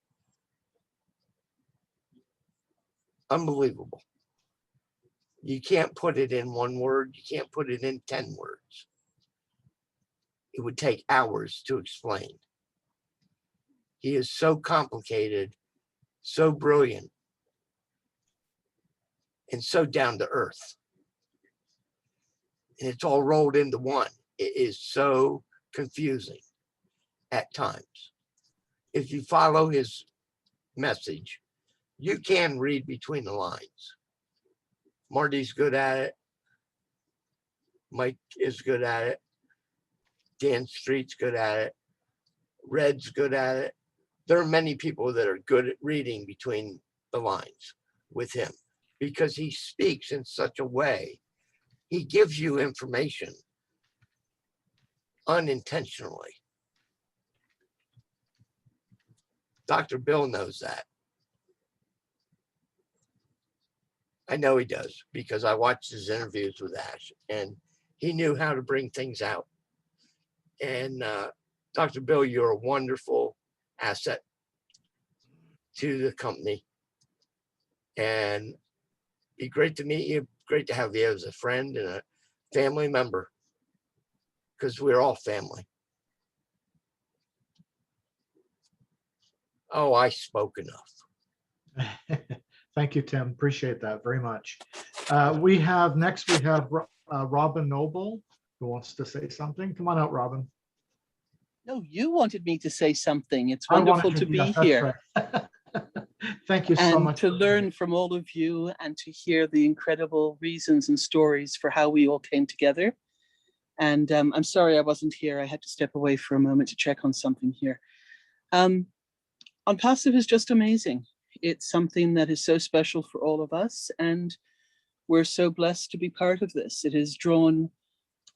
unbelievable. You can't put it in one word. You can't put it in 10 words. It would take hours to explain. He is so complicated, so brilliant, and so down to earth. And it's all rolled into one. It is so confusing at times. If you follow his message, you can read between the lines. Marty's good at it. Mike is good at it. Dan Street's good at it. Red's good at it. There are many people that are good at reading between the lines with him because he speaks in such a way. He gives you information unintentionally. Dr. Bill knows that. I know he does because I watched his interviews with Ash and he knew how to bring things out. And Dr. Bill, you're a wonderful asset to the company. And be great to meet you. Great to have you as a friend and a family member because we're all family. Oh, I spoke enough. Thank you, Tim. Appreciate that very much. We have Robin Noble, who wants to say something. Come on out, Robin. No, you wanted me to say something. It's I wanted wonderful to be yes, that's here. right. Thank you so And much. to learn from all of you and to hear the incredible reasons and stories for how we all came together. And I'm sorry I wasn't here. I had to step away for a moment to check on something here. OnPassive is just amazing. It's something that is so special for all of us. And we're so blessed to be part of this. It has drawn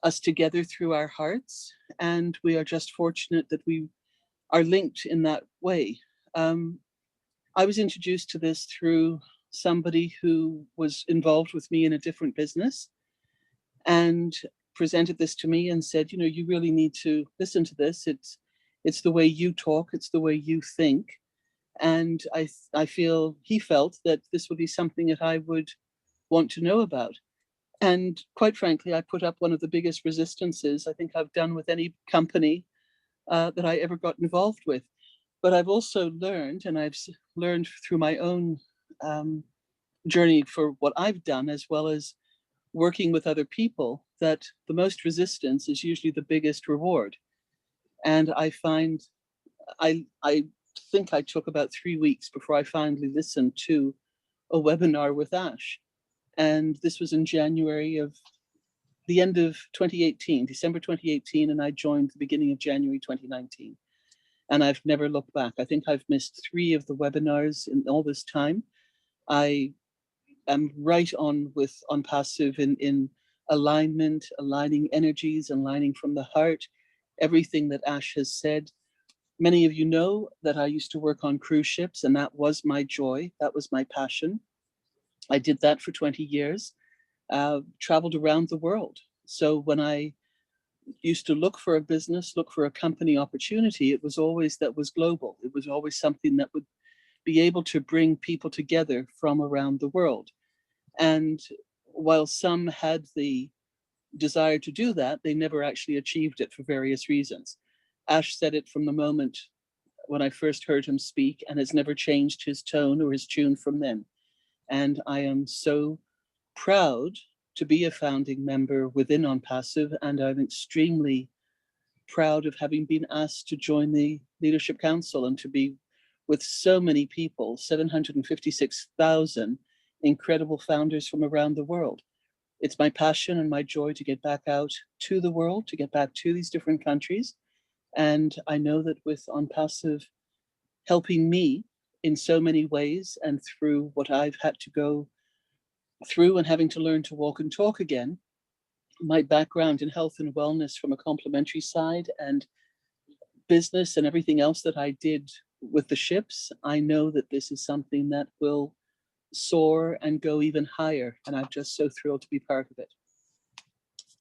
us together through our hearts. And we are just fortunate that we are linked in that way. I was introduced to this through somebody who was involved with me in a different business and presented this to me and said, you know, you really need to listen to this. It's the way you talk, it's the way you think. And I feel he felt that this would be something that I would want to know about. And quite frankly, I put up one of the biggest resistances I think I've done with any company that I ever got involved with. But I've also learned, and I've learned through my own journey for what I've done, as well as working with other people, that the most resistance is usually the biggest reward. And I find, I think I took about 3 weeks before I finally listened to a webinar with Ash. And this was in January of the end of 2018, December 2018, and I joined the beginning of January 2019. And I've never looked back. I think I've missed 3 of the webinars in all this time. I am right on with OnPassive in alignment, aligning energies, aligning from the heart, everything that Ash has said. Many of you know that I used to work on cruise ships, and that was my joy. That was my passion. I did that for 20 years, traveled around the world. So when I used to look for a business, look for a company opportunity, it was always that was global. It was always something that would be able to bring people together from around the world. And while some had the desire to do that, they never actually achieved it for various reasons. Ash said it from the moment when I first heard him speak, and has never changed his tone or his tune from then. And I am so proud to be a founding member within OnPassive, and I'm extremely proud of having been asked to join the Leadership Council and to be with so many people, 756,000 incredible founders from around the world. It's my passion and my joy to get back out to the world, to get back to these different countries. And I know that with OnPassive helping me in so many ways, and through what I've had to go through and having to learn to walk and talk again, my background in health and wellness from a complementary side and business and everything else that I did with the ships, I know that this is something that will soar and go even higher. And I'm just so thrilled to be part of it.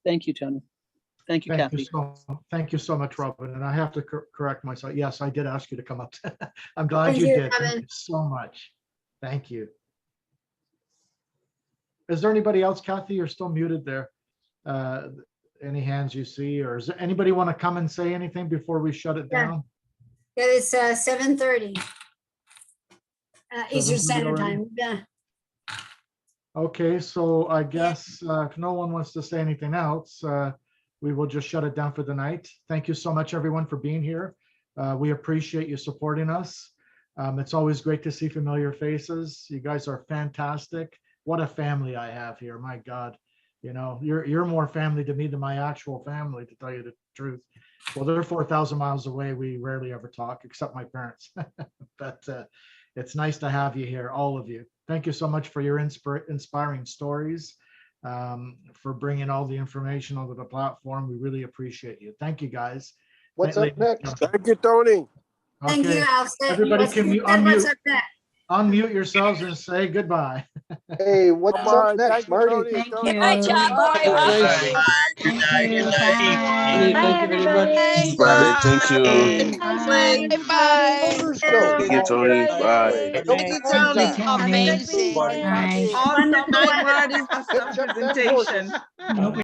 Thank you, Tony. Thank you, Kathy. Thank you so much, Robin. And I have to correct myself. Yes, I did ask you to come up. I'm glad Thank you you, did. Robin. Thank you so much. Thank you. Is there anybody else, Kathy? You're still muted there. Any hands you see, or does anybody want to come and say anything before we shut it down? Yeah, it's 7:30 Eastern 7:30 Standard already? Time. Yeah. Okay, so I guess if no one wants to say anything else, we will just shut it down for the night. Thank you so much, everyone, for being here. We appreciate you supporting us. It's always great to see familiar faces. You guys are fantastic. What a family I have here. My God, you know, you're more family to me than my actual family, to tell you the truth. Well, they're 4,000 miles away. We rarely ever talk, except my parents. But it's nice to have you here, all of you. Thank you so much for your inspiring stories, for bringing all the information onto the platform. We really appreciate you. Thank you, guys. What's Thank- up next? Thank you, Tony. Thank you, Okay, Alston. everybody What's- can who said what's unmute, up next? unmute yourselves and say goodbye. Hey, what's Come up on, next, thank you, Marty? Tony. Thank Tony. you. Hi, John Boy. Bye, Bye, Tracy. everyone. Thank you. Bye. Thank you very much. Bye. Thank you. Bye. Bye. Numbers go. Thank you, Tony. Bye. Don't be Thank you, time. Tony. Amazing. Bye. Awesome Wonderful. night, Marty. Awesome Hitch up them horses. presentation. Nope.